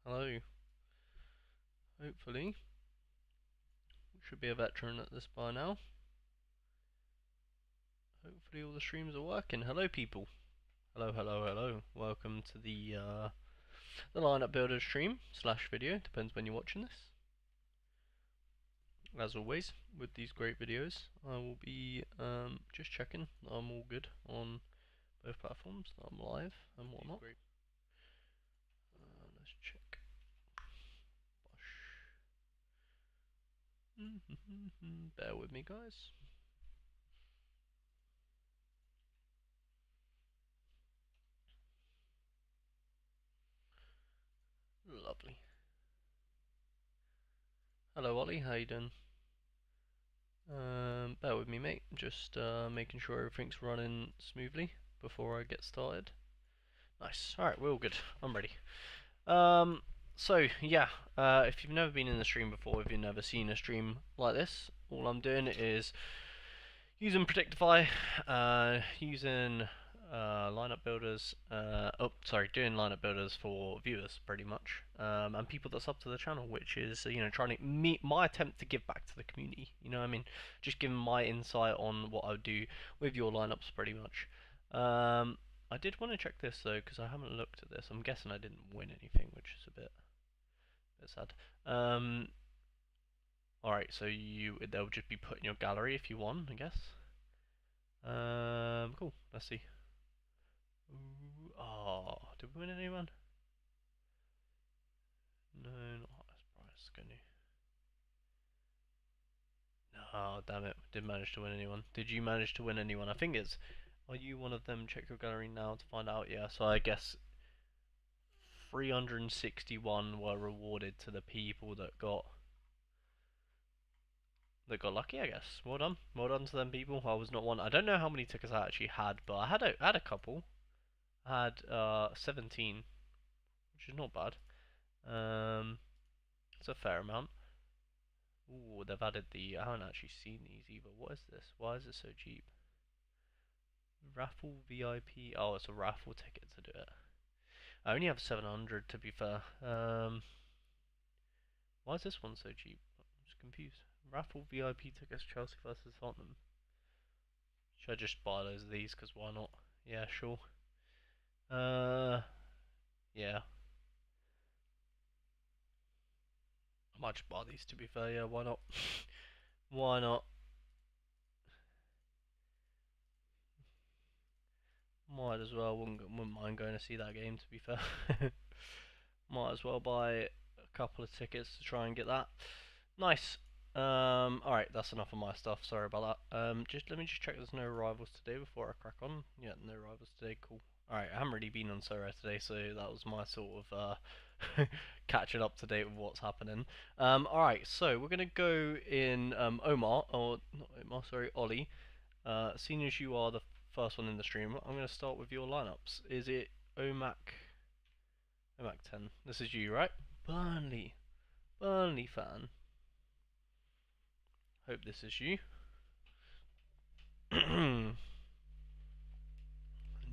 Hello. Hopefully, we should be a veteran at this by now. Hopefully all the streams are working. Hello people. Hello, hello, hello. Welcome to the lineup builder stream slash video. Depends when you're watching this. As always, with these great videos, I will be just checking that I'm all good on both platforms, that I'm live and whatnot. Let's check. Bear with me, guys. Lovely. Hello, Ollie. How you doing? Bear with me, mate. Just making sure everything's running smoothly before I get started. Nice. Alright, we're all good. I'm ready. So yeah, if you've never been in the stream before, if you've never seen a stream like this, all I'm doing is using Predictify, using lineup builders, doing lineup builders for viewers pretty much, and people that sub to the channel, which is trying to meet my attempt to give back to the community. You know what I mean? Just giving my insight on what I would do with your lineups pretty much. I did want to check this though because I haven't looked at this. I'm guessing I didn't win anything, which is a bit sad. Alright, so they'll just be put in your gallery if you won, I guess. Cool. Let's see. Ooh, oh, did we win anyone? No, not highest price. Can you? No, damn it. Didn't manage to win anyone. Did you manage to win anyone? I think it's. Are you one of them? Check your gallery now to find out. Yeah, so I guess 361 were rewarded to the people that got lucky, I guess. Well done. Well done to them people. I was not one. I don't know how many tickets I actually had, but I had a couple. I had 17, which is not bad. It's a fair amount. Ooh, they've added I haven't actually seen these either. What is this? Why is it so cheap? Raffle VIP. Oh, it's a raffle ticket to do it. I only have 700 to be fair. Why is this one so cheap? I'm just confused. Raffle VIP tickets, Chelsea versus Tottenham. Should I just buy those of these? Because why not? Yeah, sure. Yeah. I might just buy these to be fair, yeah, why not? Why not? Might as well, wouldn't mind going to see that game to be fair. Might as well buy a couple of tickets to try and get that. Nice. Alright, that's enough of my stuff, sorry about that. Let me just check there's no rivals today before I crack on. Yeah, no rivals today, cool. Alright, I haven't really been on sorare today, so that was my sort of catching up to date with what's happening. Alright, so we're gonna go in Omar, or not Omar, sorry, Ollie. Seeing as you are the first one in the stream, I'm gonna start with your lineups. Is it Omac 10? This is you, right? Burnley fan. Hope this is you.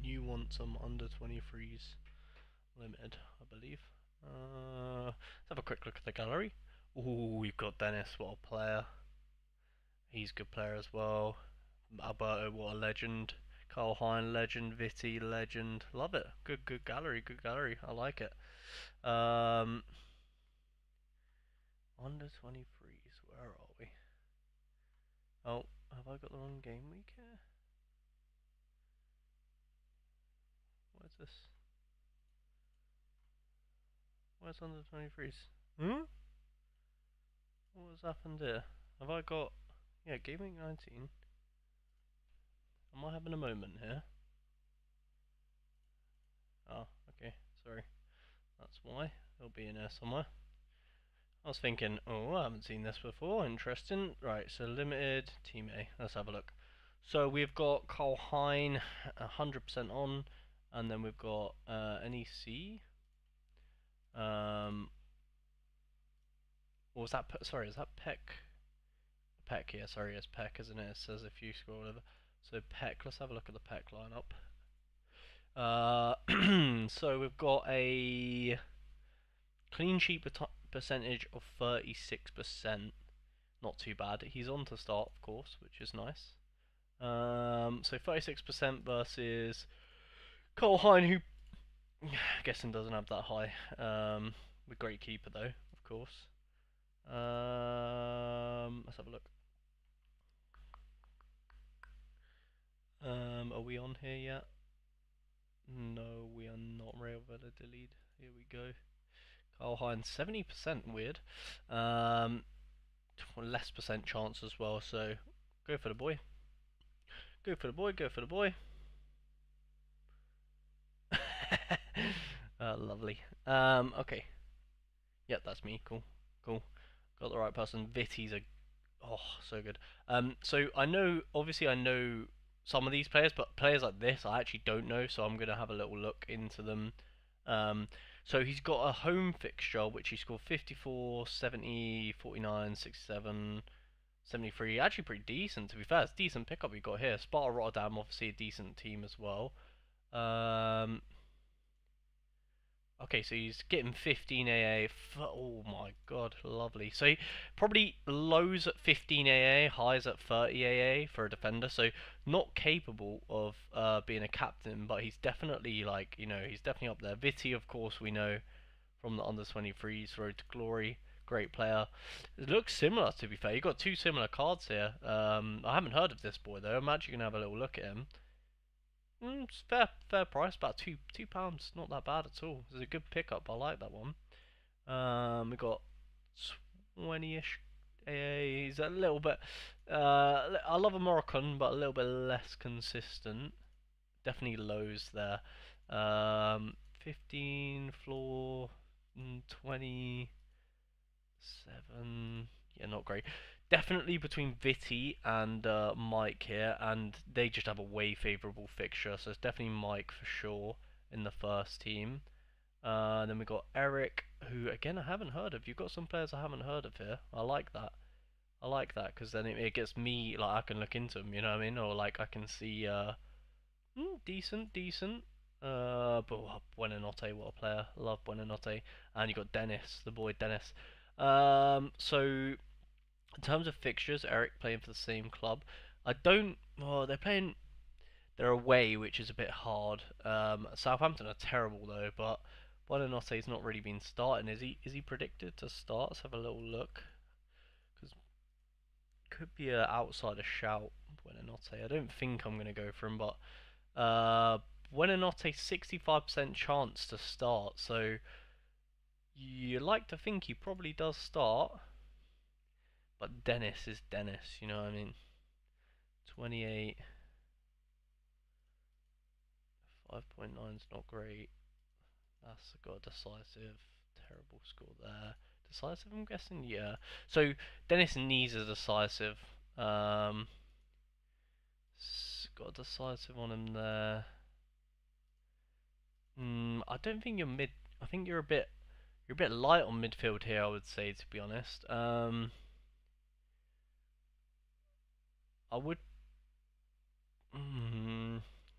You want some under 23s limited, I believe. Let's have a quick look at the gallery. Ooh, we've got Dennis, what a player. He's a good player as well. Alberto, what a legend. Carl Hein, legend. Vitti, legend. Love it. Good gallery, good gallery. I like it. Under 23s, where are we? Oh, have I got the wrong game week here? What is this? Where's under 23s? Hmm? What has happened here? Have I got... Yeah, game week 19. Am I having a moment here? Oh, okay, sorry. That's why. It'll be in there somewhere. I was thinking, oh, I haven't seen this before, interesting. Right, so limited, team A, let's have a look. So we've got Carl Hein, 100% on, and then we've got NEC. What was that, sorry, is that Peck? Peck, yeah, sorry, it's Peck, isn't it? It says if you scroll over. So Peck, let's have a look at the Peck lineup. So we've got a Clean sheet percentage of 36%. Not too bad. He's on to start, of course, which is nice. So 36% versus Cole Hine, who I'm guessing doesn't have that high. The great keeper though, of course. Let's have a look. Are we on here yet? No, we are not. Real Valladolid. Here we go. Cole Hine, 70%. Weird. Less percent chance as well. So go for the boy. Go for the boy. Go for the boy. Lovely. Okay. Yep, that's me. Cool. Cool. Got the right person. Vitty's a so good. So I know, obviously, I know some of these players, but players like this I actually don't know. So I'm gonna have a little look into them. So he's got a home fixture which he scored 54, 70, 49, 67, 73. Actually, pretty decent to be fair. It's a decent pickup we got here. Sparta Rotterdam, obviously a decent team as well. Okay, so he's getting 15 AA. Oh my god, lovely. So he probably lows at 15 AA, highs at 30 AA for a defender. So not capable of being a captain, but he's definitely like, he's definitely up there. Viti, of course, we know from the under 23s Road to Glory. Great player. It looks similar, to be fair. You've got two similar cards here. I haven't heard of this boy though. I'm actually gonna have a little look at him. It's fair price, about £2, not that bad at all. It's a good pickup. I like that one. We got 20-ish AA. He's a little bit. I love a Moroccan, but a little bit less consistent. Definitely lows there. 15 floor, 27. Yeah, not great. Definitely between Viti and Mike here, and they just have a way favourable fixture, so it's definitely Mike for sure in the first team. Then we got Eric, who again I haven't heard of. You've got some players I haven't heard of here. I like that. I like that because then it gets me like I can look into them. You know what I mean? Or like I can see decent. But Buonanotte, what a player! Love Buonanotte. And you got Dennis, the boy Dennis. So in terms of fixtures, Eric playing for the same club. I don't. Well, they're playing. They're away, which is a bit hard. Southampton are terrible though, but Buonanotte's not really been starting. Is he? Is he predicted to start? Let's have a little look. Because could be an outsider shout. Buonanotte. I don't think I'm gonna go for him, but Buonanotte 65% chance to start. So you like to think he probably does start. But Dennis is Dennis, you know what I mean? 28, 5.9 is not great. That's got a decisive, terrible score there. Decisive, I'm guessing? Yeah. So Dennis needs a decisive. Got a decisive on him there. I don't think you're mid. I think you're a bit light on midfield here. I would say, to be honest. I would.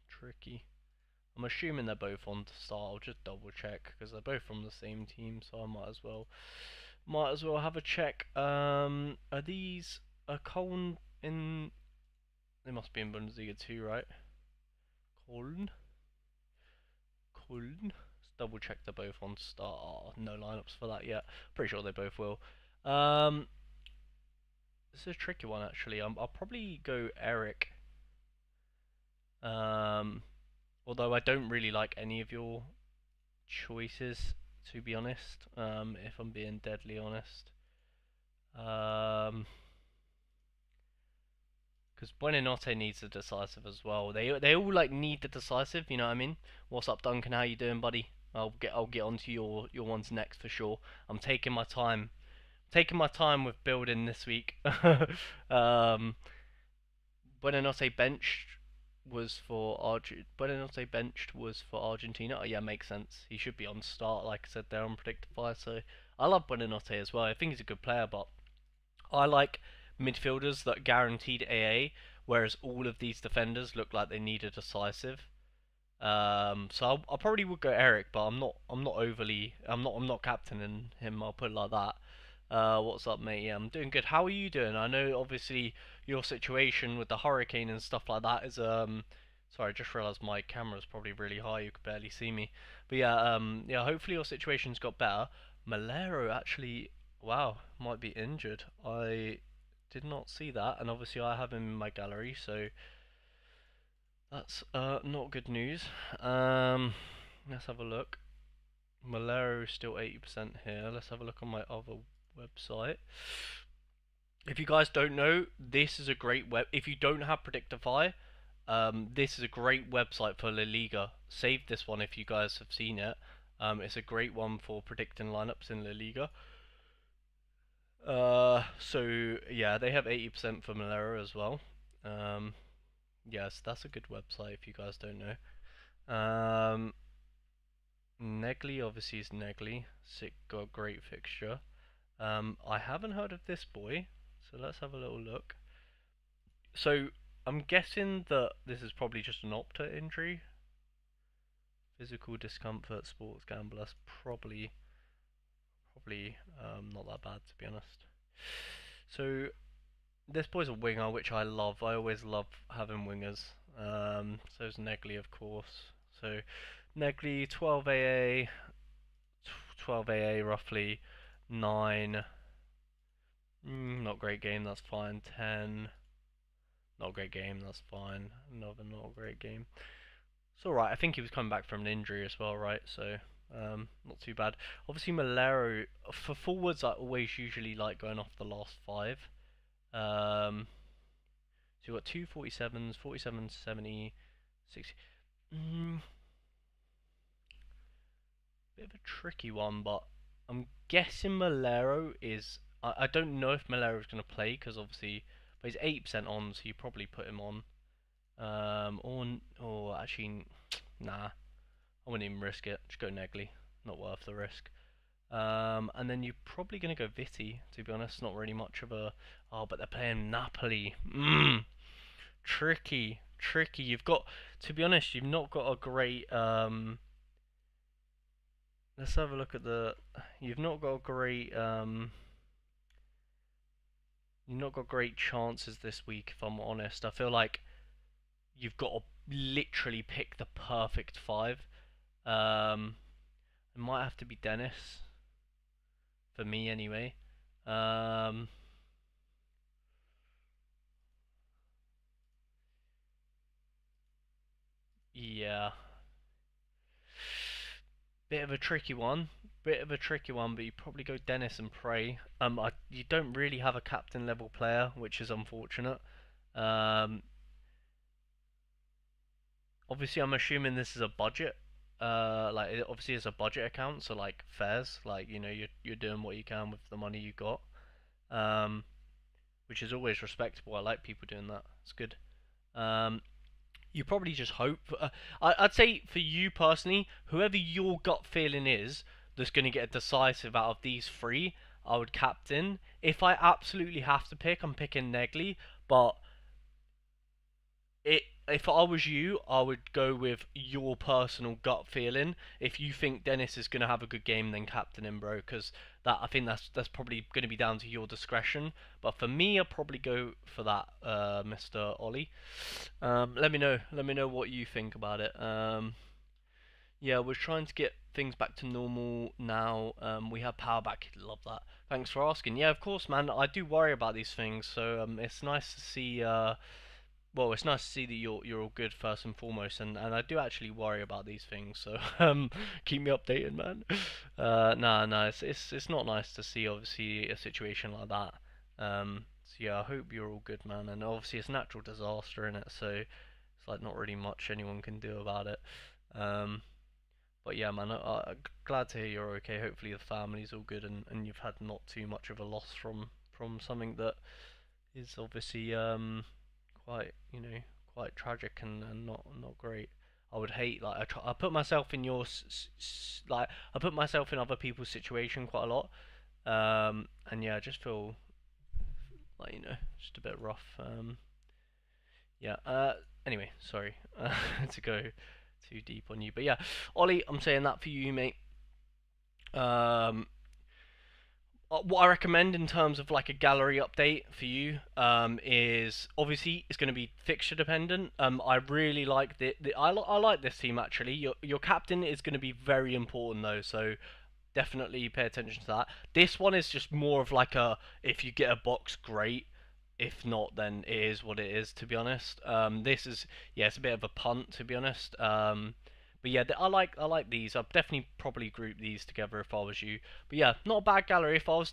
Tricky. I'm assuming they're both on to start. I'll just double check because they're both from the same team, so I might as well have a check. Are these a Köln in? They must be in Bundesliga too, right? Köln. Let's double check they're both on start. Oh, no lineups for that yet. Pretty sure they both will. This is a tricky one actually. I'll probably go Eric. Although I don't really like any of your choices, to be honest. If I'm being deadly honest. Because Buonanotte needs the decisive as well. They all like need the decisive. You know what I mean? What's up, Duncan? How you doing, buddy? I'll get onto your ones next for sure. I'm taking my time. Taking my time with building this week. Buonanotte benched was for Buonanotte benched was for Argentina. Oh yeah, makes sense. He should be on start, like I said, they're unpredictable. So I love Buonanotte as well. I think he's a good player, but I like midfielders that guaranteed AA, whereas all of these defenders look like they need a decisive. So I probably would go Eric, but I'm not overly. I'm not captaining him. I'll put it like that. What's up, mate? Yeah, I'm doing good. How are you doing? I know obviously your situation with the hurricane and stuff like that is. Sorry, I just realised my camera's probably really high. You could barely see me. But yeah, yeah. Hopefully your situation's got better. Malero actually, wow, might be injured. I did not see that, and obviously I have him in my gallery, so that's not good news. Let's have a look. Malero is still 80% here. Let's have a look on my other website. If you guys don't know, this is a great web. If you don't have Predictify, this is a great website for La Liga. Save this one if you guys have seen it. It's a great one for predicting lineups in La Liga. So yeah, they have 80% for Malero as well. Yes, that's a good website if you guys don't know. Negli obviously is Negli. Sick, got a great fixture. I haven't heard of this boy, so let's have a little look. So I'm guessing that this is probably just an Opta injury. Physical discomfort, sports gamble. That's probably not that bad to be honest. So this boy's a winger, which I love. I always love having wingers. So is Negli, of course. So Negli 12 AA, 12 AA roughly, 9. Not great game, that's fine. 10. Not a great game, that's fine. Another not a great game. It's alright, I think he was coming back from an injury as well, right? So, not too bad. Obviously, Malero, for forwards, I always usually like going off the last 5. So you've got two 47s, 47, 70, 60. Bit of a tricky one, but I'm guessing Malero is. I don't know if Malero is going to play because obviously, but he's 80% on, so you probably put him on. Or actually, nah, I wouldn't even risk it. Just go Negli, not worth the risk. And then you're probably going to go Vitti, to be honest. Not really much of a. Oh, but they're playing Napoli. Tricky, tricky. You've got, to be honest, you've not got a great. Let's have a look at the. You've not got a great. You've not got great chances this week, if I'm honest. I feel like you've got to literally pick the perfect 5. It might have to be Dennis for me anyway. Yeah, bit of a tricky one. Bit of a tricky one, but you probably go Dennis and pray. You don't really have a captain level player, which is unfortunate. Um, Obviously, I'm assuming this is a budget. Like obviously it's a budget account, so like fairs, like you're doing what you can with the money you got. Um, which is always respectable. I like people doing that. It's good. Um, you probably just hope. I'd say for you personally, whoever your gut feeling is that's going to get a decisive out of these 3, I would captain. If I absolutely have to pick, I'm picking Negli. But if I was you, I would go with your personal gut feeling. If you think Dennis is going to have a good game, then captain him, bro. Because I think that's probably going to be down to your discretion. But for me, I'll probably go for that, Mr. Ollie. Let me know what you think about it. Yeah, we're trying to get things back to normal now. We have power back. Love that. Thanks for asking. Yeah, of course, man. I do worry about these things, so it's nice to see. Well, it's nice to see that you're all good first and foremost, and I do actually worry about these things. So keep me updated, man. Nah, it's not nice to see obviously a situation like that. So yeah, I hope you're all good, man. And obviously it's a natural disaster in it, so it's like not really much anyone can do about it. Um, but yeah, man, I'm glad to hear you're okay. Hopefully the family's all good and you've had not too much of a loss from something that is obviously quite quite tragic and not great. I would hate like I put myself in your like I put myself in other people's situation quite a lot. And yeah, I just feel like just a bit rough. Yeah. Anyway, sorry to too deep on you. But yeah, Ollie, I'm saying that for you, mate. Um, what I recommend in terms of like a gallery update for you is obviously it's going to be fixture dependent. I really like I like this team actually. Your captain is going to be very important though, so definitely pay attention to that. This one is just more of like a if you get a box, great. If not, then it is what it is. To be honest, this is yeah, it's a bit of a punt to be honest. But yeah, I like these. I'd definitely probably group these together if I was you. But yeah, not a bad gallery. If I was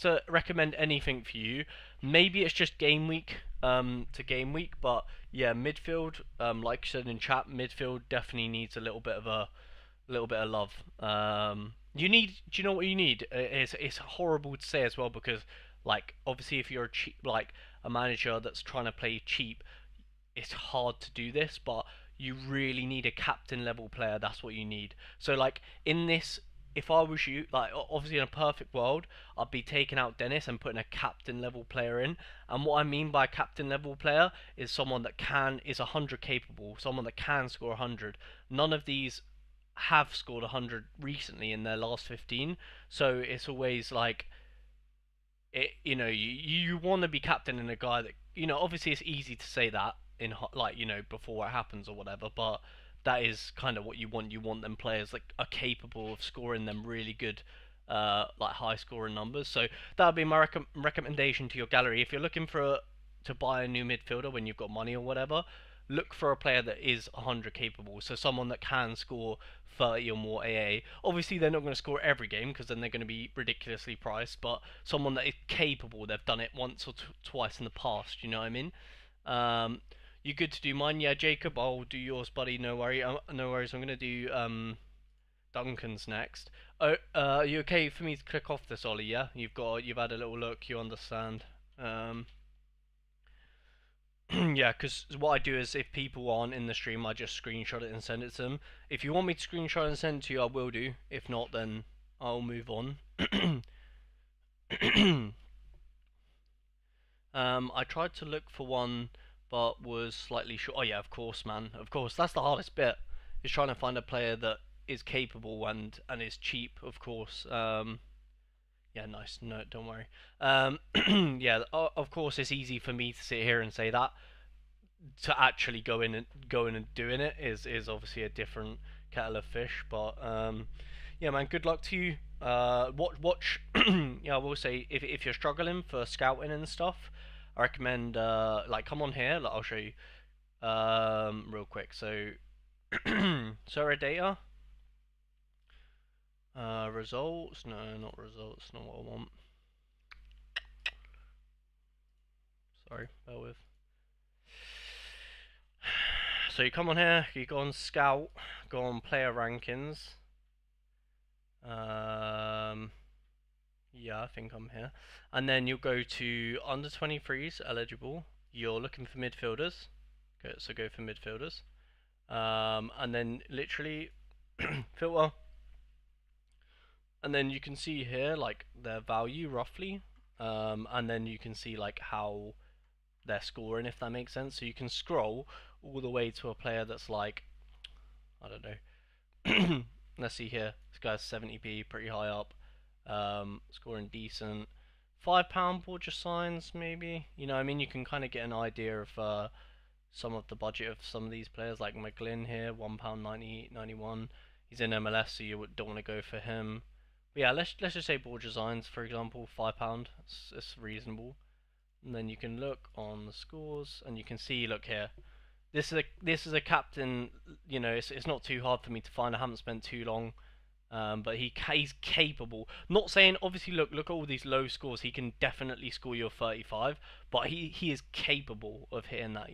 to recommend anything for you, maybe it's just game week to game week. But yeah, midfield, like you said in chat, midfield definitely needs a little bit of love. You need. Do you know what you need? It's horrible to say as well because like obviously if you're a cheap like a manager that's trying to play cheap, it's hard to do this, but you really need a captain level player. That's what you need. So like in this, if I was you, like obviously in a perfect world, I'd be taking out Dennis and putting a captain level player in. And what I mean by captain level player is someone that is 100 capable, someone that can score 100. None of these have scored 100 recently in their last 15, so it's always like you want to be captain in a guy that obviously it's easy to say that in like before it happens or whatever, but that is kind of what you want. You want them players like are capable of scoring them really good like high scoring numbers. So that would be my recommendation to your gallery if you're looking to buy a new midfielder when you've got money or whatever. Look for a player that is 100 capable, so someone that can score 30 or more AA. Obviously, they're not going to score every game because then they're going to be ridiculously priced, but someone that is capable, they've done it once or twice in the past, you know what I mean? Um, you good to do mine? Yeah, Jacob, I'll do yours, buddy, no worry. No worries, I'm going to do Duncan's next. Oh, are you okay for me to click off this, Ollie, yeah? You've had a little look, you understand. Um, yeah, because what I do is if people aren't in the stream, I just screenshot it and send it to them. If you want me to screenshot and send it to you, I will do. If not, then I'll move on. I tried to look for one, but was slightly short. Oh yeah, of course, man. Of course, that's the hardest bit. Is trying to find a player that is capable and is cheap. Of course. Yeah, nice. No, don't worry. Yeah, of course, it's easy for me to sit here and say that. To actually go in and doing it is obviously a different kettle of fish. But yeah, man, good luck to you. Watch. Yeah, I will say if you're struggling for scouting and stuff, I recommend like come on here. Like, I'll show you real quick. So sorare data. Results. No, not results. Not what I want. Sorry, bear with. So you come on here, you go on Scout, go on Player Rankings. Yeah, I think I'm here. And then you'll go to under 23s eligible. You're looking for midfielders. So go for midfielders. And then literally filter. And then you can see here like their value roughly. And then you can see like how they're scoring, if that makes sense. So you can scroll all the way to a player that's like, I don't know. Let's see here. This guy's 70p, pretty high up. Scoring decent. £5 Borgia signs, maybe. I mean, you can kind of get an idea of some of the budget of some of these players, like McGlynn here, £1.91. He's in MLS, so you don't want to go for him. But yeah, let's just say Borgia signs, for example, £5. It's reasonable. And then you can look on the scores, and you can see, look here. This is a captain. It's not too hard for me to find. I haven't spent too long, but he's capable. Not saying obviously. Look at all these low scores. He can definitely score you a 35, but he is capable of hitting that.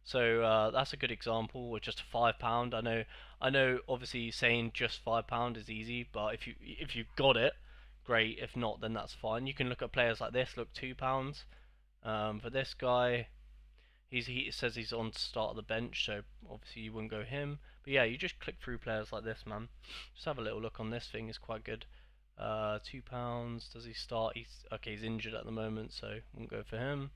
So that's a good example with just £5. I know. Obviously, saying just £5 is easy, but if you've got it, great. If not, then that's fine. You can look at players like this. Look, £2. For this guy. He says he's on to start at the bench, so obviously you wouldn't go him. But yeah, you just click through players like this, man. Just have a little look on this thing. It's quite good. £2. Does he start? He's injured at the moment, so won't go for him.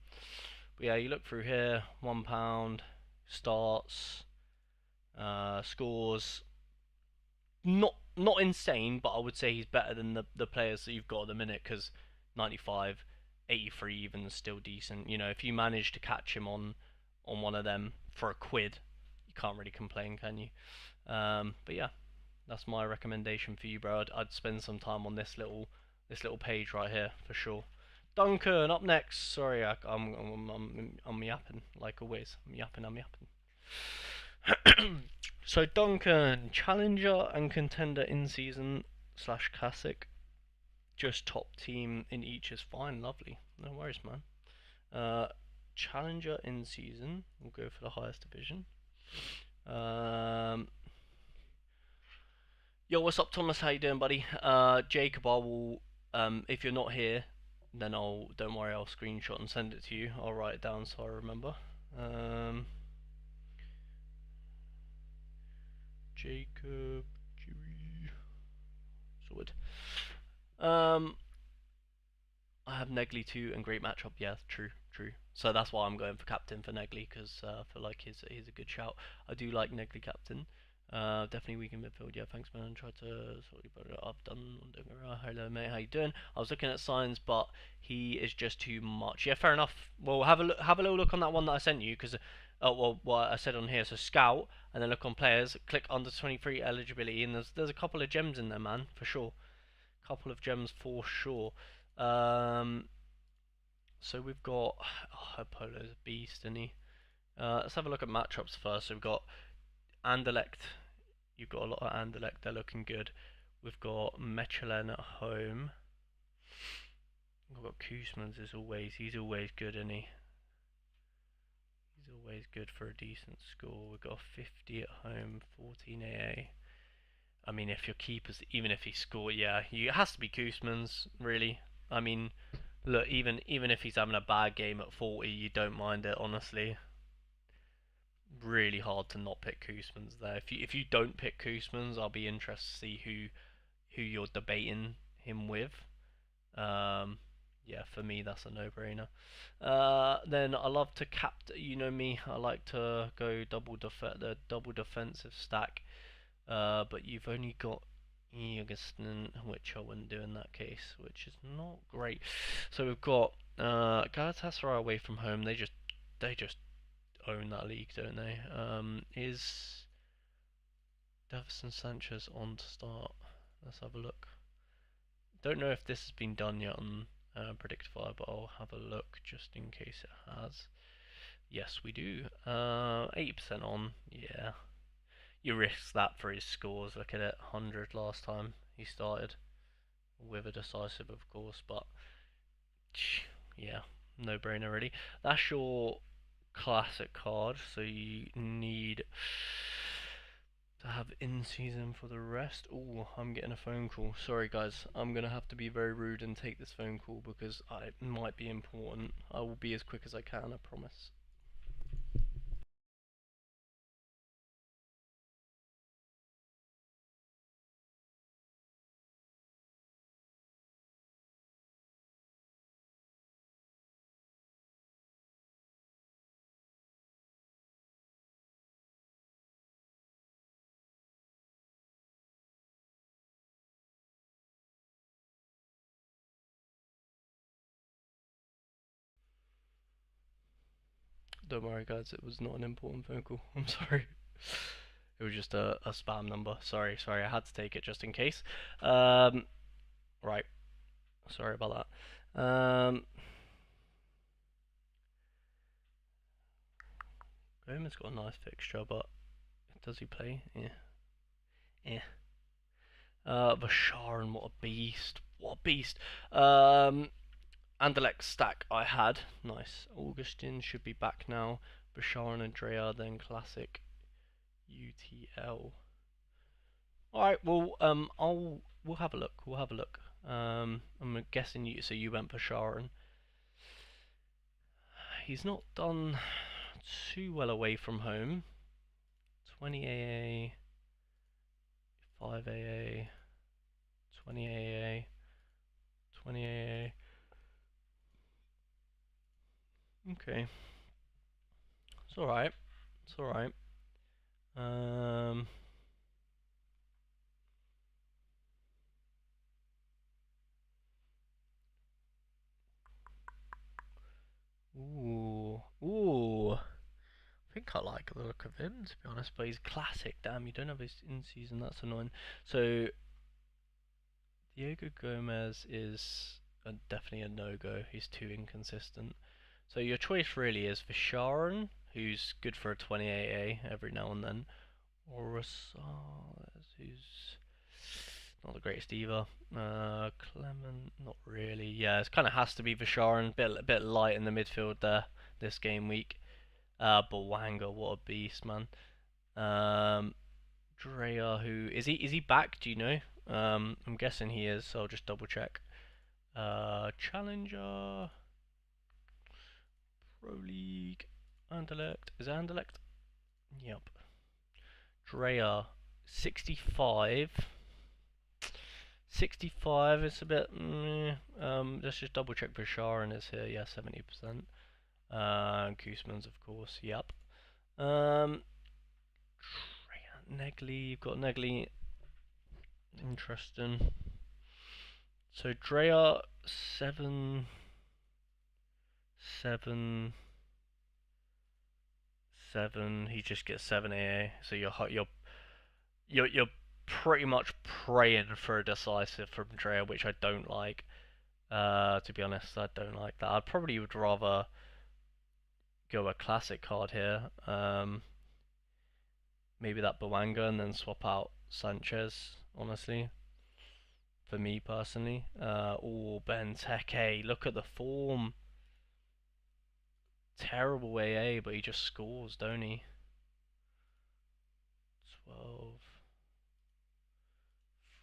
But yeah, you look through here. £1 starts. Scores not insane, but I would say he's better than the players that you've got at the minute because 95, 83 even is still decent. You know, if you manage to catch him on one of them for a quid, you can't really complain, can you? But yeah, that's my recommendation for you, bro. I'd spend some time on this little page right here for sure. Duncan up next. Sorry, I'm yapping like always. I'm yapping. So Duncan, challenger and contender in season slash classic. Just top team in each is fine, lovely. No worries, man. Uh, Challenger in season. We'll go for the highest division. Yo, what's up, Thomas? How you doing, buddy? Jacob, I will. If you're not here, then don't worry. I'll screenshot and send it to you. I'll write it down so I remember. Jacob, Chewy, Sword. Um, I have Negley too, and great matchup. Yeah, true, true. So that's why I'm going for captain for Negley because I feel like he's a good shout. I do like Negley captain. Definitely weak in midfield. Yeah, thanks, man. Tried to sort you, but I've done. Hello, mate. How you doing? I was looking at signs, but he is just too much. Yeah, fair enough. Well, have a little look on that one that I sent you because. Oh well, what I said on here. So scout, and then look on players. Click under 23 eligibility, and there's a couple of gems in there, man, for sure. Couple of gems for sure. Um, so we've got Apollo's a beast, isn't he? Let's have a look at matchups first. So we've got Anderlecht. You've got a lot of Anderlecht. They're looking good. We've got Mechelen at home. We've got Koosmans as always. He's always good, isn't he? He's always good for a decent score. We've got 50 at home, 14 AA. I mean, if your keepers, even if he scored, yeah, it has to be Koosmans, really. I mean, look, even if he's having a bad game at 40, you don't mind it, honestly. Really hard to not pick Koosmans there. If you don't pick Koosmans, I'll be interested to see who you're debating him with. Yeah, for me that's a no-brainer. Then I love to you know me, I like to go the double defensive stack. But you've only got Augustin, which I wouldn't do in that case, which is not great. So we've got Galatasaray away from home. They just own that league, don't they? Is Davison Sanchez on to start? Let's have a look. Don't know if this has been done yet on Predictify, but I'll have a look just in case it has. Yes, we do. 80% on. Yeah, you risk that for his scores. Look at it, 100 last time he started with a decisive, of course. But yeah, no brainer really. That's your classic card, so you need to have in season for the rest. Oh, I'm getting a phone call. Sorry guys, I'm gonna have to be very rude and take this phone call because it might be important. I will be as quick as I can, I promise. Don't worry guys, it was not an important phone call. I'm sorry. It was just a spam number. Sorry, I had to take it just in case. Right. Sorry about that. Roman's got a nice fixture, but does he play? Yeah. Yeah. Vasharan, what a beast. What a beast. Anderlecht stack I had. Nice. Augustin should be back now. Vasharan and Drea, then classic UTL. Alright, well, we'll have a look. We'll have a look. I'm guessing you went for Sharon. He's not done too well away from home. 20 AA, 5 AA, 20 AA, 20 AA. Okay. It's alright. It's alright. Um, ooh. I think I like the look of him, to be honest, but he's classic. Damn, you don't have his in season. That's annoying. So Diego Gomez is definitely a no-go. He's too inconsistent. So your choice really is for Sharon, who's good for a 28A every now and then, or Rosales, who's not the greatest either. Clement, not really. Yeah, it kind of has to be for Sharon. Bit light in the midfield there this game week. Bawanga, what a beast, man. Um, Drea, who is he back? Do you know? I'm guessing he is, so I'll just double check. Challenger, Pro League, Anderlecht. Is it Anderlecht? Yep. Drea, 65. 65 is a bit. Let's just double check for Sharon is here. Yeah, 70%. Koosman's, of course. Yep. Negley, you've got Negley. Interesting. So Drea 7, 7, 7. He just gets 7 AA. So you're pretty much praying for a decisive from Drea, which I don't like. To be honest, I don't like that. I probably would rather go a classic card here. Maybe that Bawanga and then swap out Sanchez. Honestly, for me personally. Benteke, look at the form. Terrible AA, but he just scores, don't he? 12,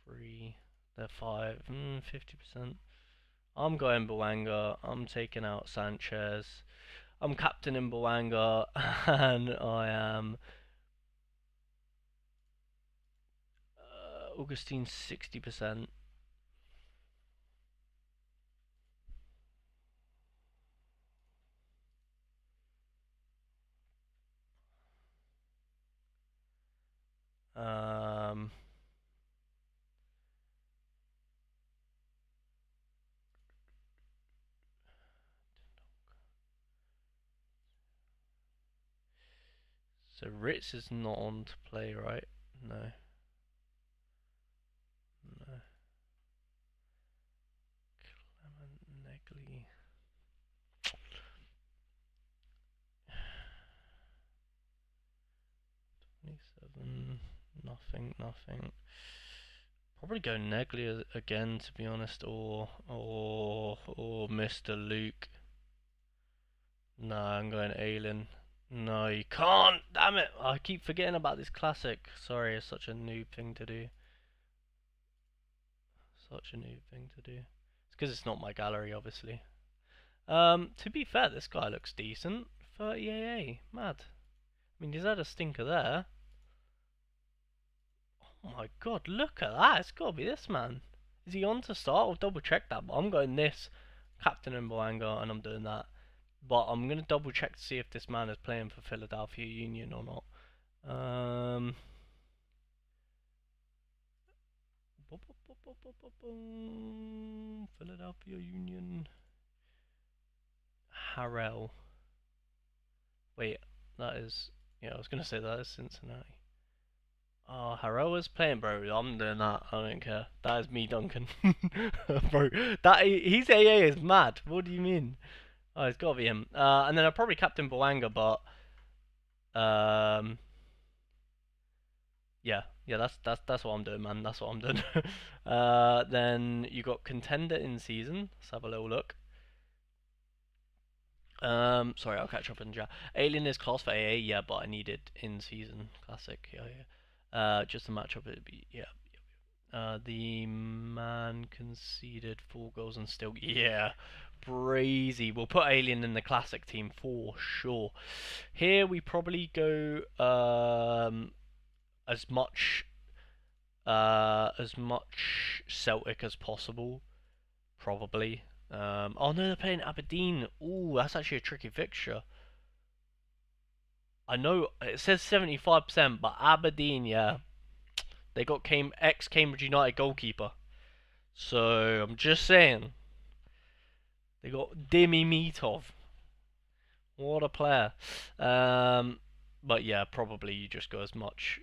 3, they're 5, 50%. I'm going Bawanga, I'm taking out Sanchez. I'm captaining Bawanga, and I am Augustine 60%. Um, so Ritz is not on to play, right? No. No. Clement Negley. 27. Nothing. Probably go Negley again, to be honest, or Mr. Luke. No, I'm going Aylin. No, you can't! Damn it! I keep forgetting about this classic. Sorry, it's such a noob thing to do. Such a noob thing to do. It's because it's not my gallery, obviously. To be fair, this guy looks decent. 30 AA. Mad. I mean, he's had a stinker there. Oh my god, look at that! It's gotta be this man. Is he on to start? I'll double check that, but I'm going this. Captain in Boanga, and I'm doing that. But I'm gonna double check to see if this man is playing for Philadelphia Union or not. Philadelphia Union. Harrell. Wait, that is. Yeah, I was gonna say that is Cincinnati. Oh, Harrell is playing, bro. I'm doing that. I don't care. That is me, Duncan. Bro, he's AA is mad. What do you mean? Oh, it's gotta be him. And then I'll probably captain Boanga, but yeah, that's what I'm doing, man. That's what I'm doing. Then you got contender in season. Let's have a little look. Sorry, I'll catch up in chat. Alien is class for AA, yeah, but I needed in season classic, yeah. Just to match up, it'd be yeah. The man conceded 4 goals and still, yeah, brazy. We'll put Alien in the classic team for sure. Here we probably go as much Celtic as possible, probably. Oh no, they're playing Aberdeen. Ooh, that's actually a tricky fixture. I know it says 75%, but Aberdeen, yeah, they got ex Cambridge United goalkeeper. So I'm just saying they got Dimi Mitov. What a player. Um, but yeah, probably you just go as much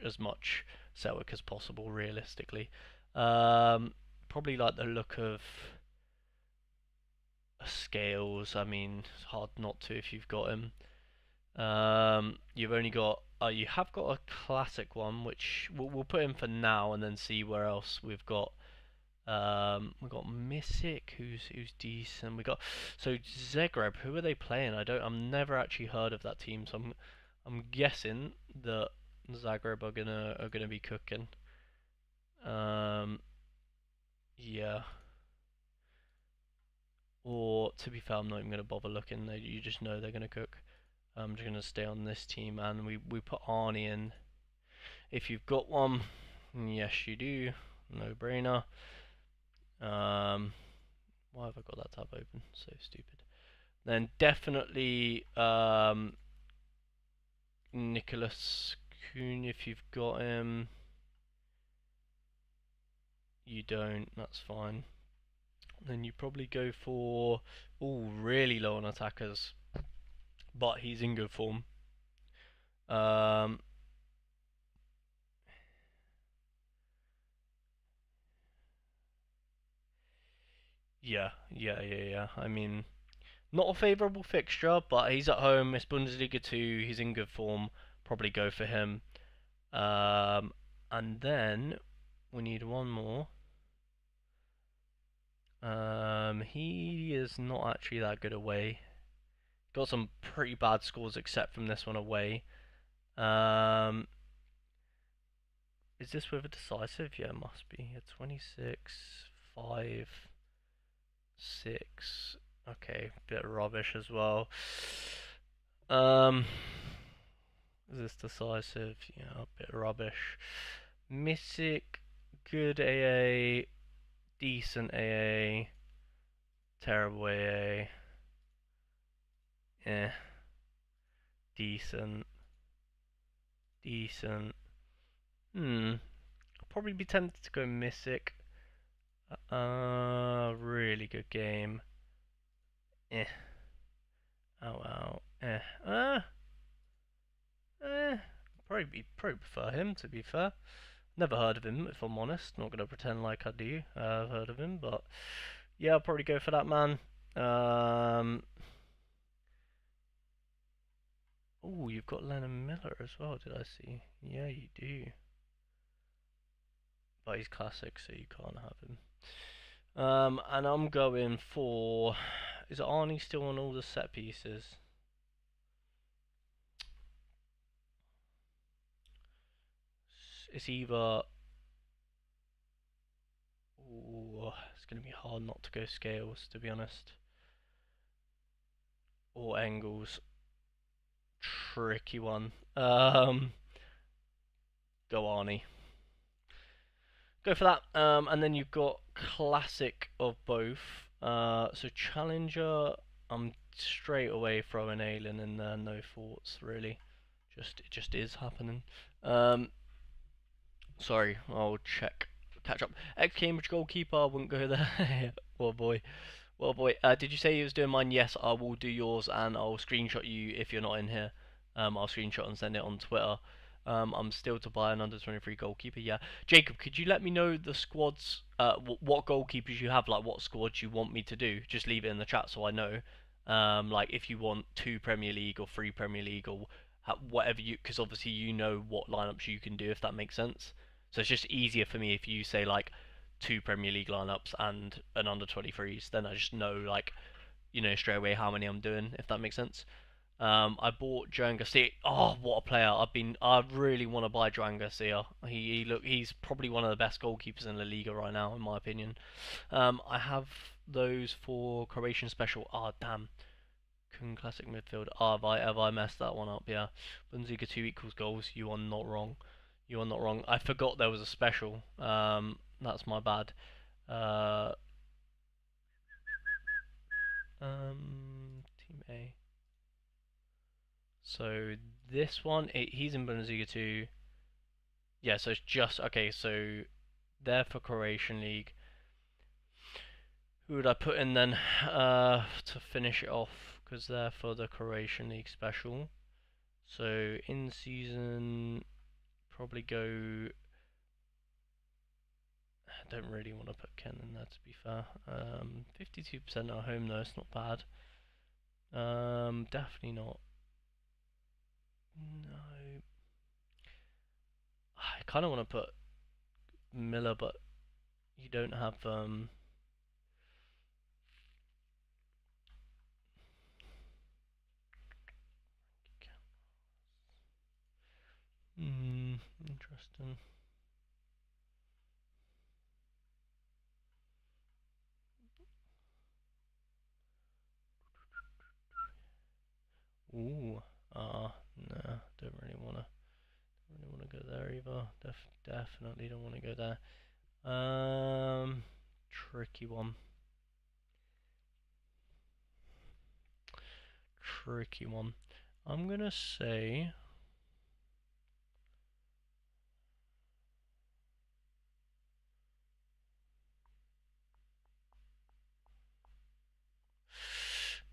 Celtic as possible, realistically. Probably like the look of Scales. I mean, it's hard not to if you've got him. You've only got you have got a classic one, which we'll put in for now, and then see where else we've got. We've got Misic, who's decent. We got so Zagreb. Who are they playing? I've never actually heard of that team, so I'm guessing that Zagreb are gonna be cooking. Um, yeah. Or to be fair, I'm not even gonna bother looking. You just know they're gonna cook. I'm just gonna stay on this team, and we put Arnie in. If you've got one, yes you do. No brainer. Why have I got that tab open? So stupid. Then definitely Nicholas Kuhn if you've got him. You don't, that's fine. Then you probably go for really low on attackers, but he's in good form. Um, yeah. I mean, not a favourable fixture, but he's at home. It's Bundesliga 2. He's in good form. Probably go for him. Um, and then we need one more. He is not actually that good away. Got some pretty bad scores except from this one away. Um, is this with a decisive? Yeah, it must be. A 26, 5, 6. Okay, bit rubbish as well. Um, is this decisive? Yeah, a bit rubbish. Mythic, good AA, decent AA, terrible AA. Eh, decent, decent. I'll probably be tempted to go Mythic. Really good game. Eh. Ow. Eh. Eh. Probably prefer him to be fair. Never heard of him if I'm honest. Not gonna pretend like I do. I've heard of him, but yeah, I'll probably go for that man. Um. Oh, you've got Lennon Miller as well. Did I see? Yeah, you do. But he's classic, so you can't have him. And I'm going for. Is Arnie still on all the set pieces? It's either. Ooh, it's going to be hard not to go Scales, to be honest. Or Engels. Tricky one. Go Arnie. Go for that. And then you've got classic of both. So Challenger, I'm straight away throwing Aylin in there. No thoughts, really. It just is happening. Sorry, I'll catch up. Ex-Cambridge goalkeeper, I wouldn't go there. Well, boy. Well, boy. Did you say you was doing mine? Yes, I will do yours, and I'll screenshot you if you're not in here. I'll screenshot and send it on Twitter. I'm still to buy an under 23 goalkeeper. Yeah, Jacob, could you let me know the squads? What goalkeepers you have? Like what squads you want me to do? Just leave it in the chat so I know. Like if you want 2 Premier League or 3 Premier League or whatever you, because obviously you know what lineups you can do if that makes sense. So it's just easier for me if you say like 2 Premier League lineups and an under 23s, then I just know like straight away how many I'm doing if that makes sense. I bought Joan Garcia. Oh, what a player! I really want to buy Joan Garcia. He's probably one of the best goalkeepers in La Liga right now, in my opinion. I have those for Croatian special. Ah, oh, damn. Classic midfield. Ah, have I messed that one up? Yeah. Bundesliga 2 equals goals. You are not wrong. You are not wrong. I forgot there was a special. That's my bad. Uh, Team A. So This one, he's in Bundesliga too. Yeah, so it's just okay. So they're for Croatian League. Who would I put in then to finish it off? Because they're for the Croatian League special. So in season, probably go. I don't really want to put Ken in there to be fair. 52% at home though, it's not bad. Definitely not. No. I kind of want to put Miller, but you don't have interesting. Ooh, no, don't really wanna go there either. Definitely don't want to go there. Tricky one. Tricky one. I'm gonna say.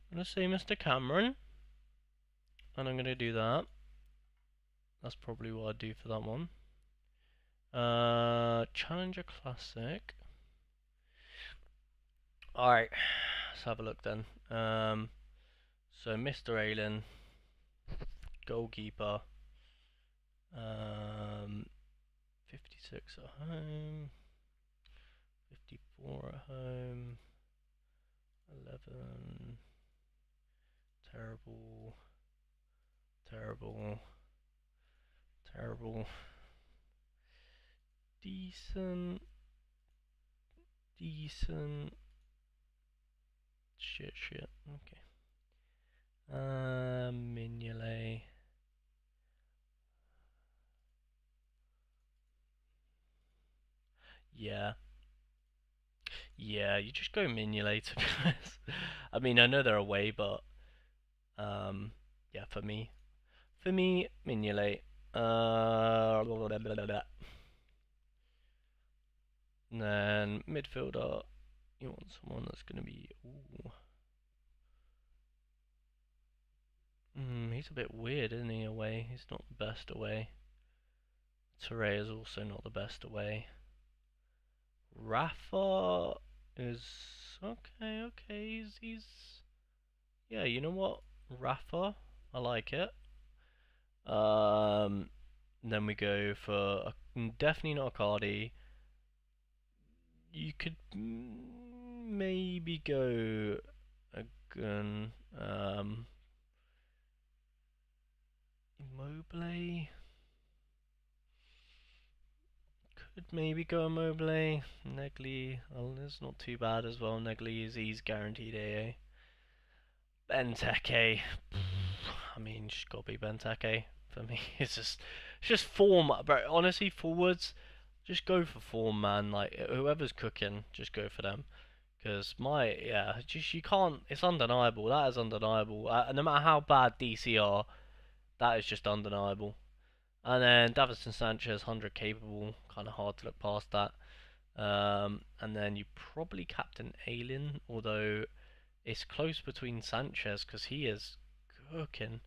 I'm gonna say Mr. Cameron, and I'm gonna do that. That's probably what I'd do for that one. Challenger Classic. Alright, let's have a look then. So Mr. Aylen, goalkeeper. 56 at home, 54 at home, 11. Terrible, terrible, terrible. Decent, decent. Shit, shit. Okay. Mignolet. Yeah. Yeah, you just go Mignolet to be honest. I mean, I know they're away, but yeah, for me, Mignolet. Blah, blah, blah, blah. And then midfielder, you want someone that's gonna be. Ooh. He's a bit weird, isn't he? Away, he's not the best away. Sorare is also not the best away. Rafa is okay. Okay, he's yeah. You know what, Rafa, I like it. Then we go for definitely not a Cardi. You could maybe go a gun. Immobile. Could maybe go Immobile. Negli. Well, it's not too bad as well. Negli is he's guaranteed AA. Benteke. I mean, just gotta be Benteke for me. It's just form, but honestly, forwards, just go for form, man. Like whoever's cooking, just go for them. Because just you can't. It's undeniable. That is undeniable. No matter how bad DC are, that is just undeniable. And then Davinson Sanchez, 100 capable. Kind of hard to look past that. And then you probably captain Aylen, although it's close between Sanchez because he is cooking.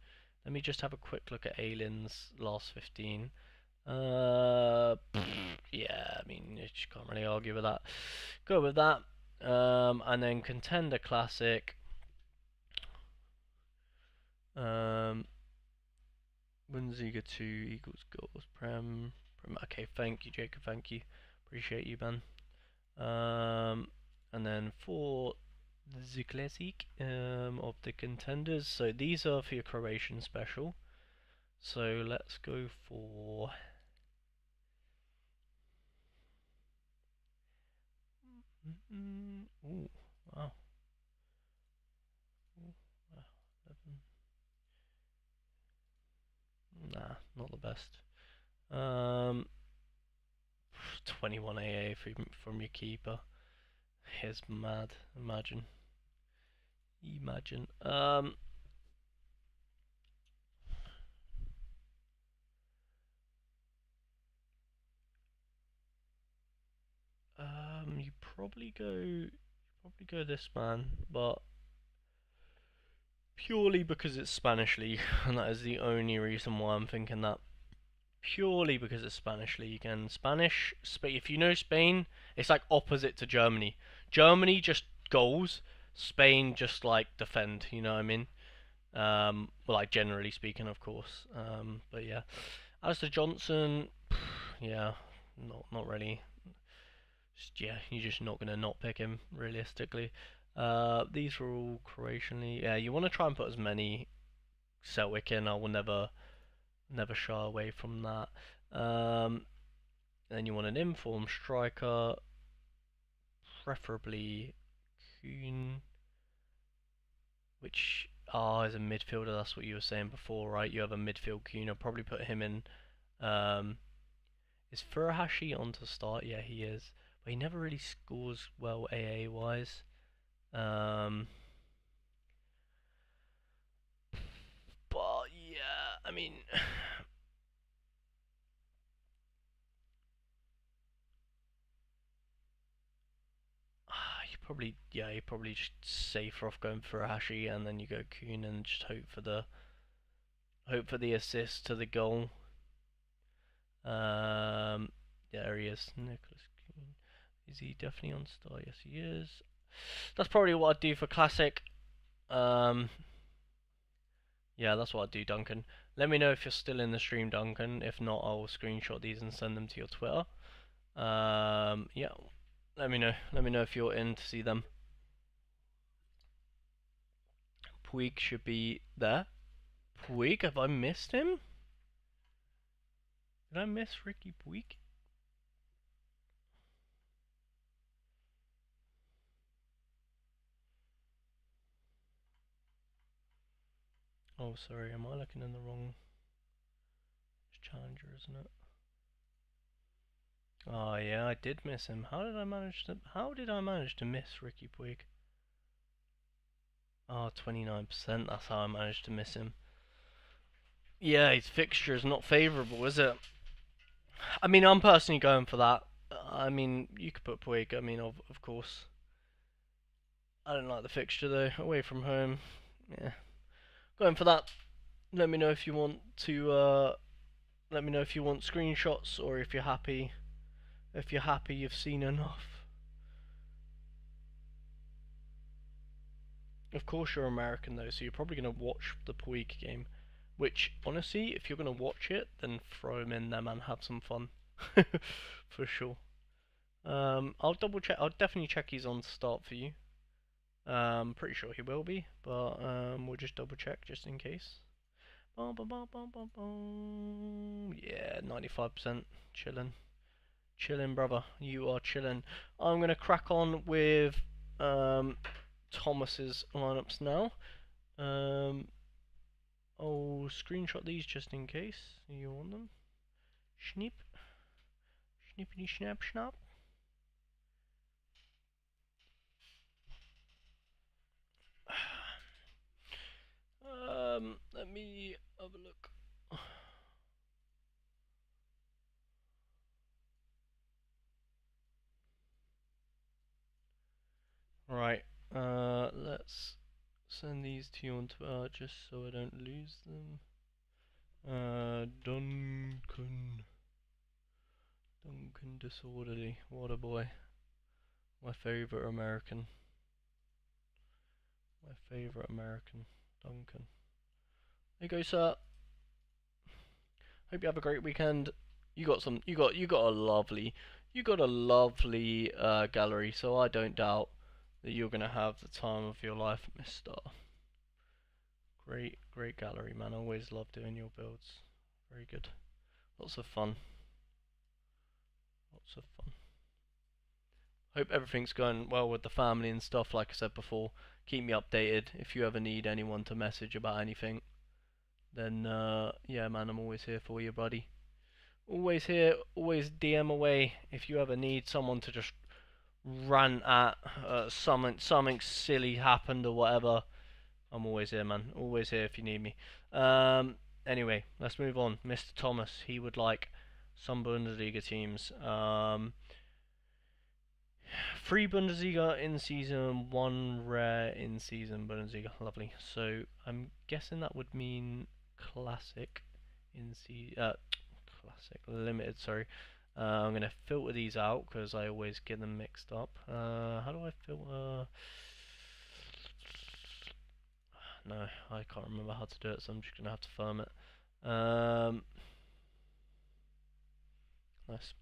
Let me just have a quick look at Aylin's last 15. Yeah, I mean, you just can't really argue with that. Go with that. And then Contender Classic. Bundesliga 2 equals goals. Prem. Okay, thank you, Jacob. Thank you. Appreciate you, man. And then for the classic of the contenders. So these are for your Croatian special. So let's go for. Ooh, wow. Ooh, wow. 11. Nah, not the best. 21 AA from your keeper. He's mad. Imagine. Imagine. probably go this man, but purely because it's Spanish league, and that is the only reason why I'm thinking that. Purely because it's Spanish league and if you know Spain, it's like opposite to Germany. Germany just goals, Spain just like defend. You know what I mean? Well, like generally speaking, of course. But yeah, as to Johnson, yeah, not really. Yeah, you're just not gonna not pick him realistically. These were all Croatian. Yeah, you want to try and put as many Celtic in. I will never shy away from that. Then you want an informed striker, preferably Kuhn, which is a midfielder. That's what you were saying before, right? You have a midfield Kuhn. I'll probably put him in. Is Furuhashi on to start? Yeah, he is. But he never really scores well AA wise. But yeah, I mean, you probably just safer off going for a Hashi, and then you go Kuhn and just hope for the assist to the goal. There he is, Nicholas Kuhn. Is he definitely on star? Yes, he is. That's probably what I'd do for classic. Yeah, that's what I'd do, Duncan. Let me know if you're still in the stream, Duncan. If not, I'll screenshot these and send them to your Twitter. Yeah, let me know. Let me know if you're in to see them. Puig should be there. Puig, have I missed him? Did I miss Ricky Puig? Oh, sorry, am I looking in the wrong challenger, isn't it? Oh yeah, I did miss him. How did I manage to miss Ricky Puig? Oh, 29%, that's how I managed to miss him. Yeah, his fixture is not favourable, is it? I mean, I'm personally going for that. I mean, you could put Puig, I mean, of course. I don't like the fixture though, away from home. Yeah. Going for that. Let me know if you want to, let me know if you want screenshots or if you're happy. If you're happy you've seen enough. Of course you're American though, so you're probably going to watch the Puig game. Which, honestly, if you're going to watch it, then throw him in there, man. Have some fun. For sure. I'll double check. I'll definitely check he's on start for you. Pretty sure he will be, but we'll just double check just in case. Yeah, 95%. Chilling, brother. You are chilling. I'm going to crack on with Thomas's lineups now. I'll screenshot these just in case you want them. Snip. Snippity snap snap. Let me have a look. Right, let's send these to you on Twitter just so I don't lose them. Duncan Disorderly, what a boy. My favourite American. Duncan. There you go, sir. Hope you have a great weekend. You got a lovely gallery, so I don't doubt that you're gonna have the time of your life, Mister. Great gallery, man. Always love doing your builds. Very good. Lots of fun. Hope everything's going well with the family and stuff. Like I said before, keep me updated if you ever need anyone to message about anything. Then yeah, man, I'm always here for you, buddy. Always here, always DM away if you ever need someone to just rant at something silly happened or whatever. I'm always here, man. Always here if you need me. Anyway, let's move on. Mr. Thomas, he would like some Bundesliga teams. 3 Bundesliga in season, 1 rare in season Bundesliga. Lovely. So I'm guessing that would mean classic in classic limited. Sorry. I'm gonna filter these out because I always get them mixed up. How do I filter? No, I can't remember how to do it, so I'm just gonna have to firm it. Nice.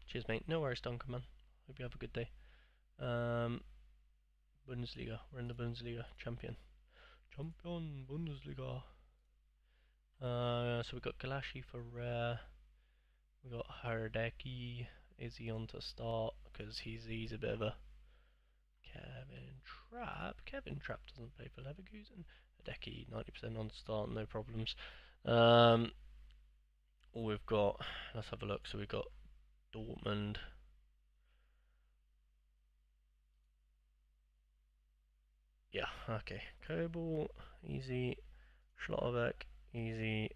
Cheers, mate. No worries, Duncan, man. Hope you have a good day. Bundesliga. We're in the Bundesliga. Champion. Bundesliga. So we got Galashi for rare. We got Hardeki. Is he on to start? Because he's a bit of a Kevin Trapp. Kevin Trapp doesn't play for Leverkusen. Hardeki 90% on start, no problems. We've got. Let's have a look. So we've got Dortmund. Yeah, okay. Kobel, easy. Schlotterbeck, easy.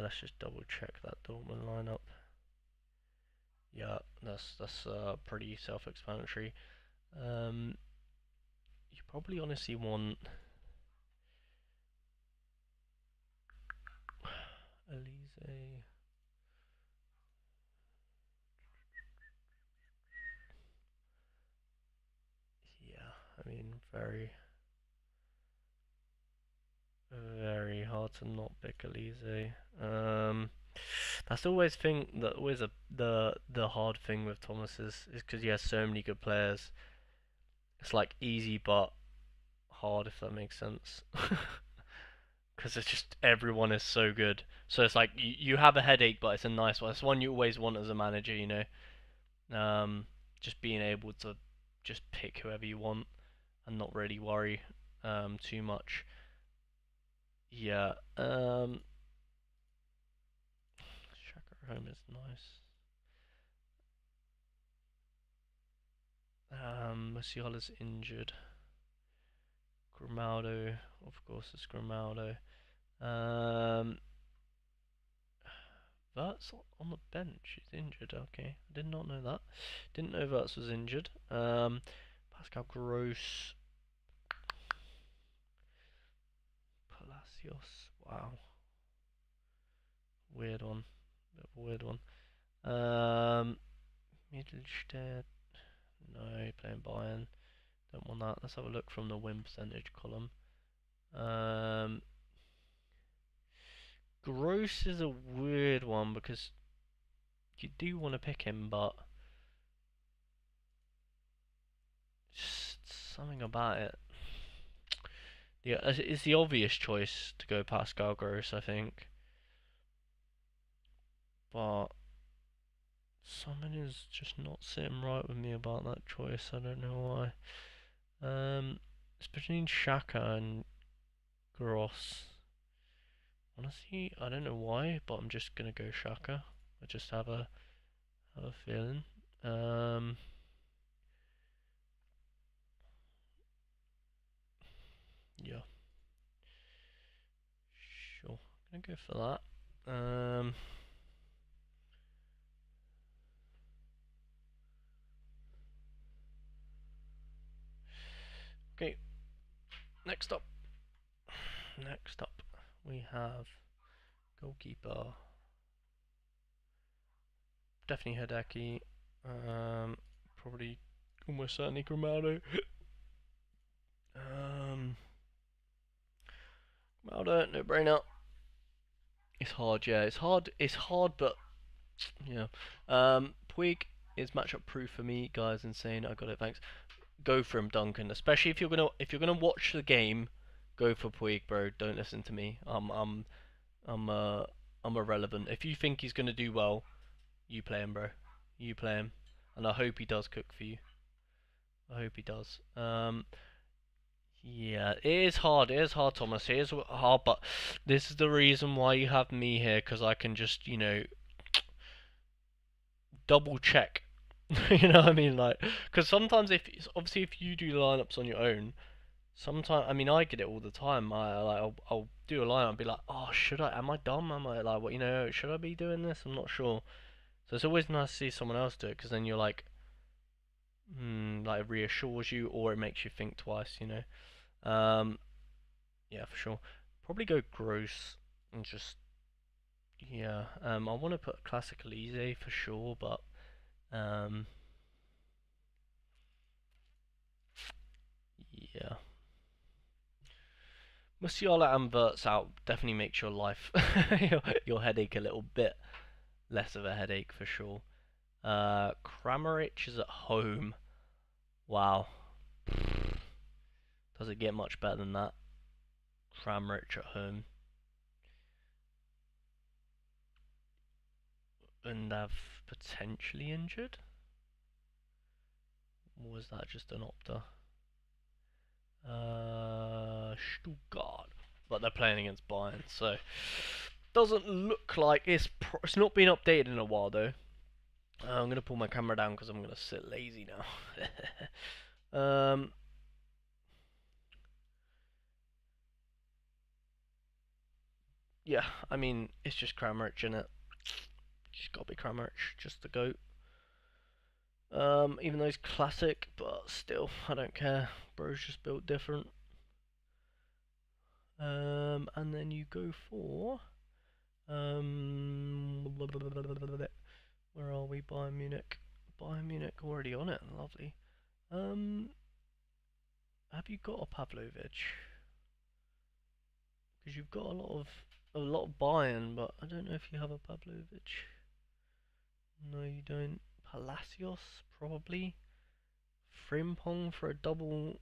Let's just double check that Dortmund lineup. Yeah, that's pretty self-explanatory. You probably honestly want Elise. Yeah, I mean very hard to not pick Elise. That's always the hard thing with Thomas is because he has so many good players. It's like easy but hard, if that makes sense. Because it's just everyone is so good. So it's like you have a headache, but it's a nice one. It's one you always want as a manager, you know. Just being able to just pick whoever you want and not really worry too much. Yeah. Shaka at home is nice. Musiala's injured. Grimaldo, of course, is Grimaldo. Verts on the bench. He's injured. Okay, I did not know that. Didn't know Verts was injured. Pascal Gross, Palacios. Wow, weird one. Bit of a weird one. Mittelstadt. No, playing Bayern. Don't want that. Let's have a look from the win percentage column. Gross is a weird one because you do want to pick him, but just something about it. Yeah, it's the obvious choice to go Pascal Gross, I think. But something is just not sitting right with me about that choice. I don't know why. It's between Shaka and Gross. Honestly, I don't know why, but I'm just gonna go Shaka. I just have a feeling. Yeah, sure. I'm gonna go for that. Okay. Next up. Next up, we have goalkeeper. Definitely Hideki. Probably almost certainly Grimaldo. Grimaldo, no brainer. It's hard, yeah. It's hard, but yeah. Puig is matchup proof for me, guys. Insane. I got it. Thanks. Go for him, Duncan. Especially if you're gonna watch the game, go for Puig, bro. Don't listen to me. I'm I'm irrelevant. If you think he's gonna do well, you play him, bro. You play him, and I hope he does cook for you. I hope he does. Yeah, it is hard. It is hard, Thomas. It is hard, but this is the reason why you have me here, because I can just, double check. You know what I mean? Like, because sometimes obviously if you do lineups on your own, sometimes I mean I get it all the time. I'll do a lineup and be like, oh, should I? Am I dumb? Am I like what? Should I be doing this? I'm not sure. So it's always nice to see someone else do it because then you're like it reassures you or it makes you think twice, you know. Yeah, for sure. Probably go gross and just yeah. I want to put classical easy for sure, but um, yeah. Musiala and Verts out definitely makes your life your headache a little bit less of a headache for sure. Kramaric is at home. Wow. Does it get much better than that? Kramaric at home. And have potentially injured? Or was that just an opta? Stuttgart. But they're playing against Bayern, so doesn't look like it's not been updated in a while though. I'm gonna pull my camera down because I'm gonna sit lazy now. Yeah, I mean it's just Kramaric in it. Just gotta be Kramaric, just the goat. Even though he's classic, but still, I don't care. Bro's just built different. And then you go for where are we? Bayern Munich. Bayern Munich already on it. Lovely. Um, have you got a Pavlovic? Because you've got a lot of Bayern, but I don't know if you have a Pavlovic. No, you don't. Palacios probably. Frimpong for a double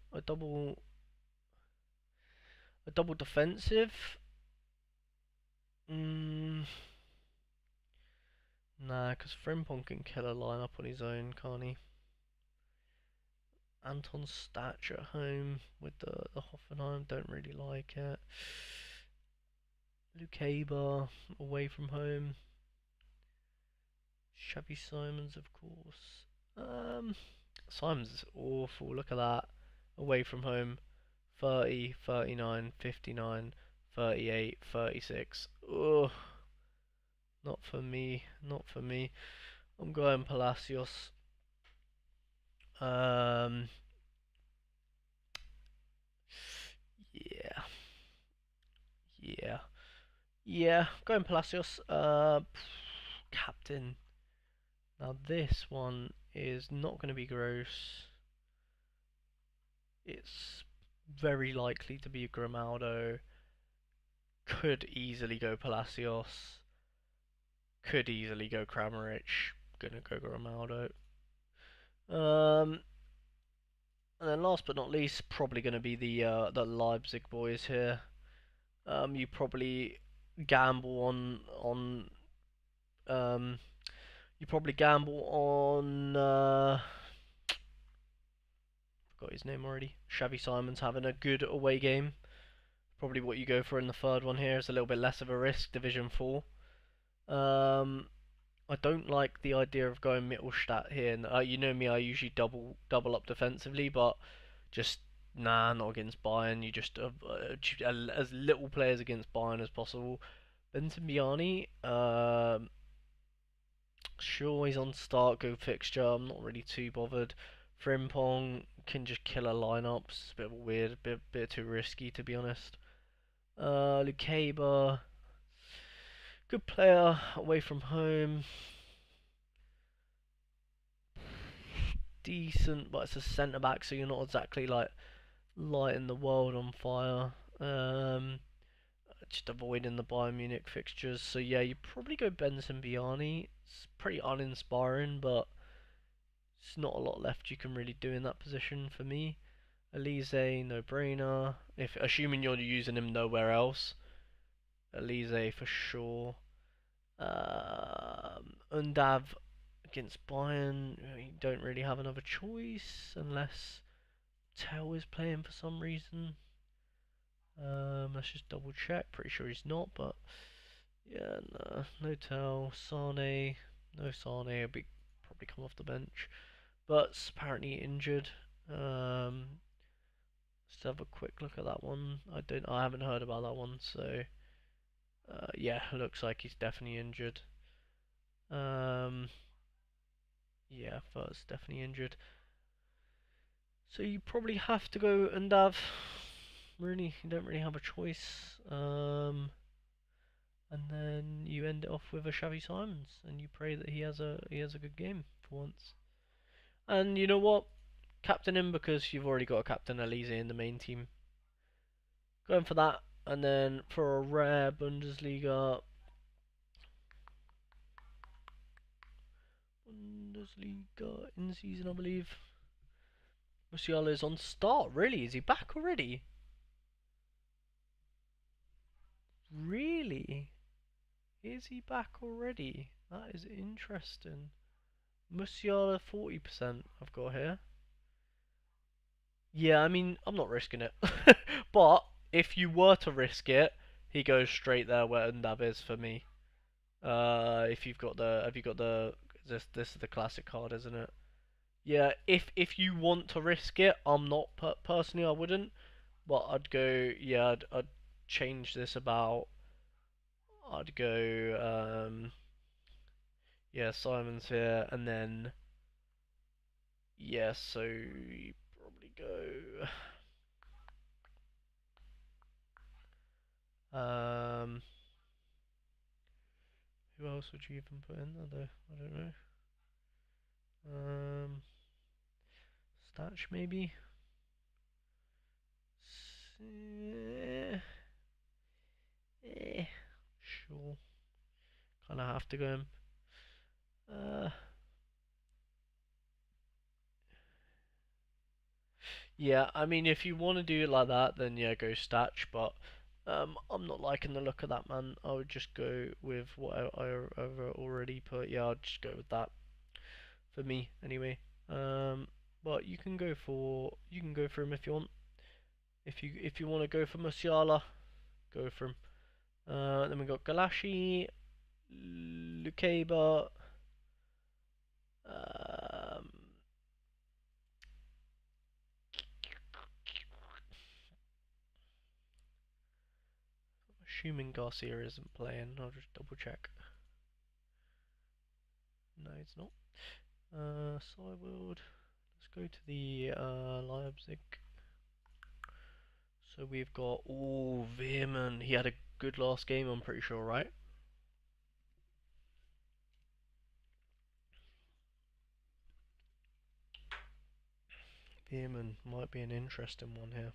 defensive. Mm, nah, because Frimpong can kill a lineup on his own, can't he? Anton Stach at home with the Hoffenheim, don't really like it. Lukeba away from home. Xavi Simons, of course. Simons is awful. Look at that. Away from home. 30, 39, 59, 38, 36. Ugh. Not for me. Not for me. I'm going Palacios. Um. Yeah. Yeah. Yeah. Going Palacios. Captain. Now this one is not going to be gross. It's very likely to be Grimaldo. Could easily go Palacios. Could easily go Kramaric. Gonna go Grimaldo. Um, and then last but not least, probably gonna be the Leipzig boys here. You probably gamble on um, you probably gamble on forgot his name already. Xavi Simons having a good away game. Probably what you go for in the third one here is a little bit less of a risk. Division 4. Um, I don't like the idea of going Mittelstadt here. And, you know me, I usually double up defensively, but just nah, not against Bayern. You just as little players against Bayern as possible. Benton sure he's on start, go fixture. I'm not really too bothered. Frimpong can just kill a lineup. It's a bit of a weird, bit too risky to be honest. Lukeba, good player away from home. Decent, but it's a centre back, so you're not exactly like lighting the world on fire. Just avoiding the Bayern Munich fixtures. So yeah, you probably go Benson Biani. It's pretty uninspiring, but it's not a lot left you can really do in that position for me. Elise, no brainer. If assuming you're using him nowhere else, Elise for sure. Undav against Bayern, you don't really have another choice unless Tell is playing for some reason. Let's just double check. Pretty sure he's not, but yeah, no Tell. Sane, no Sane. He'll be probably come off the bench, but apparently injured. Let's have a quick look at that one. I haven't heard about that one, so yeah, looks like he's definitely injured. Um, yeah, first definitely injured. So you probably have to go and have. Really, you don't really have a choice. And then you end it off with a Xavi Simons, and you pray that he has a good game for once. And you know what? Captain him because you've already got a captain Elise in the main team. Going for that, and then for a rare Bundesliga in season, I believe. Musiala is on start. Really? Is he back already? Really? Is he back already? That is interesting. Musiala 40% I've got here. Yeah, I mean, I'm not risking it. But if you were to risk it, he goes straight there where Undav is for me. If you've got the, have you got the? This is the classic card, isn't it? Yeah. If you want to risk it, I'm not personally. I wouldn't, but I'd go. Yeah, I'd change this about. I'd go. Yeah, Simon's here, and then yeah. So you probably go. Um, who else would you even put in there though? I don't know. Statch maybe. Eh, sure. Kind of have to go him. Uh, yeah. I mean, if you want to do it like that, then yeah, go Statch. But I'm not liking the look of that man. I would just go with what I already put. Yeah, I'd just go with that for me anyway. Um, but you can go for him if you want. If you want to go for Musiala, go for him. Then we got Galashi, Lukeba, um, assuming Garcia isn't playing, I'll just double check. No, he's not. Cyworld. Let's go to the Leipzig. So we've got Veerman. He had a good last game, I'm pretty sure, right? Veerman might be an interesting one here.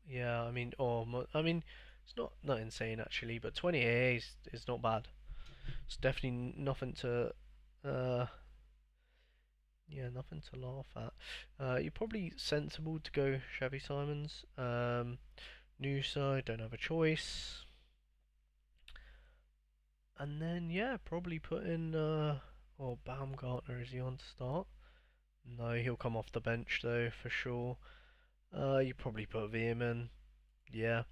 Yeah, I mean, it's not insane actually, but 20 AA is not bad. It's definitely nothing to, uh, yeah, nothing to laugh at. You're probably sensible to go Chevy Simons. New side, don't have a choice. And then yeah, probably put in Baumgartner, is he on to start? No, he'll come off the bench though for sure. You probably put Veerman. Yeah.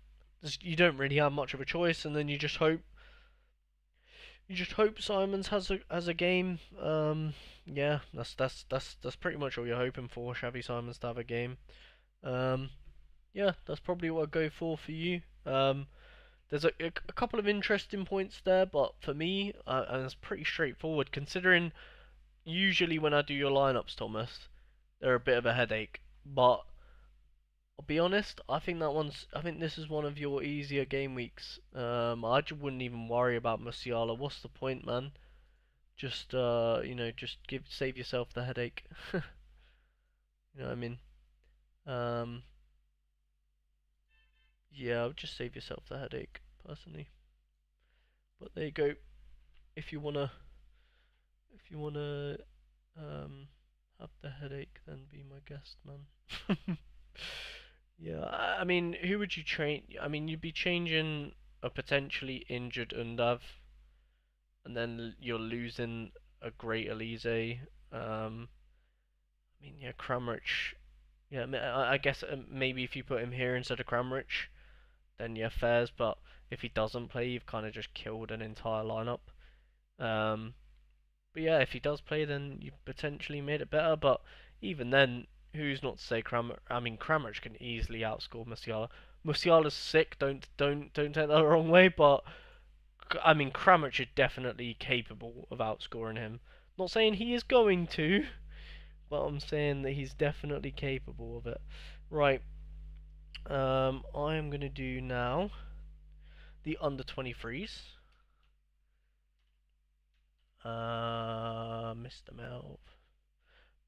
You don't really have much of a choice, and then you just hope Simons has a game. Yeah, that's pretty much all you're hoping for. Xavi Simons to have a game. Um, yeah, that's probably what I'd go for you. There's a couple of interesting points there, but for me, and it's pretty straightforward considering usually when I do your lineups, Thomas, they're a bit of a headache. But I'll be honest, I think this is one of your easier game weeks. I just wouldn't even worry about Musiala. What's the point, man? Just just save yourself the headache. You know what I mean? Um, yeah, I would just save yourself the headache, personally. But there you go. If you wanna, if you wanna, um, have the headache, then be my guest, man. Yeah, I mean, who would you train? I mean, you'd be changing a potentially injured Undav, and then you're losing a great Elise. I mean, yeah, Kramrich. Yeah, I guess maybe if you put him here instead of Kramrich, then yeah, fairs. But if he doesn't play, you've kind of just killed an entire lineup. Um, but yeah, if he does play, then you potentially made it better. But even then, who's not to say Kramrich? I mean, Kramrich can easily outscore Musiala. Musiala's sick. Don't take that the wrong way, but I mean, Kramich is definitely capable of outscoring him. Not saying he is going to, but I'm saying that he's definitely capable of it. Right. I am gonna do now the under 23s. Mr. Melv.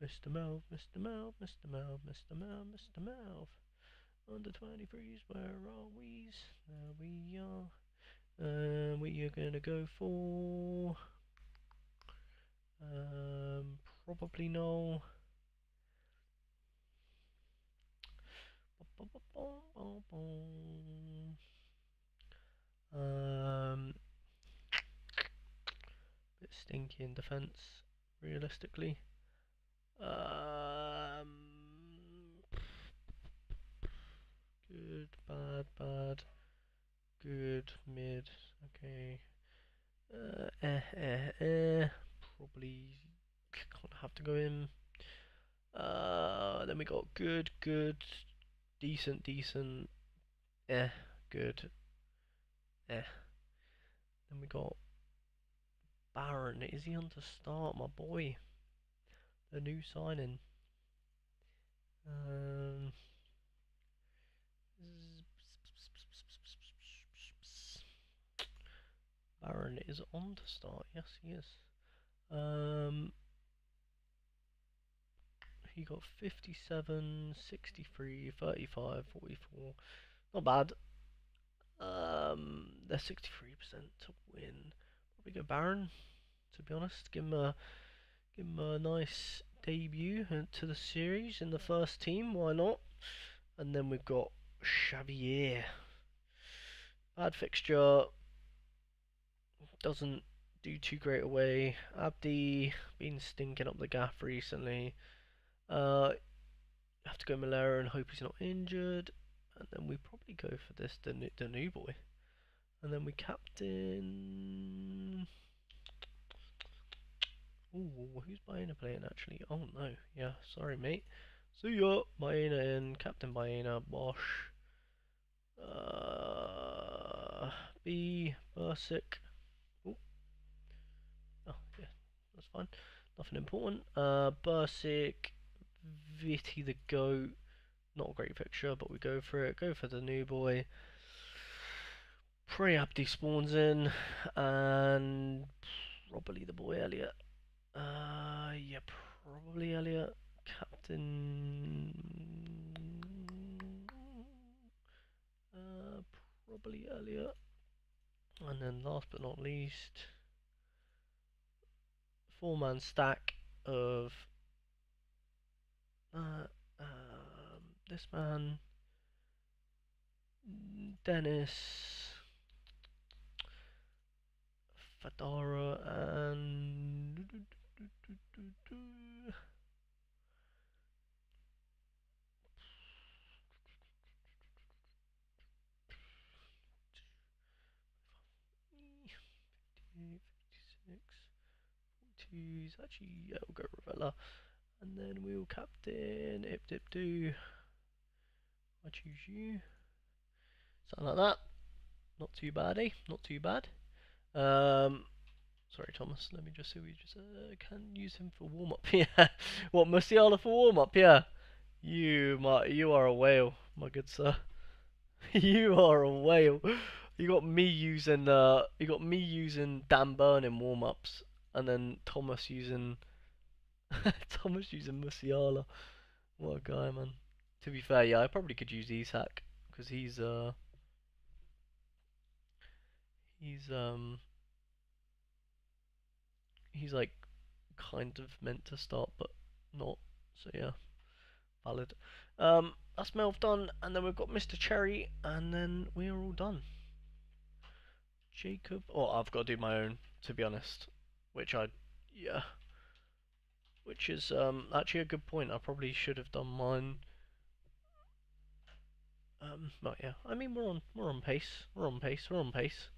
Mr. Melv, Mr. Melv, Mr. Melv, Mr. Melv, Mr. Melv. Under 23s, where are we? There we are. We are gonna go for probably no. Bit stinky in defense, realistically. Good, bad, bad, good, mid. Okay. Probably can't have to go in. Then we got good, good, decent, decent, good, eh. Then we got Baron. Is he on to start, my boy? The new signing. Baron is on to start. Yes, he is. He got 57, 63, 35, 44. Not bad. They're 63% to win. Probably go Baron, to be honest. Give him a nice debut to the series in the first team. Why not? And then we've got Xavier. Bad fixture. Doesn't do too great away. Abdi been stinking up the gaff recently. Have to go Malera and hope he's not injured. And then we probably go for this the new boy. And then we captain. Ooh, who's Baena playing actually? Oh no, yeah, sorry mate. See ya, Baena in, Captain Baena, Bosch. B, Bursic. Ooh. Oh, yeah, that's fine. Nothing important. Bursic, Viti the Goat. Not a great picture, but we go for it. Go for the new boy. Pray Abdi spawns in, and probably the boy Elliot. Yeah, probably Elliot. Captain. Probably Elliot. And then last but not least, 4-man stack of this man, Dennis, Fedora, and actually, yeah, we'll go Ravella. And then we'll captain Ip Dip Do. I choose you. Something like that. Not too bad, eh? Not too bad. Sorry, Thomas. Let me just see. We just can use him for warm up. Yeah. What, Musiala for warm up? Yeah. You are a whale, my good sir. You are a whale. You got me using Dan Burn in warm ups, and then Thomas using Thomas using Musiala. What a guy, man. To be fair, yeah, I probably could use Isak because he's he's like kind of meant to start but not. So yeah, valid. That's Melv done, and then we've got Mr. Cherry, and then we are all done. Jacob. Oh, I've got to do my own, to be honest. Which I, yeah, which is actually a good point. I probably should have done mine. But yeah, I mean we're on pace. We're on pace. We're on pace.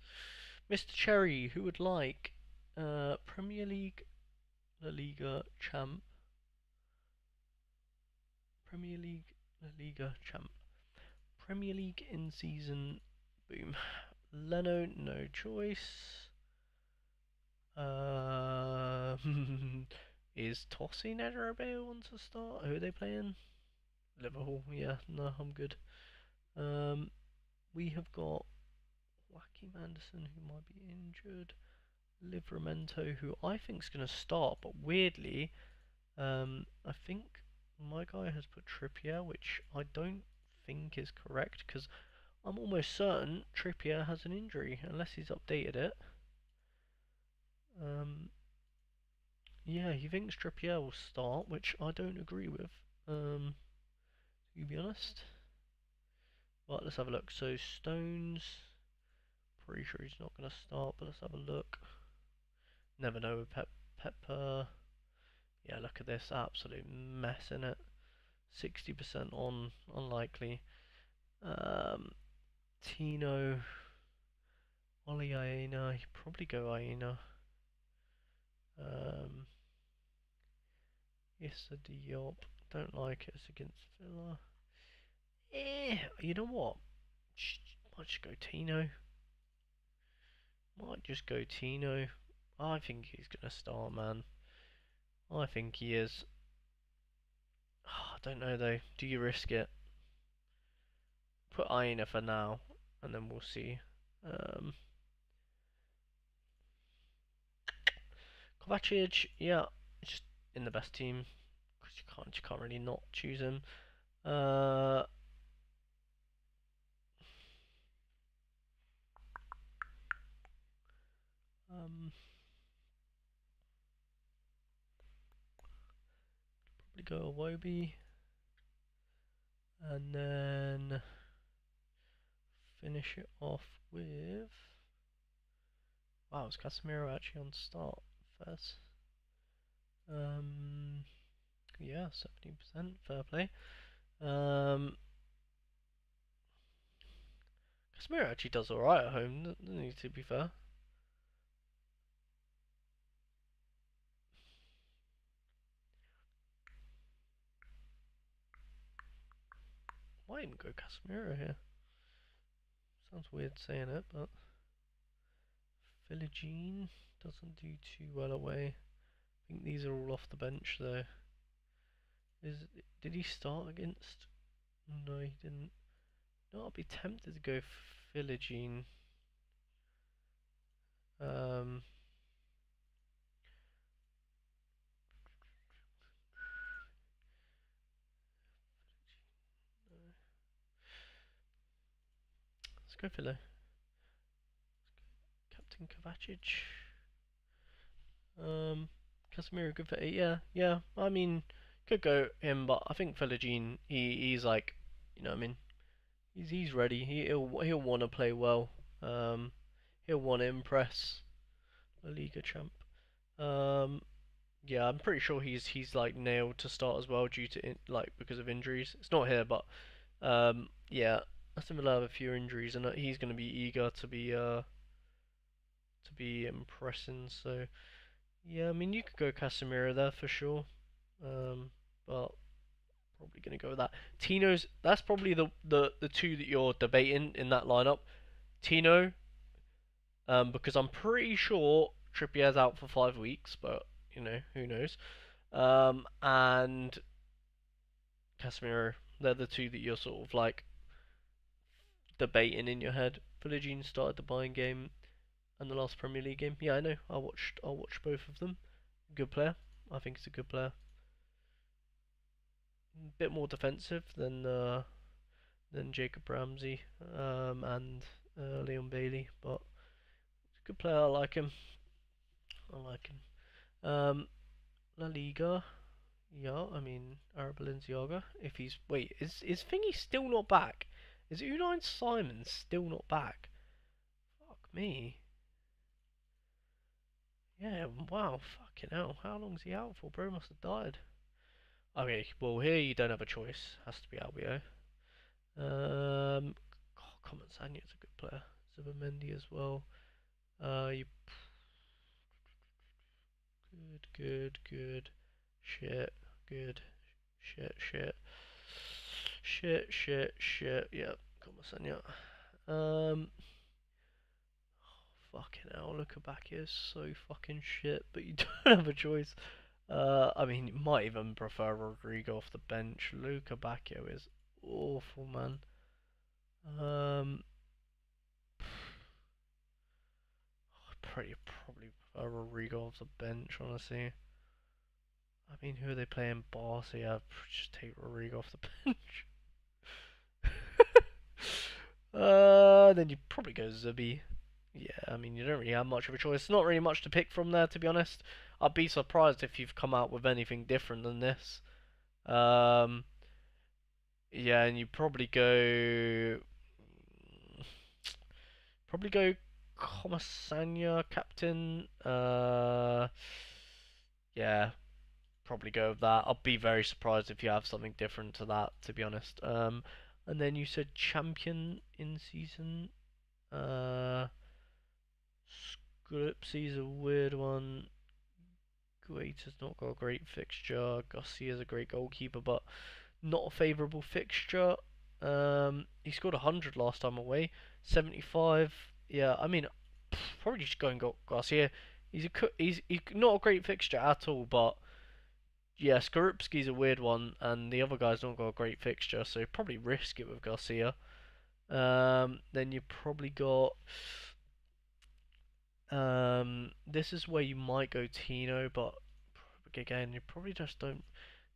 Mr. Cherry, who would like Premier League, La Liga champ, Premier League, La Liga champ, Premier League in season, boom, Leno, no choice. Is Tossi Nedderabale on to start? Who are they playing? Liverpool. Yeah, no, I'm good. Um, we have got Wacky Manderson, who might be injured. Livramento, who I think is going to start, but weirdly, I think my guy has put Trippier, which I don't think is correct because I'm almost certain Trippier has an injury unless he's updated it. Um, yeah, he thinks Trippier will start, which I don't agree with. To be honest. Right, let's have a look. So Stones, pretty sure he's not going to start, but let's have a look. Never know with Pepper. Yeah, look at this, absolute mess in it. 60% on, unlikely. Um, Tino, Oli Aina, he'd probably go Aina. Issa Diop, don't like it, it's against Villa. You know what? Might just go Tino. Might just go Tino. I think he's gonna start, man. I think he is. I don't know though. Do you risk it? Put Aina for now, and then we'll see. Um, Kovacic, yeah, just in the best team because you can't really not choose him. Uh, um, probably go Iwobi, and then finish it off with. Wow, is Casemiro actually on start first? Yeah, 17%, fair play. Casemiro actually does alright at home, doesn't he, to be fair? Might even go Casemiro here. Sounds weird saying it, but Philogene doesn't do too well away. I think these are all off the bench though. Did he start against? No, he didn't. No, I'd be tempted to go Philogene. Um, let's go Philo. Captain Kovacic. Casemiro good for 8. Yeah, yeah. I mean, could go him, but I think Philogene. He's like, you know what I mean. He's ready. He'll want to play well. Um, he'll want to impress La Liga champ. Um, yeah, I'm pretty sure he's like nailed to start as well due to like because of injuries. It's not here, but yeah, Aston Villa have a few injuries, and he's going to be eager to be impressing. So yeah, I mean you could go Casemiro there for sure. But probably going to go with that. Tino's that's probably the two that you're debating in that lineup. Tino, because I'm pretty sure Trippier's out for 5 weeks, but you know who knows. And Casemiro, they're the two that you're sort of like debating in your head. Philogene started the Bayern game and the last Premier League game. Yeah, I know. I watched both of them. Good player. I think he's a good player. A bit more defensive than Jacob Ramsey and Leon Bailey, but he's a good player. I like him. I like him. La Liga. Yeah, I mean, Ara Balenciaga. If he's is Thingy still not back? Is Unai Simon still not back? Fuck me. Yeah, wow, fucking hell. How long's he out for? Bro must have died. Okay, well here you don't have a choice. Has to be Albio. Common Sanya's a good player. Zubimendi as well. You good. Shit, good. Shit. Yeah, Common Sanya. Um, Fucking hell, Lukebakio is so fucking shit, but you don't have a choice. I mean, you might even prefer Rodrigo off the bench. Lukebakio is awful, man. Um, I'd probably prefer Rodrigo off the bench, honestly. I mean, who are they playing? Barca? Yeah, just take Rodrigo off the bench. Then you probably go Zubi. Yeah, I mean, you don't really have much of a choice. Not really much to pick from there, to be honest. I'd be surprised if you've come out with anything different than this. Um, yeah, and you probably go Comasanya captain. Yeah, probably go with that. I'll be very surprised if you have something different to that, to be honest. And then you said champion in season. Uh, Scripsy's a weird one. Guaita's not got a great fixture. Garcia's a great goalkeeper, but not a favourable fixture. He scored 100 last time away. 75. Yeah, I mean, probably just go and go Garcia. He's not a great fixture at all, but yeah, Skorupski's a weird one, and the other guys don't got a great fixture, so probably risk it with Garcia. Then you probably got this is where you might go Tino, but again, you probably just don't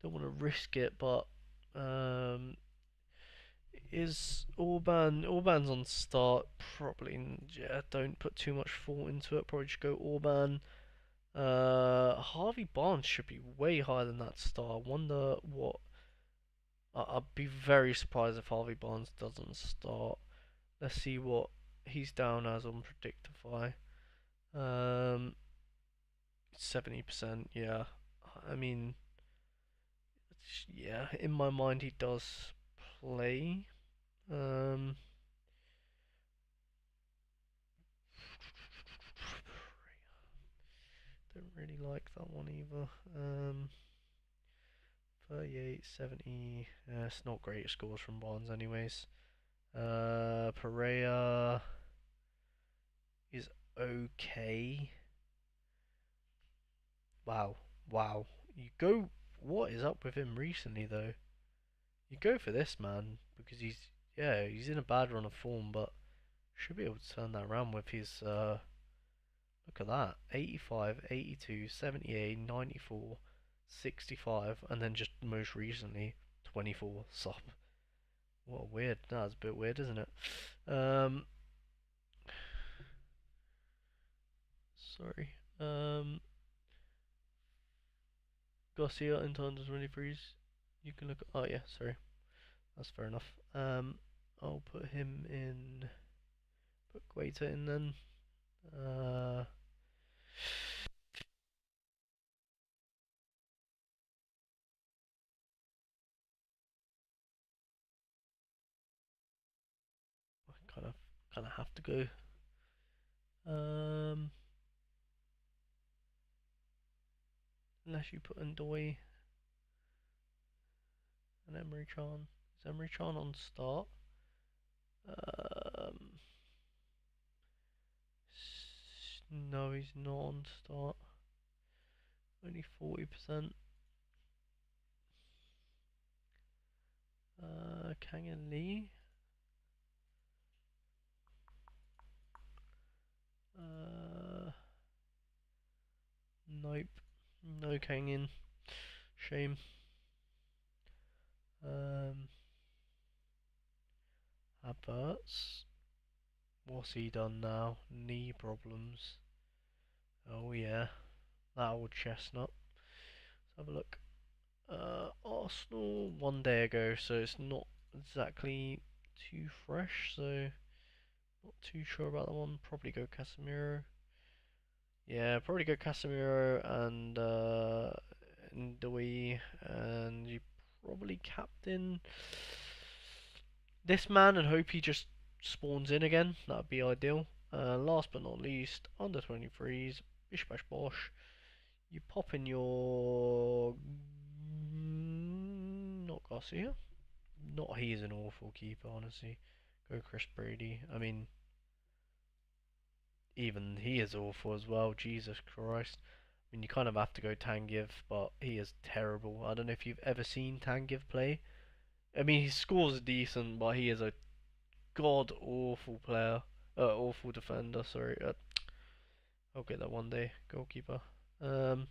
want to risk it. But um, is Orban's on start? Probably, yeah. Don't put too much thought into it. Probably just go Orban. Harvey Barnes should be way higher than that star. I wonder what. I'd be very surprised if Harvey Barnes doesn't start. Let's see what he's down as on Predictify. 70%. Yeah, I mean, yeah. In my mind, he does play. Um, don't really like that one either. 38, 70. It's not great scores from Barnes, anyways. Pereira is okay. Wow, wow. You go. What is up with him recently, though? You go for this man because he's in a bad run of form, but should be able to turn that around with his look at that. 85, 82, 78, 94, 65, and then just most recently 24 sub. What weird. That's a bit weird, isn't it? Sorry. Garcia in under 23s. You can look. Oh yeah, sorry. That's fair enough. I'll put him in. Put Guaita in then. Uh, I kind of have to go. Um, Unless you put in Doi and Emery Chan. Is Emery Chan on start? Um, no, he's not on start. Only 40%. Kang and Lee. Uh, nope. No Kang in. Shame. Um, Adverts. What's he done now? Knee problems. Oh yeah, that old chestnut. Let's have a look. Arsenal 1 day ago, so it's not exactly too fresh. So not too sure about that one. Probably go Casemiro. Yeah, probably go Casemiro and Ndoi, and you probably captain this man and hope he just spawns in again. That'd be ideal. Last but not least, under 23s, bish bash bosh. You pop in your not Garcia. Not he is an awful keeper, honestly. Go Chris Brady. I mean, even he is awful as well. Jesus Christ. I mean, you kind of have to go Tangiv, but he is terrible. I don't know if you've ever seen Tangiv play. I mean, his scores are decent, but he is a god awful player. Awful defender. Sorry. I'll get that one day. Goalkeeper. Um,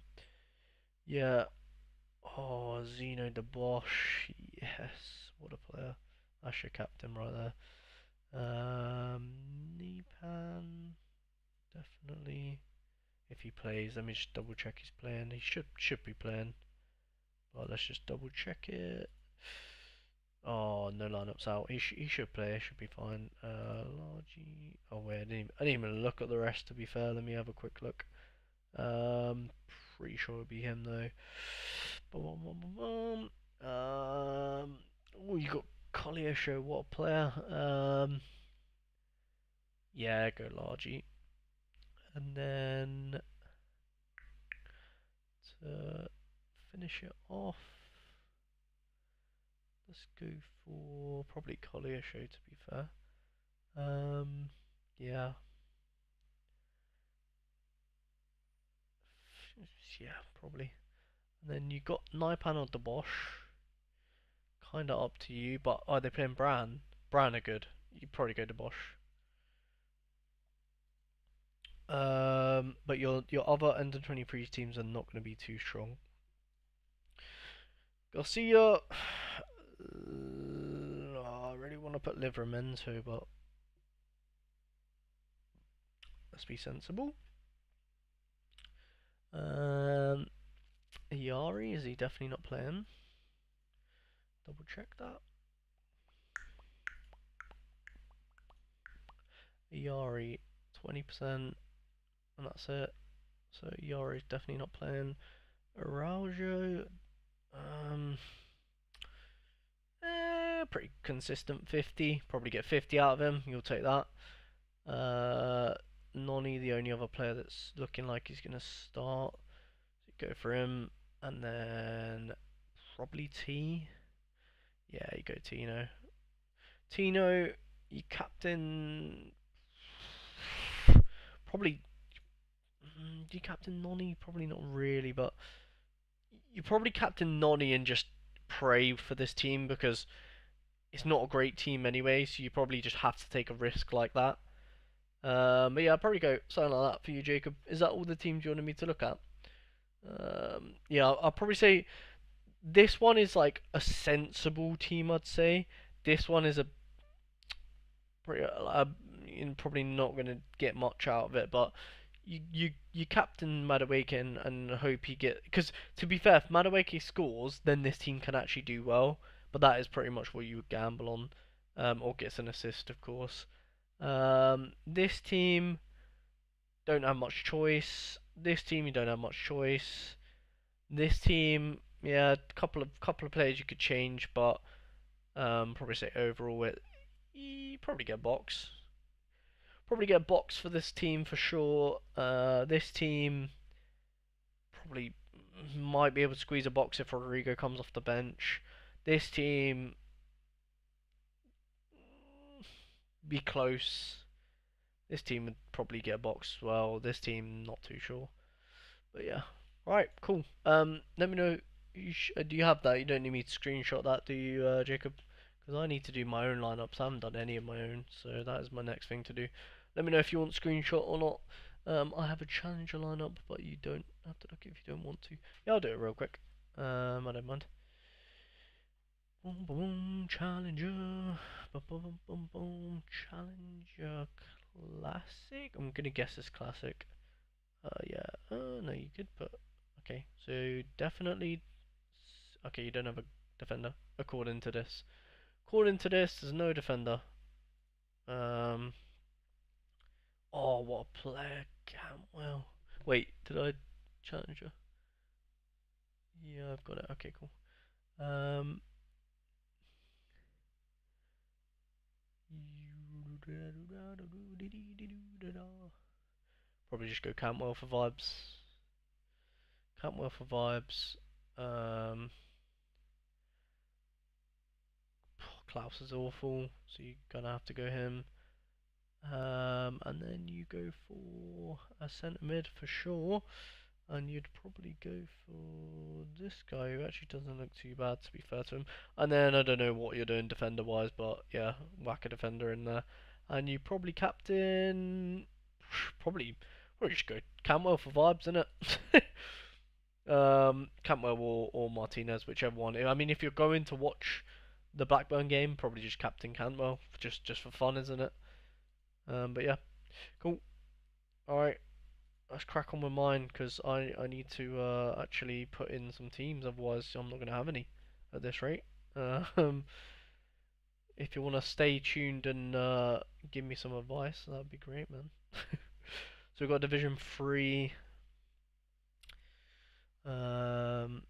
yeah. Oh, Zeno de Bosch. Yes, what a player. I should captain right there. Nipan. Definitely. If he plays, let me just double check he's playing. He should be playing. But let's just double check it. Oh, no lineups out. He should play. He should be fine. Largy. Oh wait, I didn't even look at the rest. To be fair, let me have a quick look. Um, Pretty sure it'll be him though. Boom, boom, boom, boom. Oh, you got Collier Show. What a player. Yeah, go Largy. And then to finish it off, let's go for probably Collier Show. To be fair. Um, yeah, yeah, probably. And then you got Naipan or Debosh. Kind of up to you, but are they playing Bran? Bran are good. You probably go Debosh. But your other under 23 teams are not going to be too strong. Garcia. I really want to put Livramento, but let's be sensible. Um, Yari, is he definitely not playing? Double check that. Yari, 20%, and that's it. So Yari's definitely not playing. Araujo, um, pretty consistent 50. Probably get 50 out of him. You'll take that. Noni, the only other player that's looking like he's going to start. So go for him. And then probably T. Yeah, you go Tino. Tino, you captain. Probably. Do you captain Noni? Probably not really, but you probably captain Noni and just pray for this team because it's not a great team anyway, so you probably just have to take a risk like that. But yeah, I'll probably go something like that for you, Jacob. Is that all the teams you wanted me to look at? Yeah, I'll probably say this one is like a sensible team. I'd say this one is a pretty. You're probably not going to get much out of it, but you captain Madueke and hope he get because to be fair, if Madueke scores, then this team can actually do well. But that is pretty much what you would gamble on, or gets an assist, of course. This team don't have much choice. This team you don't have much choice. This team, yeah, couple of players you could change, but probably say overall it you probably get a box. Probably get a box for this team for sure. This team probably might be able to squeeze a box if Rodrigo comes off the bench. This team be close. This team would probably get a box as well. This team not too sure. But yeah. Right, cool. Let me know. Do you have that? You don't need me to screenshot that, do you, Jacob? Because I need to do my own lineups. I haven't done any of my own, so that is my next thing to do. Let me know if you want screenshot or not. I have a challenger lineup, but you don't have to look if you don't want to. Yeah, I'll do it real quick. I don't mind. Boom, boom, challenger. Boom, boom, boom, boom, challenger classic. I'm gonna guess it's classic. Yeah. No, you could put. Okay, so definitely. Okay, you don't have a defender according to this. According to this, there's no defender. Um. Oh, what a player, Cantwell. Wait, did I challenge her? Yeah, I've got it. Okay, cool. Um. Probably just go Cantwell for vibes. Cantwell for vibes. Um. Klaus is awful, so you're gonna have to go him. And then you go for a centre mid for sure. And you'd probably go for this guy who actually doesn't look too bad, to be fair to him. And then I don't know what you're doing defender wise, but yeah, whack a defender in there. And you probably captain. Probably just go Cantwell for vibes, innit? Cantwell or Martinez, whichever one. I mean, if you're going to watch the Blackburn game, probably just captain Cantwell, just for fun, isn't it? But yeah, cool. All right, let's crack on with mine because I need to actually put in some teams, otherwise I'm not gonna have any at this rate. Um, if you want to stay tuned and give me some advice, that'd be great, man. So we've got Division 3. Um,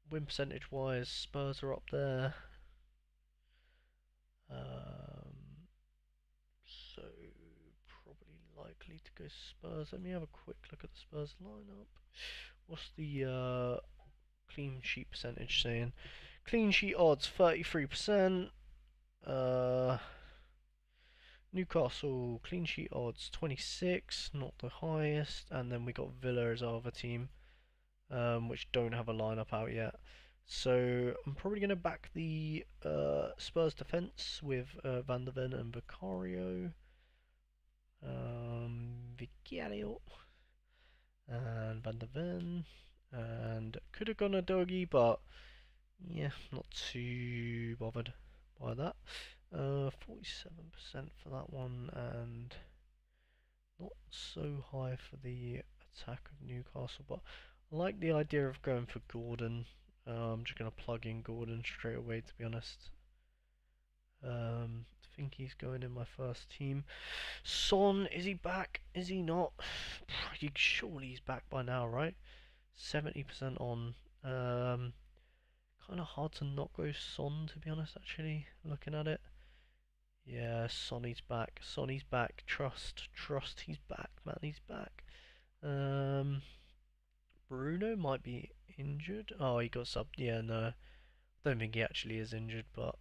win percentage wise, Spurs are up there. Um, so probably likely to go Spurs. Let me have a quick look at the Spurs lineup. What's the clean sheet percentage saying? Clean sheet odds 33%. Uh, Newcastle clean sheet odds 26, not the highest, and then we got Villa as our other team, which don't have a lineup out yet. So I'm probably going to back the Spurs defence with Van der Ven and Vicario. Vicario and Van der Ven, and could have gone a doggy, but yeah, not too bothered by that. 47% for that one, and not so high for the attack of Newcastle, but I like the idea of going for Gordon. I'm just going to plug in Gordon straight away, to be honest. I think he's going in my first team. Son, is he back? Is he not? Surely he's back by now, right? 70% on. Kind of hard to not go Son, to be honest, actually, looking at it. Yeah, Sonny's back. Sonny's back. Trust. He's back, man. He's back. Bruno might be injured. Oh, he got subbed. Yeah, no. Don't think he actually is injured, but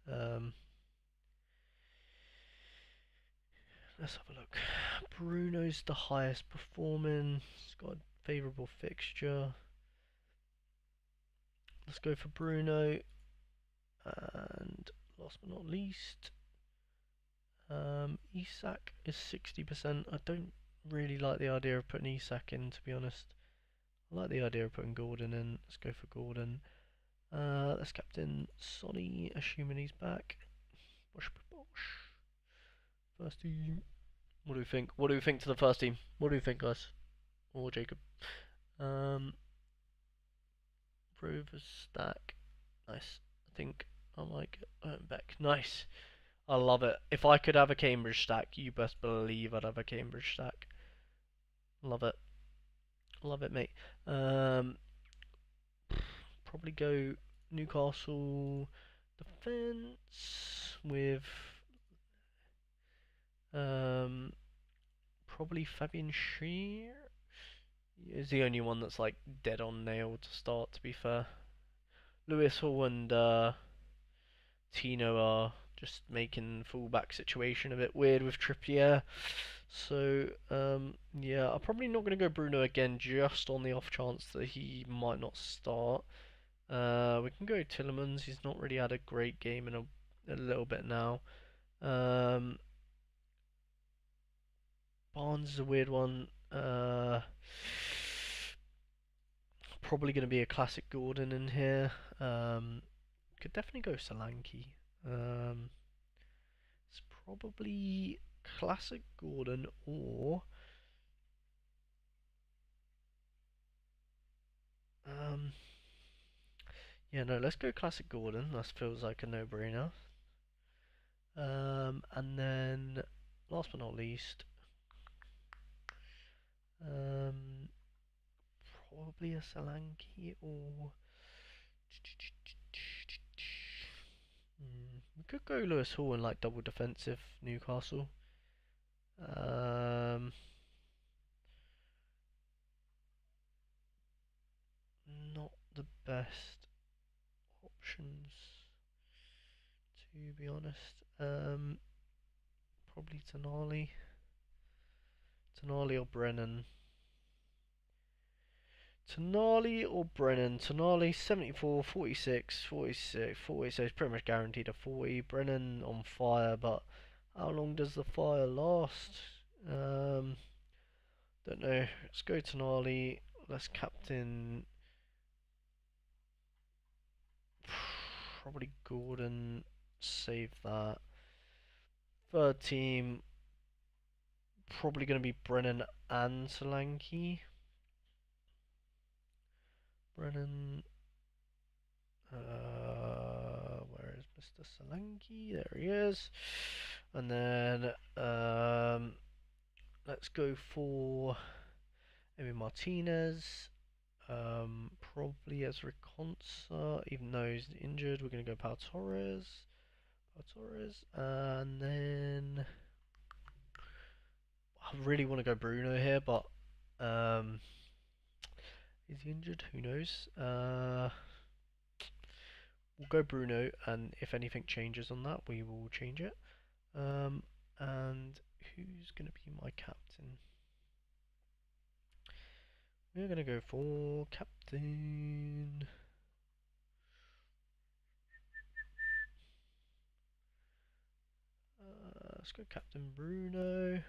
um, let's have a look. Bruno's the highest performing. He's got a favourable fixture. Let's go for Bruno. And last but not least, Isak is 60%. I don't really like the idea of putting Isak in, to be honest. I like the idea of putting Gordon in. Let's go for Gordon. Let's captain Sonny, assuming he's back. Bosh, bosh. First team. What do we think? What do we think to the first team? What do we think, guys? Or Jacob? Um, Rovers stack. Nice. I think I might get back. Nice. I love it. If I could have a Cambridge stack, you best believe I'd have a Cambridge stack. Love it. Love it, mate. Probably go Newcastle defense with um, probably Fabian Scheer is the only one that's like dead on nail to start. To be fair, Lewis Hall and Tino are just making fullback situation a bit weird with Trippier. So yeah, I'm probably not going to go Bruno again, just on the off chance that he might not start. We can go Tillemans. He's not really had a great game in a little bit now. Barnes is a weird one. Probably going to be a classic Gordon in here. Could definitely go Solanke. It's probably classic Gordon or yeah, no, let's go classic Gordon. That feels like a no-brainer. And then last but not least, um, probably a Solanke or we could go Lewis Hall in like double defensive Newcastle. Um, not the best options to be honest. Probably Tonali. Tonali or Brennan. Tonali or Brennan? Tonali 74, 46, 46, 40, so he's pretty much guaranteed a 40. Brennan on fire, but how long does the fire last? Um, don't know. Let's go Tonali. Let's captain. Probably Gordon. Save that. Third team. Probably going to be Brennan and Solanke. Brennan. Where is Mr. Solanke? There he is. And then let's go for maybe Martinez. Probably as Reconsa, even though he's injured, we're going to go Pau Torres. Pau Torres. And then I really want to go Bruno here, but is he injured? Who knows? We'll go Bruno, and if anything changes on that, we will change it. And who's going to be my captain? We're going to go for captain. Let's go Captain Bruno.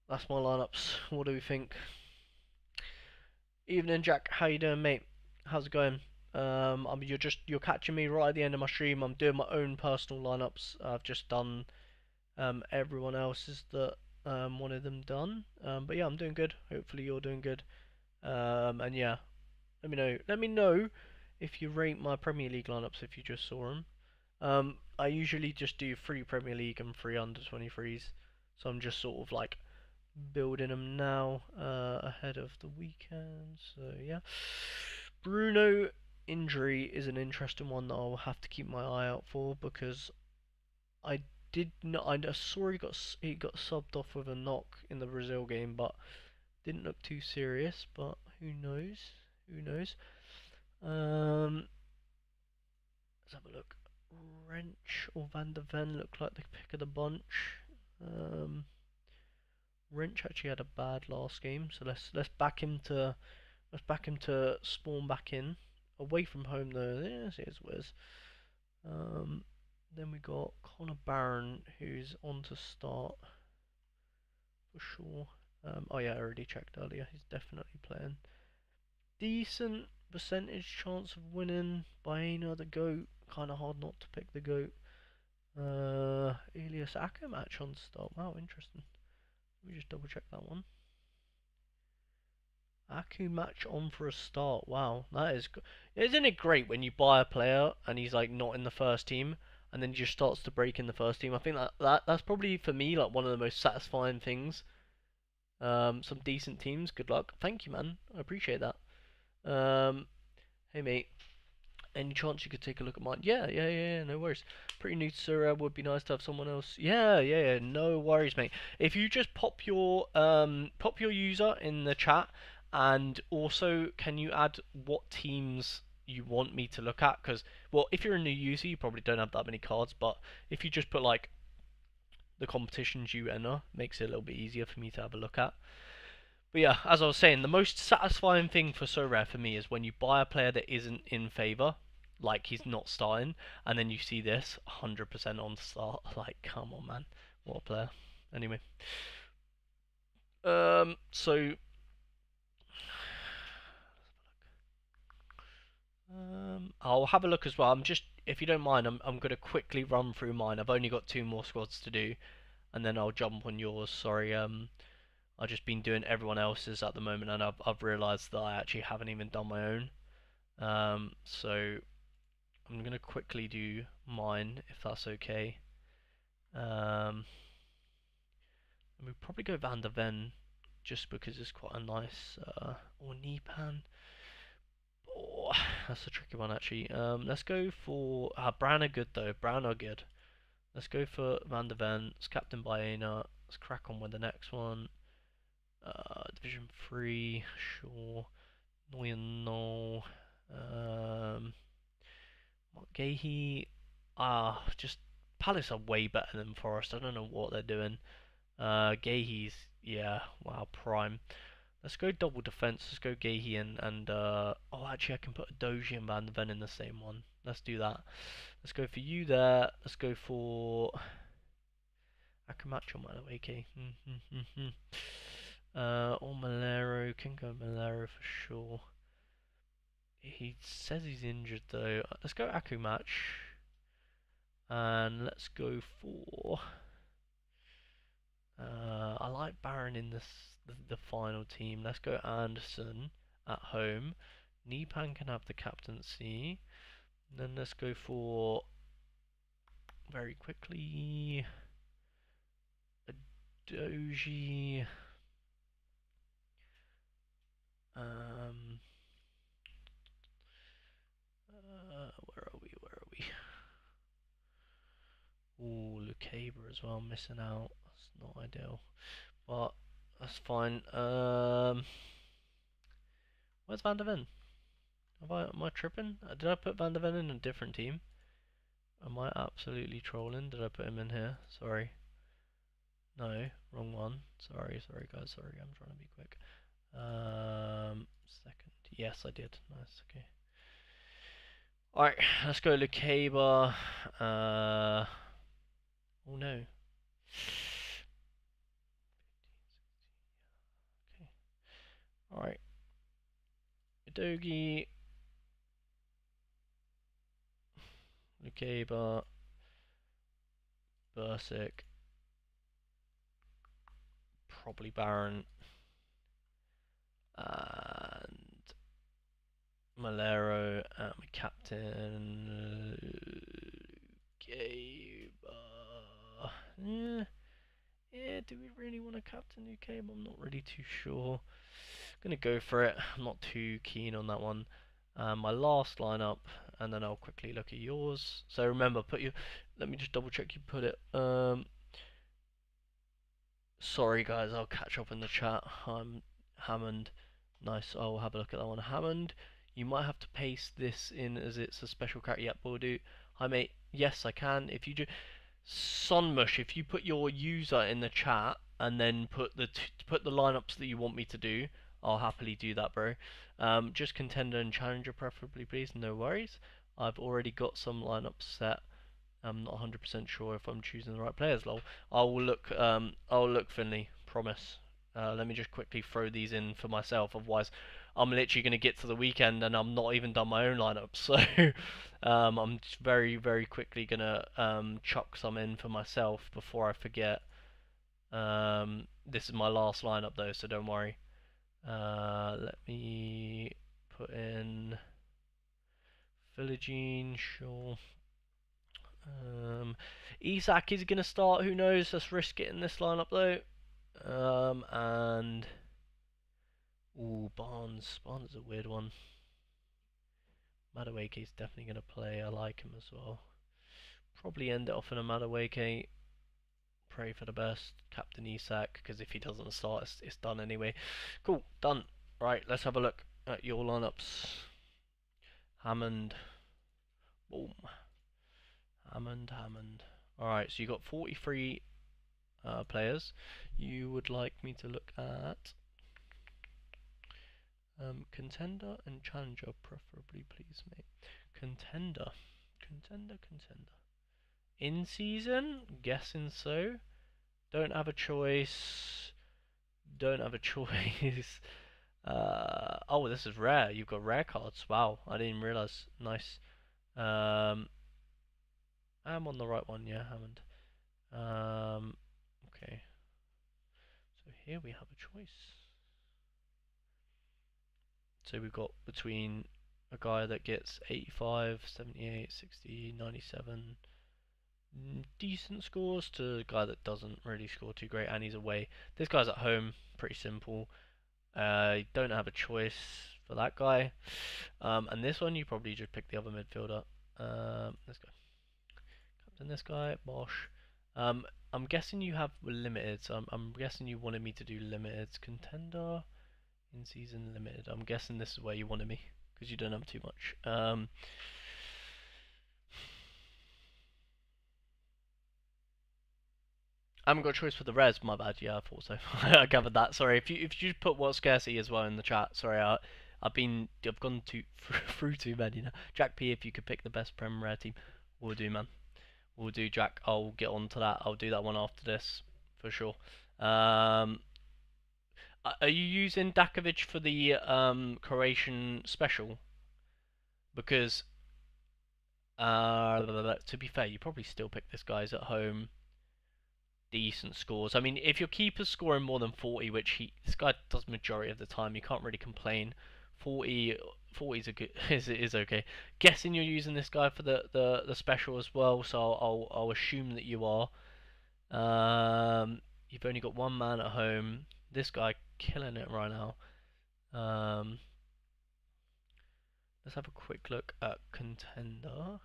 That's my lineups. What do we think? Evening, Jack. How you doing, mate? How's it going? You're catching me right at the end of my stream. I'm doing my own personal lineups. I've just done everyone else's that wanted them done. But yeah, I'm doing good. Hopefully you're doing good. And yeah, let me know. Let me know if you rate my Premier League lineups if you just saw them. I usually just do 3 Premier League and 3 under 23s, so I'm just sort of like building them now ahead of the weekend. So yeah, Bruno injury is an interesting one that I'll have to keep my eye out for because I did not. I saw he got subbed off with a knock in the Brazil game, but didn't look too serious. But who knows? Who knows? Let's have a look. Wrench or Van der Ven look like the pick of the bunch. Wrench actually had a bad last game, so let's back him to spawn back in. Away from home though, yes it is Wiz. Then we got Connor Barron who's on to start for sure. Oh yeah, I already checked earlier. He's definitely playing. Decent percentage chance of winning. Baena the goat. Kind of hard not to pick the goat. Elias Aka match on start. Wow, interesting. Let me just double check that one. Aku match on for a start. Wow, that is. Isn't it great when you buy a player and he's like not in the first team, and then he just starts to break in the first team? I think that's probably for me like one of the most satisfying things. Some decent teams. Good luck. Thank you, man. I appreciate that. Hey mate. Any chance you could take a look at mine? Yeah, no worries. Pretty new to sorare, would be nice to have someone else. Yeah, no worries, mate. If you just pop your user in the chat, and also can you add what teams you want me to look at? Because, well, if you're a new user, you probably don't have that many cards, but if you just put like the competitions you enter, makes it a little bit easier for me to have a look at. But yeah, as I was saying, the most satisfying thing for sorare for me is when you buy a player that isn't in favour, like he's not starting, and then you see this 100% on start. Like, come on, man, what a player. Anyway, so I'll have a look as well. If you don't mind, I'm gonna quickly run through mine. I've only got 2 more squads to do, and then I'll jump on yours. Sorry, I've just been doing everyone else's at the moment, and I've realised that I actually haven't even done my own. So I'm gonna quickly do mine if that's okay. We'll probably go Van der Ven just because it's quite a nice or Nipan. Oh, that's a tricky one actually. Let's go for Brown are good though. Brown are good. Let's go for Van der Ven. It's Captain Baena. Let's crack on with the next one. Division 3, sure. No. Gahey, just Palace are way better than Forest. I don't know what they're doing. Gahey's, yeah, wow, prime. Let's go double defense. Let's go Gahey and oh, actually, I can put a Doji and Van de Ven in the same one. Let's do that. Let's go for you there. Let's go for Akamacho Madueke. Or Malero. Can go Malero for sure. He says he's injured though. Let's go Akumatch. And let's go for. I like Barron in the final team. Let's go Anderson at home. Nipan can have the captaincy. And then let's go for very quickly a Doji. Where are we? Where are we? Ooh, Lucaba as well, missing out. That's not ideal, but that's fine. Where's Van der Ven? Am I tripping? Did I put Van der Ven in a different team? Am I absolutely trolling? Did I put him in here? Sorry. No, wrong one. Sorry, sorry guys, sorry, I'm trying to be quick. Second. Yes, I did. Nice, okay. Alright, let's go Lucaba. Oh no. Okay. Alright. Udogi. Lucaba. Bursic. Probably Baron. And Malero, my captain. Lucaba. Yeah, do we really want to captain Lucaba? I'm not really too sure. Gonna go for it. I'm not too keen on that one. My last lineup, and then I'll quickly look at yours. So remember, put your. Let me just double check you put it. Sorry guys, I'll catch up in the chat. Hammond. Nice. I'll have a look at that one. Hammond. You might have to paste this in as it's a special character. Yep, will do. Hi mate. Yes, I can. If you do. Sunmush, if you put your user in the chat and then put the lineups that you want me to do, I'll happily do that, bro. Just contender and challenger preferably, please. No worries. I've already got some lineups set. I'm not 100% sure if I'm choosing the right players. Lol. I'll look. I'll look, Finley. Promise. Let me just quickly throw these in for myself. Otherwise, I'm literally going to get to the weekend and I'm not even done my own lineup. So I'm very, very quickly going to chuck some in for myself before I forget. This is my last lineup though, so don't worry. Let me put in Philogene, sure. Isak is going to start, who knows? Let's risk it in this lineup though. And ooh, Barnes. Barnes is a weird one. Madueke is definitely going to play. I like him as well. Probably end it off in a Madueke. Pray for the best. Captain Isak, because if he doesn't start, it's done anyway. Cool, done. Right, let's have a look at your lineups. Hammond. Boom. Hammond. Alright, so you got 43 players. You would like me to look at contender and challenger, preferably, please, mate. Contender. In season? Guessing so. Don't have a choice. Oh, this is rare. You've got rare cards. Wow, I didn't realize. Nice. I'm on the right one, yeah, Hammond. Okay. So here we have a choice. So we've got between a guy that gets 85, 78, 60, 97 decent scores to a guy that doesn't really score too great and he's away. This guy's at home, pretty simple. Don't have a choice for that guy. And this one you probably just pick the other midfielder. Let's go. Captain this guy, Bosch. I'm guessing you have limited, so I'm guessing you wanted me to do limited contender in season limited. I'm guessing this is where you wanted me because you don't have too much. I haven't got a choice for the res. My bad. Yeah, I thought so. I gathered that. Sorry. If you put what scarcity as well in the chat. Sorry. I've gone through too many now. Jack P, if you could pick the best Prem rare team, we'll do, man. We'll do, Jack. I'll get on to that. I'll do that one after this for sure. Are you using Dakovic for the Croatian special? Because to be fair, you probably still pick this guy's at home. Decent scores. I mean, if your keeper's scoring more than 40, which this guy does majority of the time, you can't really complain. 40 is a good is okay. Guessing you're using this guy for the special as well, so I'll assume that you are. You've only got one man at home. This guy killing it right now. Let's have a quick look at contender.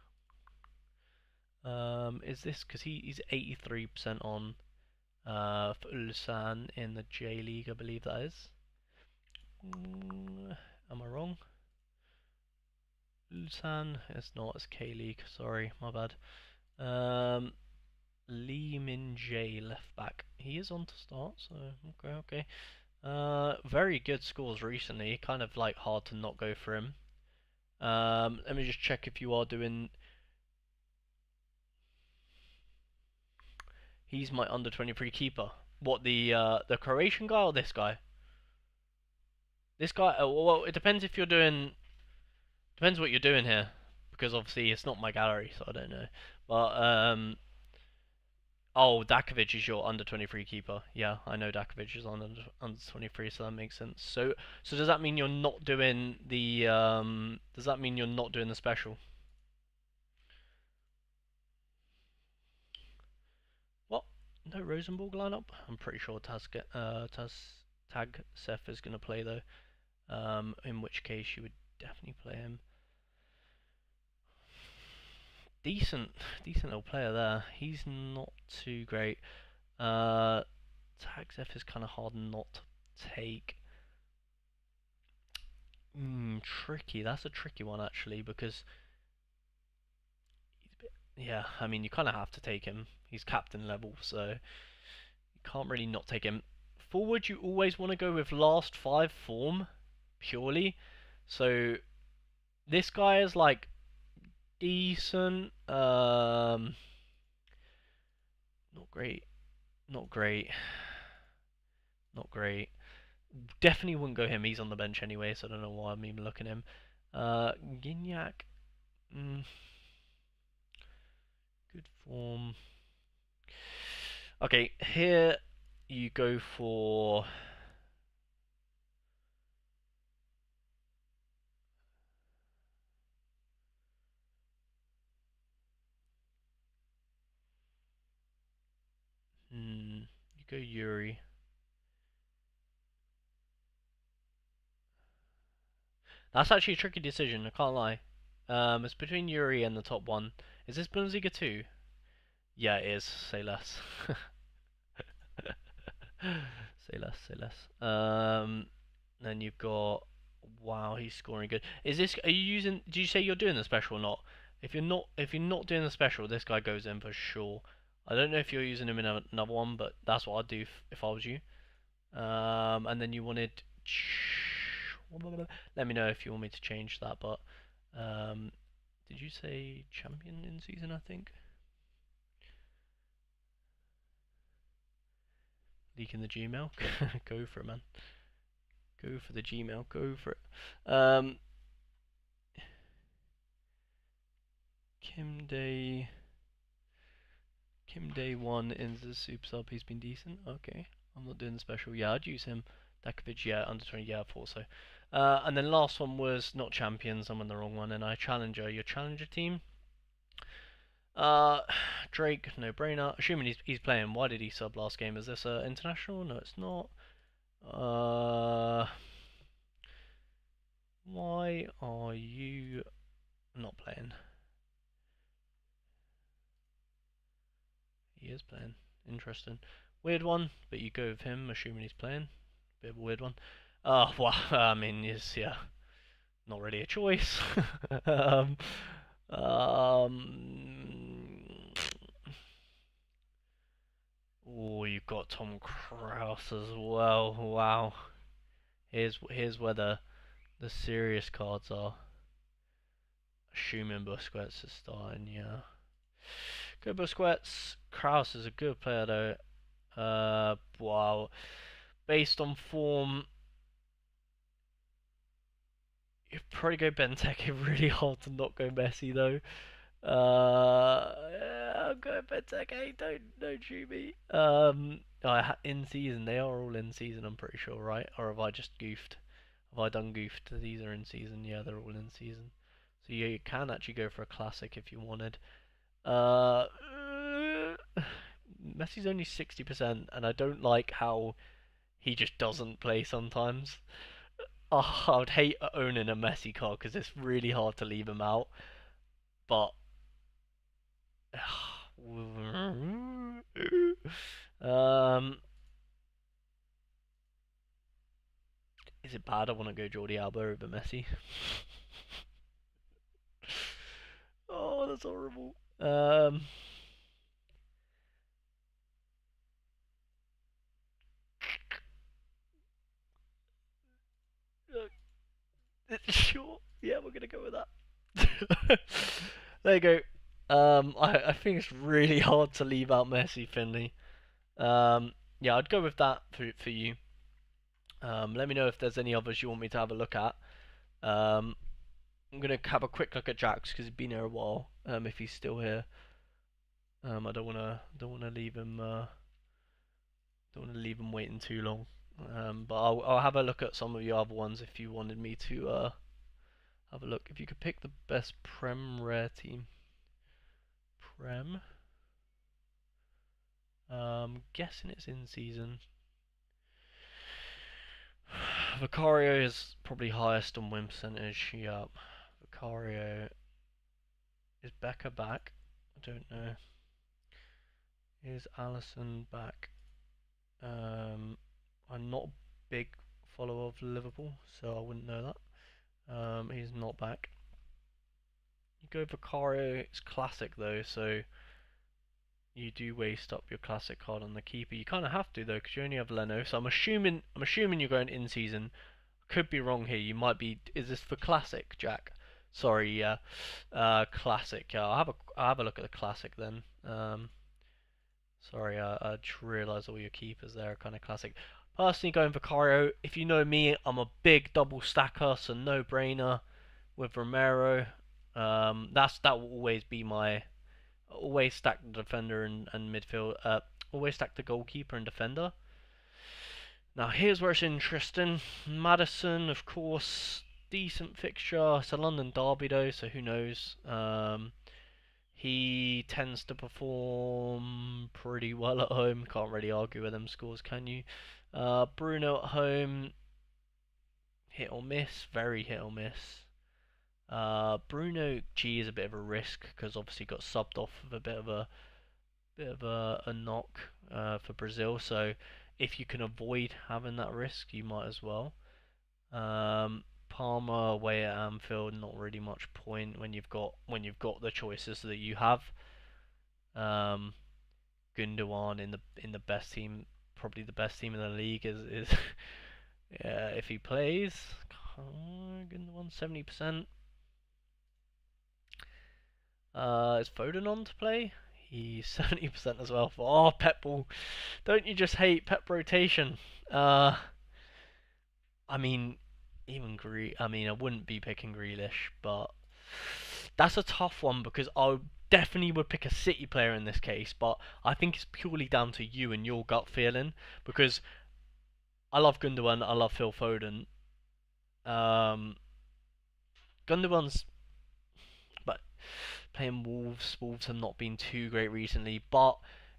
Is this because he's 83% on for Ulsan in the J League, I believe that is. Am I wrong? Ulsan, it's not, it's K League. Sorry, my bad. Lee Min Jae left back. He is on to start, so okay. Very good scores recently. Kind of like hard to not go for him. Let me just check if you are doing. He's my under 23 keeper. What, the Croatian guy or this guy? This guy. Well, it depends if you're doing. Depends what you're doing here, because obviously it's not my gallery, so I don't know. But oh, Dakovic is your under 23 keeper. Yeah, I know Dakovic is on under 23, so that makes sense. So does that mean you're not doing the Does that mean you're not doing the special? What? No Rosenborg lineup? I'm pretty sure Tag Seth is gonna play though. In which case you would definitely play him. Decent little player there. He's not too great. Tag Seth is kind of hard not to take. Tricky. That's a tricky one actually because yeah, I mean you kind of have to take him. He's captain level, so you can't really not take him. Forward, you always want to go with last 5 form purely. So this guy is like decent. Not great. Not great. Not great. Definitely wouldn't go him. He's on the bench anyway, so I don't know why I'm even looking at him. Gignac. Good form. Okay, here you go for. You go Yuri. That's actually a tricky decision, I can't lie. It's between Yuri and the top one. Is this Bundesliga 2? Yeah, it is. Say less. Say less, say less. Then you've got. Wow, he's scoring good. Is this? Are you using? Do you say you're doing the special or not? If you're not doing the special, this guy goes in for sure. I don't know if you're using him in another one, but that's what I'd do if I was you. And then you wanted. Let me know if you want me to change that. But did you say champion in season? I think. Leaking the Gmail. Go for it, man. Go for the Gmail. Go for it. Kim Day 1 in the super sub. He's been decent. Okay, I'm not doing the special. Yeah, I'd use him. Dakovic, yeah, under 20. Yeah, I thought so. And then last one was not champions. I'm on the wrong one. And I challenger. Your challenger team. Drake, no brainer. Assuming he's playing. Why did he sub last game? Is this international? No, it's not. Why are you not playing? He is playing. Interesting. Weird one, but you go with him, assuming he's playing. Bit of a weird one. Oh, well, I mean, yeah, not really a choice. um, um, Oh, you've got Tom Kraus as well. Wow. Here's where the serious cards are. Assuming Busquets is starting, yeah. Good Busquets. Kraus is a good player though. Wow. Based on form, you'd probably go Benteke. Really hard to not go Messi though. Yeah, I'll go Benteke. Don't shoot me. In season they are all in season. I'm pretty sure, right? Or have I just goofed? Have I done goofed? These are in season. Yeah, they're all in season. So yeah, you can actually go for a classic if you wanted. Uh, Messi's only 60%, and I don't like how he just doesn't play sometimes. Oh, I would hate owning a Messi card because it's really hard to leave him out. But um, is it bad? I want to go Jordi Alba over Messi. Oh, that's horrible. Sure. Yeah, we're gonna go with that. There you go. I think it's really hard to leave out Messi, Finley. Yeah, I'd go with that for you. Let me know if there's any others you want me to have a look at. Um, I'm gonna have a quick look at Jax because he's been here a while. If he's still here, I don't wanna leave him don't wanna leave him waiting too long. But I'll have a look at some of your other ones if you wanted me to have a look. If you could pick the best Prem rare team, Prem. Guessing it's in season. Vicario is probably highest on win percentage. Yup. Vicario. Is Becca back? I don't know. Is Allison back? I'm not a big follower of Liverpool, so I wouldn't know that. He's not back. You go Vicario. It's classic though, so you do waste up your classic card on the keeper. You kind of have to though, because you only have Leno. So I'm assuming you're going in season. Could be wrong here. You might be. Is this for classic, Jack? Sorry, yeah. Classic. Yeah, I'll have a look at the classic then. Sorry, I just realised all your keepers there are kind of classic. Personally, going Vicario. If you know me, I'm a big double stacker, so no brainer with Romero. That will always be my. Always stack the defender and midfield. Always stack the goalkeeper and defender. Now here's where it's interesting. Madison, of course, decent fixture. It's a London derby though, so who knows? He tends to perform pretty well at home. Can't really argue with them scores, can you? Bruno at home, hit or miss, very hit or miss. Bruno G is a bit of a risk because obviously got subbed off with a bit of a knock for Brazil. So if you can avoid having that risk, you might as well. Palmer away at Anfield, not really much point when you've got the choices that you have. Um, Gundogan in the best team, probably the best team in the league is yeah, if he plays. Gundogan 70%. Is Foden on to play? He's 70% as well. Oh, Pep ball. Don't you just hate Pep rotation? Uh, I mean, I mean, I wouldn't be picking Grealish, but that's a tough one because I definitely would pick a City player in this case. But I think it's purely down to you and your gut feeling because I love Gundogan, I love Phil Foden. Um, Gundogan's but playing Wolves. Wolves have not been too great recently, but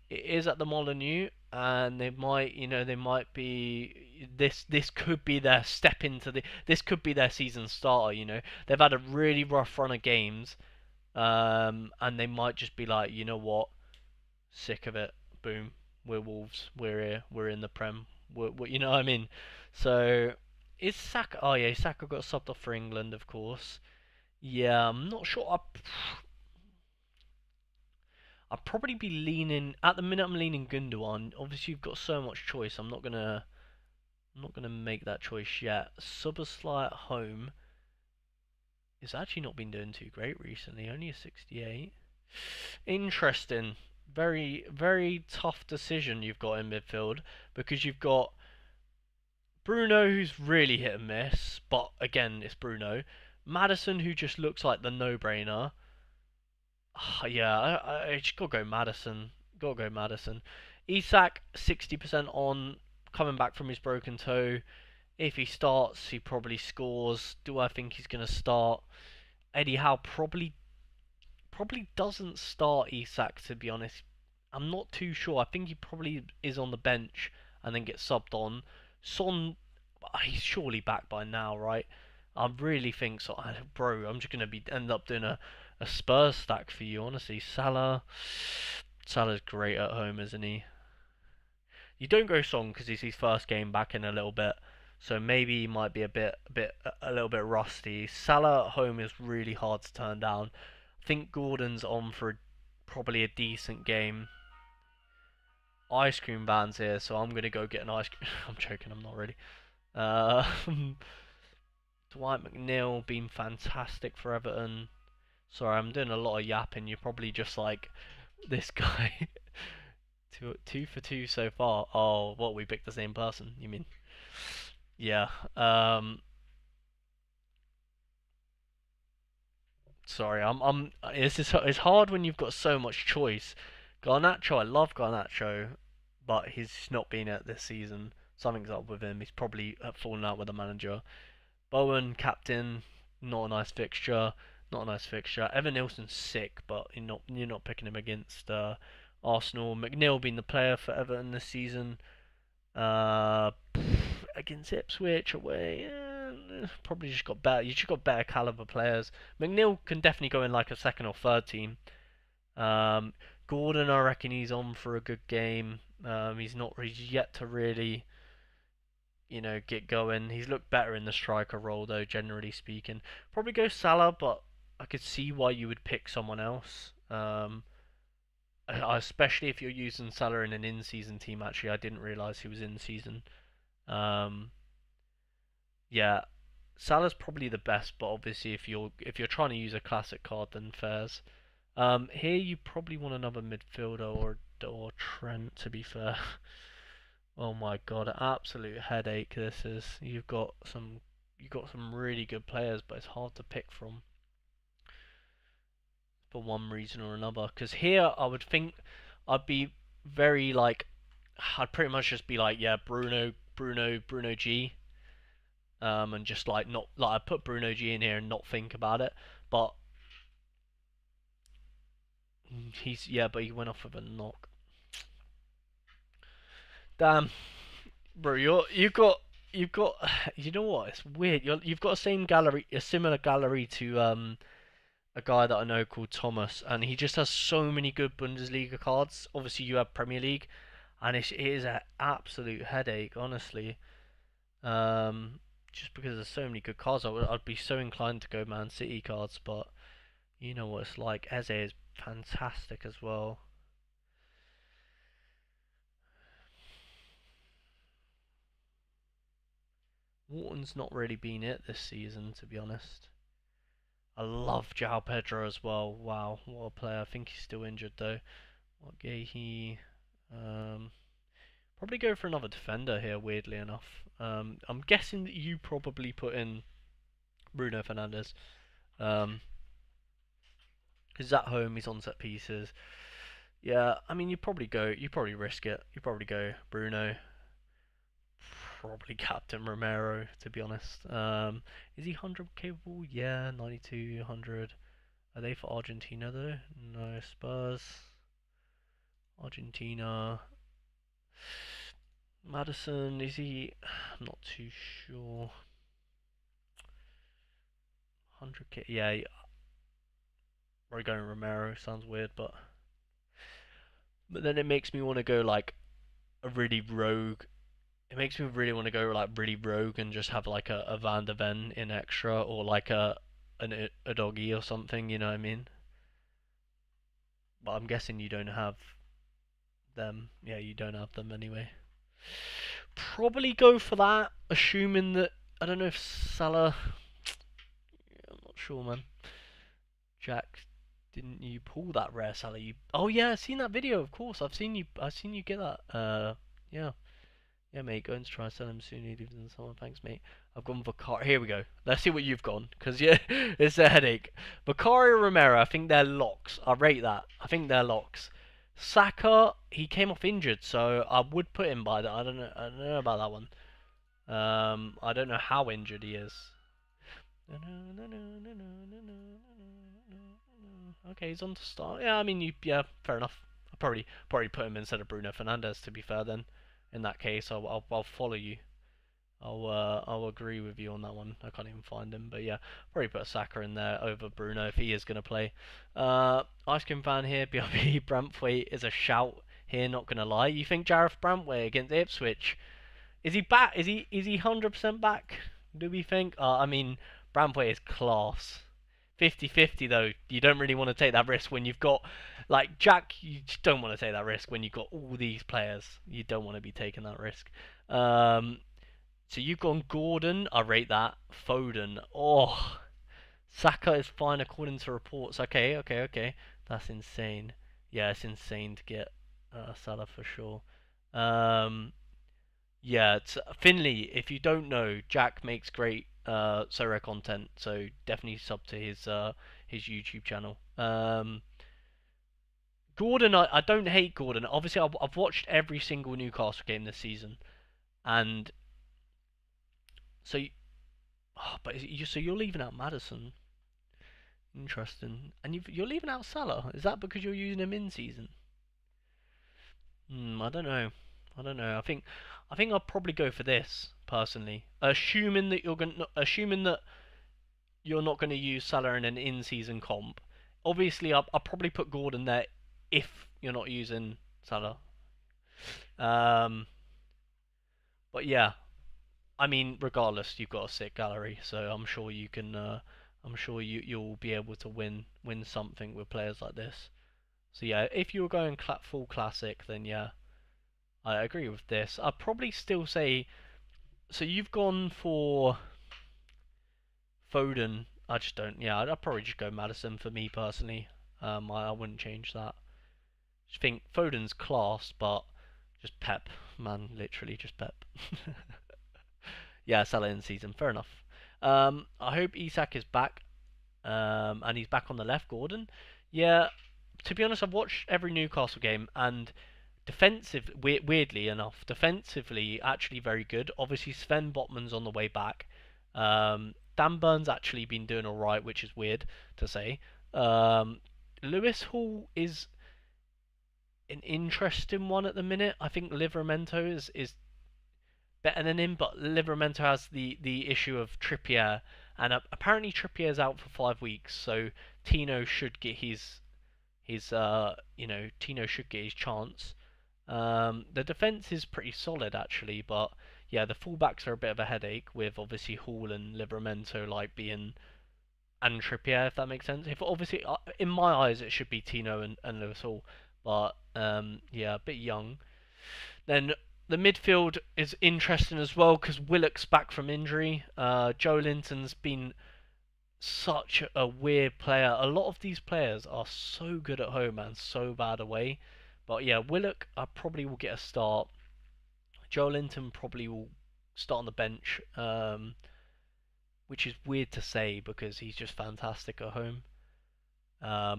it is at the Molineux, and they might be. This could be their step into the. This could be their season starter. They've had a really rough run of games, and they might just be like, you know what, sick of it. Boom, we're Wolves. We're here. We're in the Prem. You know what I mean? So is Saka? Oh yeah, Saka got subbed off for England, of course. Yeah, I'm not sure. I'd probably be leaning at the minute. I'm leaning Gundogan. Obviously, you've got so much choice. I'm not gonna make that choice yet. Szoboszlai at home is actually not been doing too great recently. Only a 68. Interesting. Very, very tough decision you've got in midfield because you've got Bruno, who's really hit and miss, but again, it's Bruno. Madison, who just looks like the no-brainer. Yeah, I just gotta go Madison. Gotta go Madison. Isak, 60% on, coming back from his broken toe. If he starts, he probably scores. Do I think he's gonna start? Eddie Howe probably doesn't start Isak, to be honest. I'm not too sure. I think he probably is on the bench and then gets subbed on. Son, he's surely back by now, right? I really think so. Bro, I'm just gonna end up doing a Spurs stack for you, honestly. Salah's great at home, isn't he? You don't go Son because he's his first game back in a little bit, so maybe he might be a little bit rusty. Salah at home is really hard to turn down. I think Gordon's on for probably a decent game. Ice cream van's here, so I'm gonna go get an ice cream. I'm joking, I'm not ready. Uh, Dwight McNeil been fantastic for Everton. Sorry, I'm doing a lot of yapping. You're probably just like this guy. Two for two so far. Oh, what, we picked the same person? You mean? Yeah. Sorry. It's hard when you've got so much choice. Garnacho, I love Garnacho, but he's not been it this season. Something's up with him. He's probably fallen out with the manager. Bowen, captain, not a nice fixture. Not a nice fixture. Evan Nilsson's sick, but you're not picking him against Arsenal. McNeil being the player for Everton this season. Uh, Against Ipswich away, probably just got better. You just got better caliber players. McNeil can definitely go in like a second or third team. Um, Gordon, I reckon he's on for a good game. He's yet to really, get going. He's looked better in the striker role though, generally speaking. Probably go Salah, but I could see why you would pick someone else. Especially if you're using Salah in an in-season team. Actually, I didn't realise he was in season. Um, yeah, Salah's probably the best, but obviously if you're trying to use a classic card, then Fairs. Here you probably want another midfielder or Trent. To be fair, oh my god, an absolute headache this is. You got some really good players, but it's hard to pick from for one reason or another. Because here I would think I'd be very like I'd pretty much just be like, yeah, Bruno G, and just like not like I put Bruno G in here and not think about it. But but he went off with a knock. Damn, bro, you've got you know what? It's weird. You've got a similar gallery to a guy that I know called Thomas, and he just has so many good Bundesliga cards. Obviously, you have Premier League, and it is an absolute headache, honestly. Um, just because there's so many good cards, I'd be so inclined to go Man City cards, but you know what it's like. Eze is fantastic as well. Wharton's not really been it this season, to be honest. I love João Pedro as well. Wow, what a player. I think he's still injured though. What Gahey? Um, Probably go for another defender here, weirdly enough. I'm guessing that you probably put in Bruno Fernandes. Um, because at home he's on set pieces. Yeah, I mean you probably risk it. You probably go Bruno, probably Captain Romero, to be honest. Is he 100 capable? Yeah, 92, 100. Are they for Argentina though? No, Spurs, Argentina. Madison, is he? I'm not too sure. 100k, yeah. We're going Romero. Sounds weird, but then it makes me want to go like a really rogue. It makes me really want to go like really rogue and just have like a Van de Ven in extra or like a doggy or something. You know what I mean? But I'm guessing you don't have them. Yeah, you don't have them anyway. Probably go for that, assuming that I don't know if Salah. I'm not sure, man. Jack, didn't you pull that rare Salah? Oh yeah, I've seen that video. Of course, I've seen you. I've seen you get that. Yeah. Yeah, mate, going to try and sell him soon. He lives in someone. Thanks, mate. I've gone Vicario. Here we go. Let's see what you've gone. Because, yeah, it's a headache. Vicario Romero, I think they're locks. I rate that. I think they're locks. Saka, he came off injured, so I would put him by that. I don't know about that one. I don't know how injured he is. Okay, he's on to start. Yeah, I mean, yeah, fair enough. I'll probably put him instead of Bruno Fernandes, to be fair, then. In that case, I'll follow you. I'll agree with you on that one. I can't even find him, but yeah, probably put a Saka in there over Bruno if he is going to play. Ice Cream Fan here, BRB Brantwaite is a shout here. Not gonna lie, you think Jareth Brantwaite against Ipswich? Is he back? Is he 100% back? Do we think? I mean, Brantwaite is class. 50-50 though. You don't really want to take that risk when you've got like Jack. You just don't want to take that risk when you've got all these players. You don't want to be taking that risk. So you've gone Gordon. I rate that. Foden. Oh, Saka is fine according to reports. Okay. That's insane. Yeah, it's insane to get Salah for sure. Yeah, it's Finley. If you don't know, Jack makes great sorare content, so definitely sub to his YouTube channel. Gordon, I don't hate Gordon. Obviously, I've watched every single Newcastle game this season, and so but so you're leaving out Madison. Interesting, and you're leaving out Salah. Is that because you're using him in season? I don't know. I don't know. I think I'll probably go for this personally, assuming that you're not going to use Salah in an in-season comp. Obviously, I'll probably put Gordon there if you're not using Salah. Um, but yeah, I mean, regardless, you've got a sick gallery, so I'm sure you can. I'm sure you'll be able to win something with players like this. So yeah, if you were going full classic, then yeah, I agree with this. I'd probably still say. So you've gone for Foden. I just don't. Yeah, I'd probably just go Madison for me personally. I wouldn't change that. Just think Foden's class, but just Pep, man, literally just Pep. Yeah, Salah in season. Fair enough. I hope Isak is back. And he's back on the left. Gordon. Yeah. To be honest, I've watched every Newcastle game and weirdly enough, defensively actually very good. Obviously, Sven Botman's on the way back. Dan Burn's actually been doing all right, which is weird to say. Lewis Hall is an interesting one at the minute. I think Livramento is better than him, but Livramento has the issue of Trippier, and apparently Trippier's out for 5 weeks, so Tino should get his Tino should get his chance. The defense is pretty solid actually, but yeah, the fullbacks are a bit of a headache with obviously Hall and Livramento like being and Trippier, if that makes sense. If obviously in my eyes it should be Tino and Lewis Hall, but yeah, a bit young. Then the midfield is interesting as well because Willock's back from injury. Joe Linton's been such a weird player. A lot of these players are so good at home and so bad away. But yeah, Willock I probably will get a start. Joe Linton probably will start on the bench, which is weird to say because he's just fantastic at home.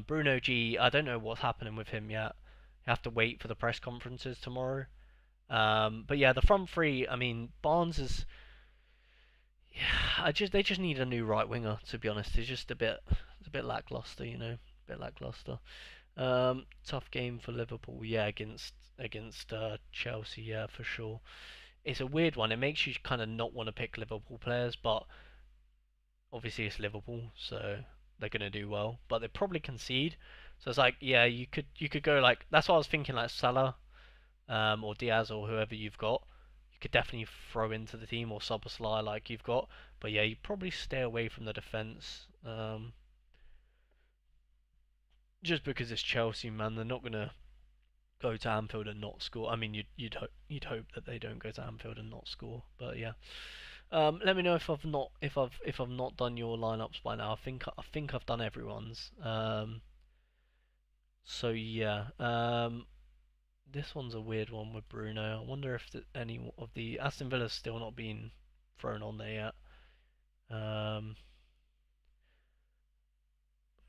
Bruno G, I don't know what's happening with him yet. You have to wait for the press conferences tomorrow. But yeah, the front three. I mean, Barnes is. Yeah, they just need a new right winger. To be honest, it's just it's a bit lackluster, a bit lackluster. Tough game for Liverpool, yeah, against Chelsea, yeah, for sure. It's a weird one. It makes you kind of not want to pick Liverpool players, but obviously it's Liverpool, so they're gonna do well. But they probably concede. So it's like, yeah, you could go like that's what I was thinking, like Salah, or Diaz or whoever you've got. You could definitely throw into the team or Szoboszlai like you've got. But yeah, you probably stay away from the defense. just because it's Chelsea, man, they're not gonna go to Anfield and not score. I mean, you'd hope that they don't go to Anfield and not score, but yeah. Let me know if I've not done your lineups by now. I think I've done everyone's. So yeah. This one's a weird one with Bruno. I wonder if any of the Aston Villa's still not been thrown on there yet.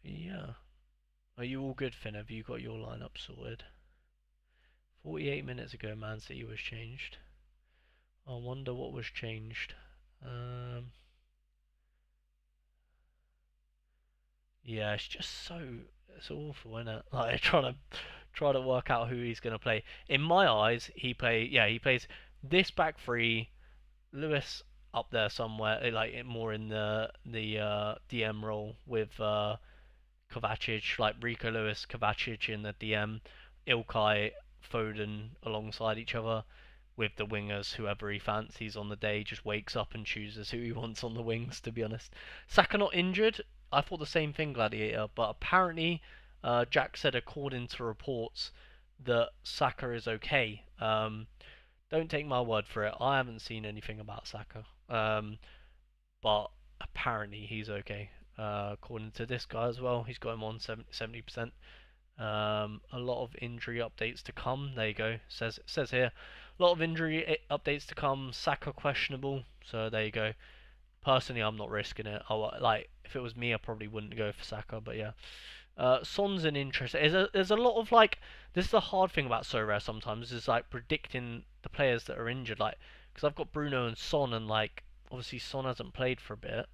Yeah. Are you all good, Finn? Have you got your lineup sorted? 48 minutes ago, Man City was changed. I wonder what was changed. Um, yeah, it's just it's awful, isn't it? Like trying to work out who he's gonna play. In my eyes, he plays this back three, Lewis up there somewhere, like more in the DM role with Kovacic, like Rico Lewis, Kovacic in the DM, Ilkay, Foden alongside each other, with the wingers, whoever he fancies on the day, just wakes up and chooses who he wants on the wings, to be honest. Saka not injured. I thought the same thing, Gladiator, but apparently Jack said, according to reports, that Saka is okay. Don't take my word for it. I haven't seen anything about Saka. But apparently he's okay. According to this guy as well, he's got him on 70%. A lot of injury updates to come. There you go. Says here, a lot of injury updates to come. Saka questionable. So there you go. Personally, I'm not risking it. Like if it was me, I probably wouldn't go for Saka. But yeah, Son's an interest. There's a lot of like. This is the hard thing about sorare sometimes is like predicting the players that are injured. Like because I've got Bruno and Son, and like obviously Son hasn't played for a bit.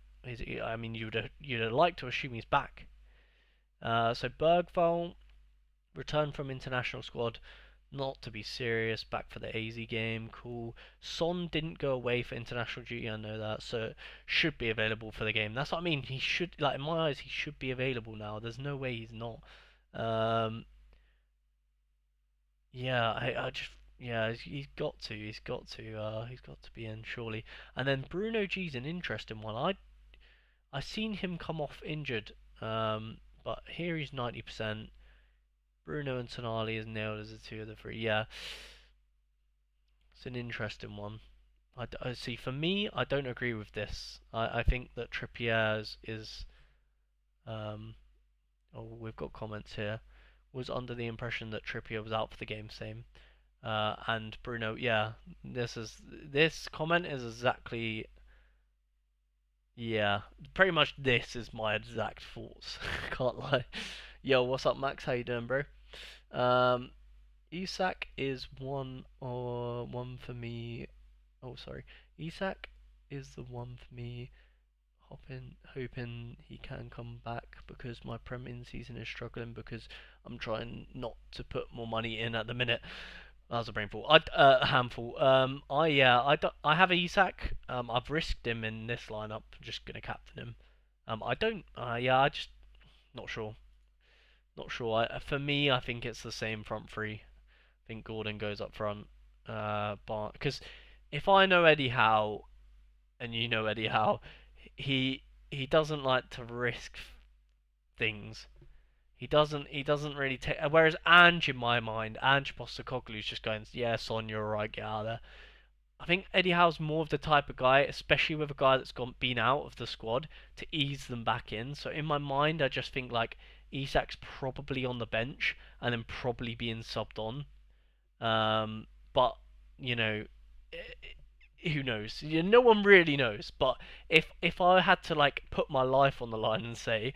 I mean, you'd like to assume he's back. So Bergval returned from international squad, not to be serious, back for the AZ game, cool. Son didn't go away for international duty, I know that, so should be available for the game. That's what I mean. He should, like in my eyes, he should be available now. There's no way he's not. Um, yeah, I just. Yeah, he's got to be in surely. And then Bruno G's an interesting one. I seen him come off injured, but here he's 90%. Bruno and Tonali is nailed as the two of the three. Yeah, it's an interesting one. I see. For me, I don't agree with this. I think that Trippier's is. Um, oh, we've got comments here. Was under the impression that Trippier was out for the game. Same. And Bruno. Yeah, this comment is exactly. Yeah, pretty much this is my exact thoughts. Can't lie. Yo, what's up, Max? How you doing, bro? Um, Isak is one for me. Oh, sorry. Isak is the one for me. Hoping he can come back because my Prem in season is struggling because I'm trying not to put more money in at the minute. That was a brainful. A handful. I have Isak. I've risked him in this lineup. I'm just gonna captain him. I don't. I just not sure. Not sure. For me, I think it's the same front three. I think Gordon goes up front. Because if I know Eddie Howe and you know Eddie Howe, he doesn't like to risk things. He doesn't really take. Whereas Ange, in my mind, Ange Postecoglou's just going, yeah, Son, you're alright, get out of there. I think Eddie Howe's more of the type of guy, especially with a guy that's been out of the squad, to ease them back in. So in my mind, I just think like Isak's probably on the bench and then probably being subbed on. But you know, who knows? No one really knows. But if I had to like put my life on the line and say,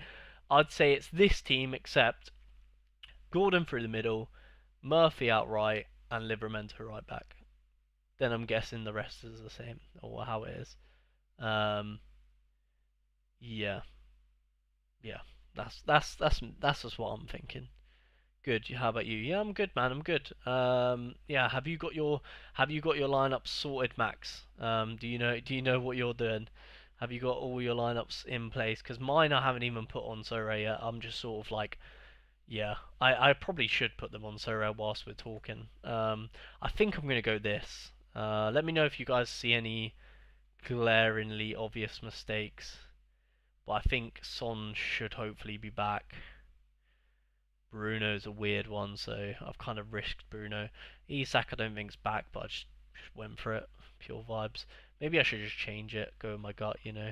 I'd say it's this team except Gordon through the middle, Murphy outright, and Livramento right back. Then I'm guessing the rest is the same or how it is. Um, yeah, yeah. That's just what I'm thinking. Good. How about you? Yeah, I'm good, man. I'm good. Yeah. Have you got your lineup sorted, Max? Do you know what you're doing? Have you got all your lineups in place? Because mine I haven't even put on Sorare yet. I'm just sort of like, yeah. I probably should put them on Sorare whilst we're talking. I think I'm gonna go this. Let me know if you guys see any glaringly obvious mistakes. But I think Son should hopefully be back. Bruno's a weird one, so I've kind of risked Bruno. Isak I don't think's back, but I just went for it. Pure vibes. Maybe I should just change it, go with my gut, you know.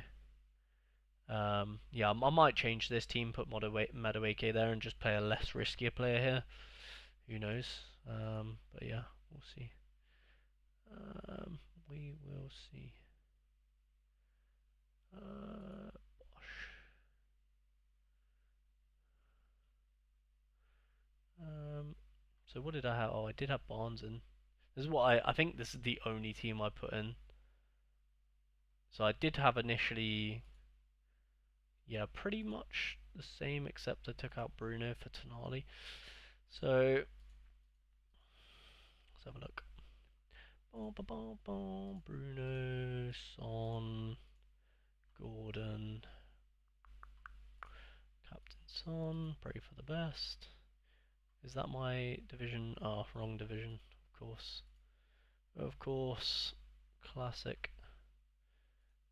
Yeah, I might change this team, put Madueke there, and just play a less riskier player here. Who knows? But yeah, we'll see. We will see. Bosh. So what did I have? Oh, I did have Barnes in. This is what I think this is the only team I put in. So I did have initially, yeah, pretty much the same, except I took out Bruno for Tonali. So let's have a look. Bruno, Son, Gordon, Captain Son, pray for the best. Is that my division? Oh, wrong division, of course. Of course, classic.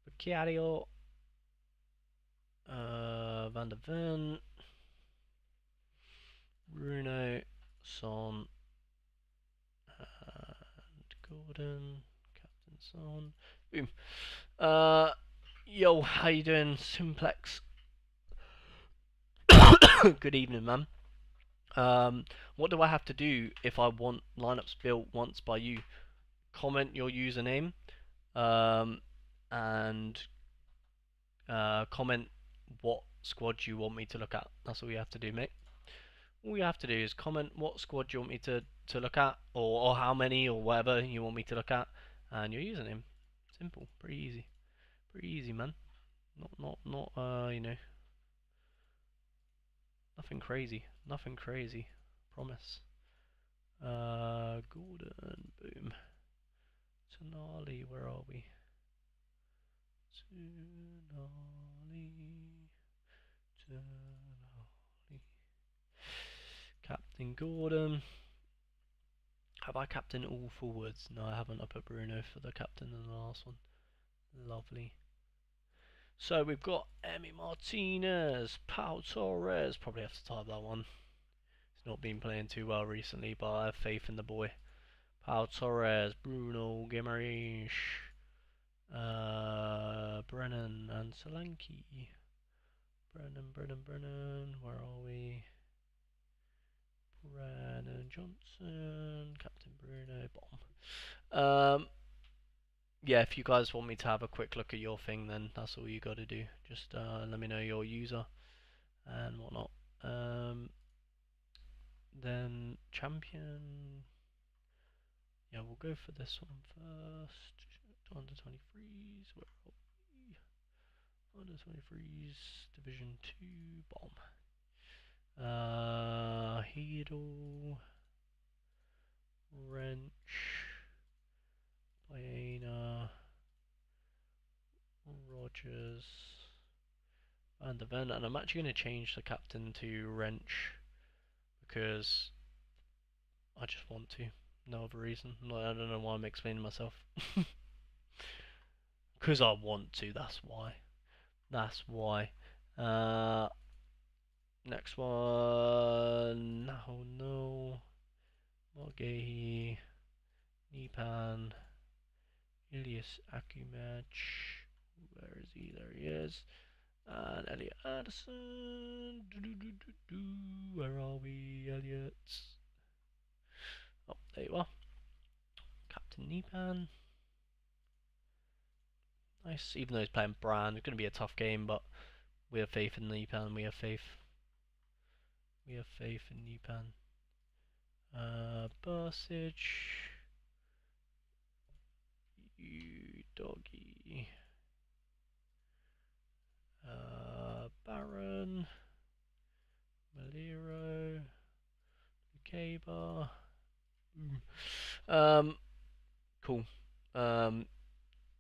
Baccario, Van der Ven, Bruno, Son, and Gordon, Captain Son. Boom. Yo, how you doing, Simplex? Good evening, man. What do I have to do if I want lineups built once by you? Comment your username, and comment what squad you want me to look at. That's all you have to do, mate. All you have to do is comment what squad you want me to look at, or how many, or whatever you want me to look at, and your username. Simple, pretty easy, man. Not you know, nothing crazy. Promise. Gordon, boom. Tonali, where are we? Tonali. Captain Gordon. Have I captained all forwards? No, I haven't. I put Bruno for the captain in the last one. Lovely. So we've got Emi Martinez, Pau Torres. Probably have to type that one. He's not been playing too well recently, but I have faith in the boy. Pau Torres, Bruno Guimaraes, Brennan and Solanke. Brennan, where are we? Brennan Johnson, Captain Bruno, bomb. Yeah, if you guys want me to have a quick look at your thing, then that's all you got to do. Just let me know your user and whatnot. Then champion. Yeah, we'll go for this one first. Under 23s. Where are we? Under 23s, Division 2, bomb. Heedle, Wrench, Baena, Rogers, Van der Ven, and I'm actually going to change the captain to Wrench because I just want to. No other reason. I don't know why I'm explaining myself. Because I want to, that's why. That's why. Next one. Oh no. Morgehi. Nipan. Ilias Akumach. Where is he? There he is. And Elliot Anderson. Where are we, Elliot? Oh, there you are. Captain Nipan. Nice. Even though he's playing Brand, it's going to be a tough game, but we have faith in Nipan. We have faith. We have faith in Nipan. Bursage. You doggy. Baron. Malero. Kaba. Cool.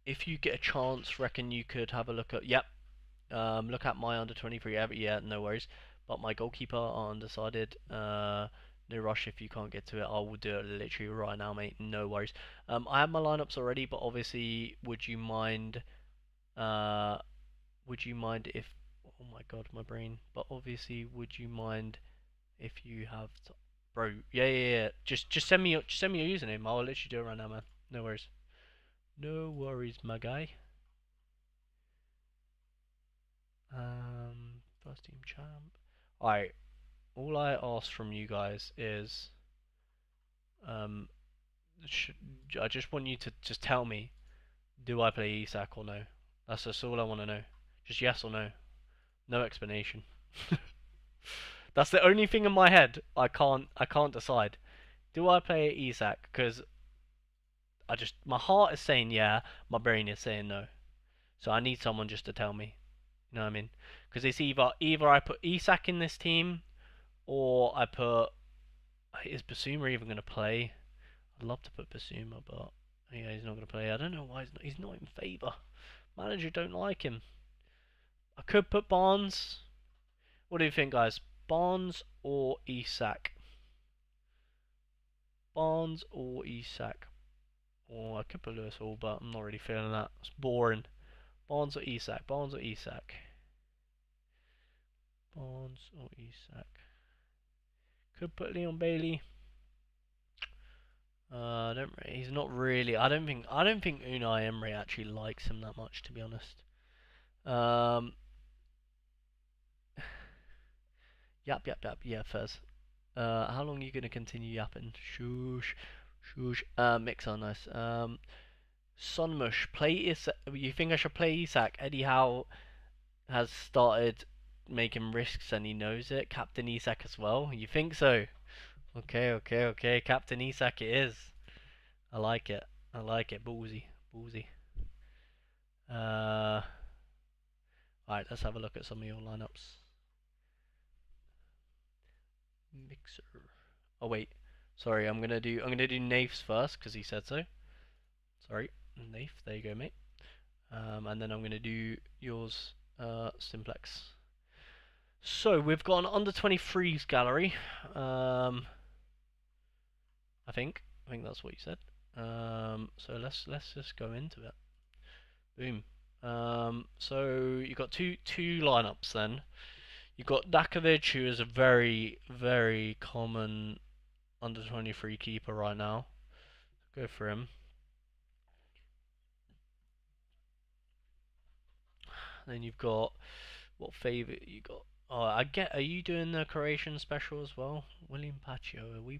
If you get a chance, reckon you could have a look at. Yep. Look at my under 23. Yeah, no worries. But my goalkeeper are undecided. No rush if you can't get to it. I will do it literally right now, mate. No worries. I have my lineups already, but obviously, would you mind? Would you mind if? Oh my god, my brain. But obviously, would you mind If you have, bro, yeah. Just send me your username. I'll literally do it right now, man. No worries. No worries, my guy. First team champ. Alright, all I ask from you guys is, um, I just want you to just tell me, do I play Isak or no? That's just all I want to know. Just yes or no. No explanation. That's the only thing in my head. I can't decide. Do I play Isak? Because my heart is saying yeah, my brain is saying no. So I need someone just to tell me. You know what I mean? Because it's either I put Isak in this team or I put, is Basuma even going to play? I'd love to put Basuma, but yeah, he's not going to play. I don't know why he's not in favour. Manager don't like him. I could put Barnes. What do you think, guys? Barnes or Isak? Barnes or Isak? Or I could put Lewis Hall, but I'm not really feeling that. It's boring. Barnes or Isak? Barnes or Isak? Barnes or Isak? Could put Leon Bailey. I don't. He's not really. I don't think. Unai Emery actually likes him that much, to be honest. Um. Yap. Yeah, Fez. How long are you gonna continue yapping? Shush. Mixer, nice. Sonmush, play Isak. You think I should play Isak? Eddie Howe has started making risks and he knows it. Captain Isak as well. You think so? Okay. Captain Isak it is. I like it. Ballsy. Uh, alright, let's have a look at some of your lineups. Mixer. Oh wait, sorry. I'm gonna do Naif's first because he said so. Sorry, Naif. There you go, mate. And then I'm gonna do yours, Simplex. So we've got an under 23s gallery. I think that's what you said. So let's just go into it. Boom. So you got two lineups then. You got Dakovic, who is a very common under 23 keeper right now. Go for him. Then you've got what favourite you got? Oh, Are you doing the Croatian special as well? William Pacho. Are we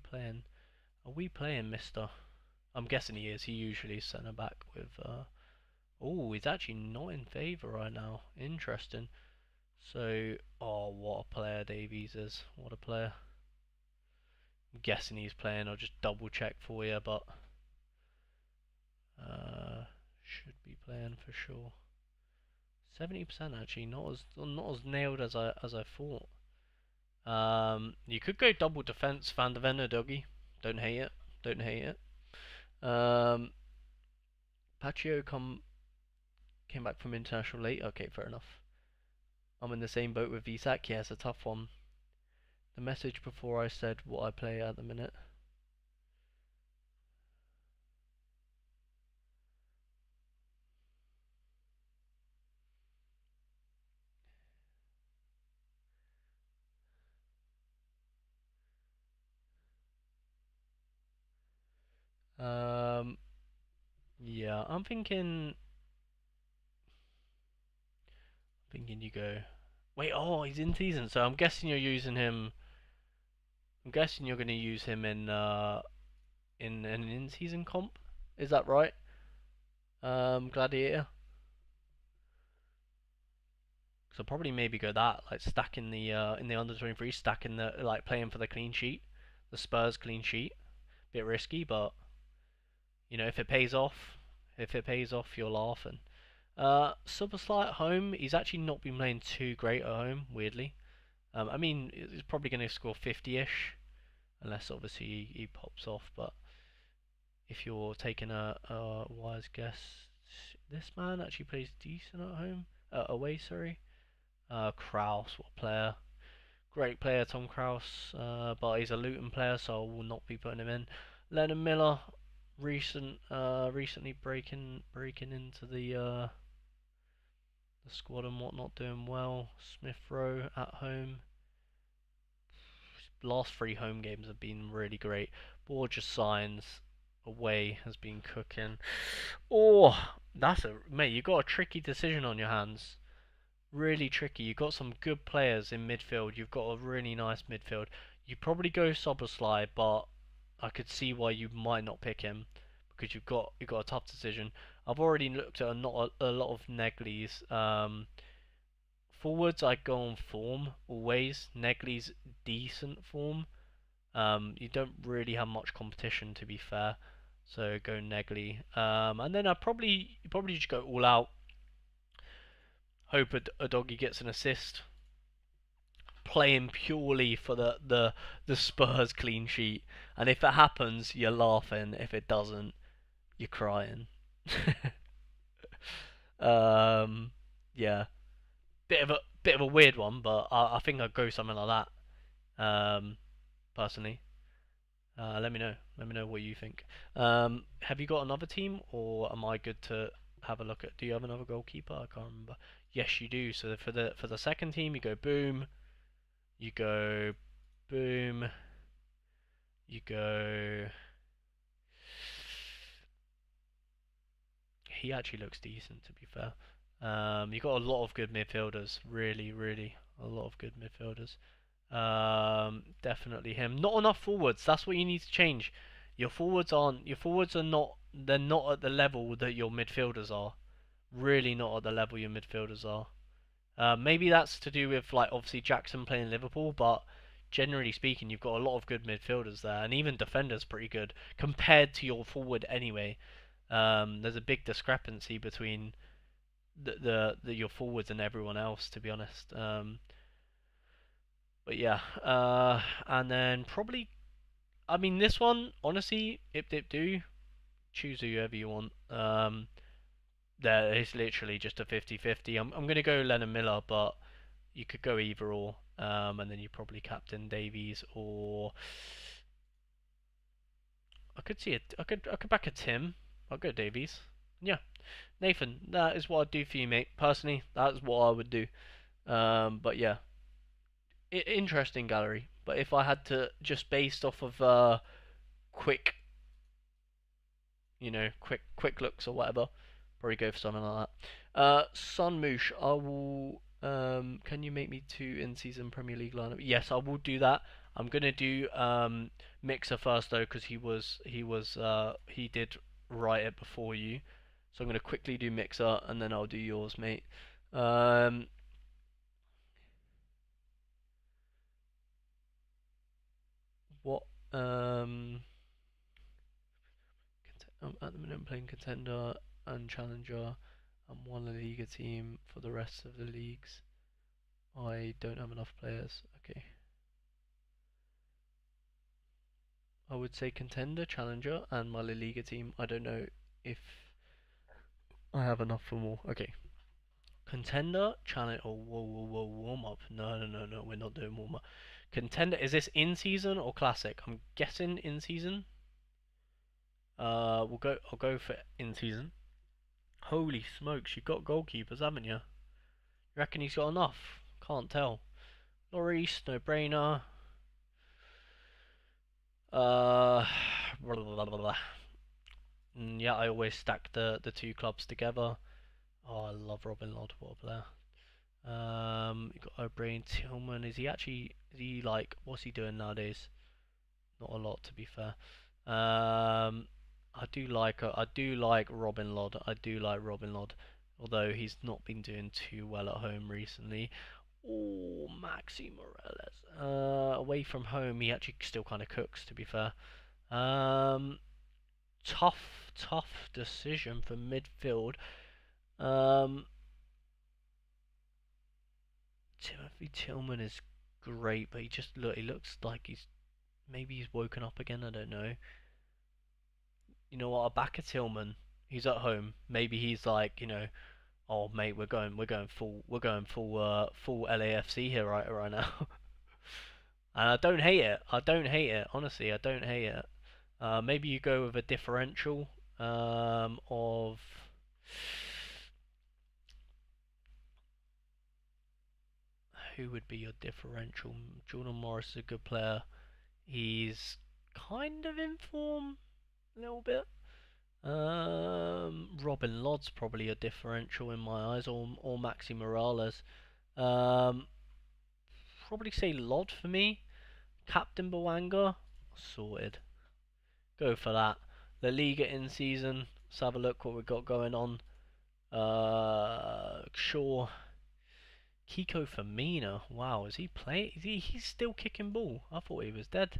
playing Mister? I'm guessing he is. He usually is centre back with. Oh, he's actually not in favour right now. Interesting. So, oh, what a player Davies is. What a player. I'm guessing he's playing. I'll just double check for you, but should be playing for sure. 70% actually, not as nailed as I thought. You could go double defense, Van der Ven, Doggy. Don't hate it. Um, Pacho came back from international late. Okay, fair enough. I'm in the same boat with Isak. Yeah, it's a tough one. The message before I said what I play at the minute. Um, yeah, thinking you go. Wait, oh, he's in season, so I'm guessing you're using him. I'm guessing you're going to use him in an in-season comp. Is that right? Gladiator. So probably maybe go that, like stacking the in the under 23, stacking the like playing for the clean sheet, the Spurs clean sheet. Bit risky, but you know if it pays off, you're laughing. Supersly at home, he's actually not been playing too great at home, weirdly. I mean, he's probably going to score 50-ish, unless obviously he pops off. But if you're taking a wise guess, this man actually plays decent at home, away. Sorry. Kraus, what a player! Great player, Tom Kraus. But he's a Luton player, so I will not be putting him in. Lennon Miller, recently breaking into the squad and whatnot, doing well. Smith Rowe at home. last three home games have been really great. Borja signs away has been cooking. Oh, that's a mate. You got a tricky decision on your hands. Really tricky. You've got some good players in midfield. You've got a really nice midfield. You probably go Soboslai, but I could see why you might not pick him because you've got a tough decision. I've already looked at a lot of Negli's. Forwards, I go on form always. Negli's decent form. You don't really have much competition to be fair, so go Negli. And then I probably just go all out. Hope a doggy gets an assist. Playing purely for the Spurs clean sheet, and if it happens, you're laughing. If it doesn't, you're crying. um, yeah, bit of a weird one, but I think I'd go something like that. Personally. Let me know. Let me know what you think. Have you got another team, or am I good to have a look at? Do you have another goalkeeper? I can't remember. Yes, you do. So for the second team, you go boom. You go boom. You go. He actually looks decent, to be fair. You got a lot of good midfielders. Really, really, a lot of good midfielders. Definitely him. Not enough forwards. That's what you need to change. Your forwards aren't. Your forwards are not. They're not at the level that your midfielders are. Really not at the level your midfielders are. Maybe that's to do with like obviously Jackson playing Liverpool, but generally speaking, you've got a lot of good midfielders there, and even defenders pretty good compared to your forward anyway. There's a big discrepancy between your forwards and everyone else, to be honest. But yeah, and then probably, I mean, this one, honestly, ip dip do, choose whoever you want. There is literally just a 50-50. I'm gonna go Lennon Miller, but you could go either or. And then you probably captain Davies, or I could see it. I could back a Tim. I'll go Davies. Yeah, Nathan, that is what I'd do for you, mate. Personally, that's what I would do. But yeah, interesting gallery. But if I had to just based off of quick, quick looks or whatever, probably go for something like that. Sun Moosh, I will. Can you make me two in-season Premier League lineup? Yes, I will do that. I'm gonna do Mixer first though, because he did write it before you. So I'm gonna quickly do Mixer and then I'll do yours, mate. Um, what? At the minute, I'm playing contender and challenger and one La Liga team for the rest of the leagues. I don't have enough players. Okay. I would say contender, challenger, and my La Liga team. I don't know if I have enough for more. Okay. Contender, challenger. Oh, whoa, whoa, whoa, warm up. No, no, no, no. We're not doing warm up. Contender. Is this in season or classic? I'm guessing in season. I'll go for in season. Holy smokes! You got goalkeepers, haven't you? You reckon he's got enough? Can't tell. Lloris, no brainer. Uh, blah, blah, blah, blah. Yeah, I always stack the two clubs together. Oh, I love Robin Lod. What a player. You got O'Brien, Tillman. Is he like, what's he doing nowadays? Not a lot, to be fair. I do like Robin Lod. I do like Robin Lod, although he's not been doing too well at home recently. Oh, Maxi Morales. Away from home, he actually still kind of cooks, to be fair. Um, tough decision for midfield. Um, Timothy Tillman is great, but he looks like he's woken up again. I don't know. You know what? I'll back a Tillman. He's at home. Maybe he's like, oh mate, full LAFC here right now. And I don't hate it. I don't hate it. Honestly, I don't hate it. Maybe you go with a differential of who would be your differential? Jordan Morris is a good player. He's kind of in form a little bit. Robin Lodd's probably a differential in my eyes, or Maxi Morales. Um, Probably say Lodd for me. Captain Bawanga, sorted. Go for that. La Liga in season. Let's have a look what we've got going on. Sure. Kiko Firmino. Wow, is he playing? He's still kicking ball. I thought he was dead.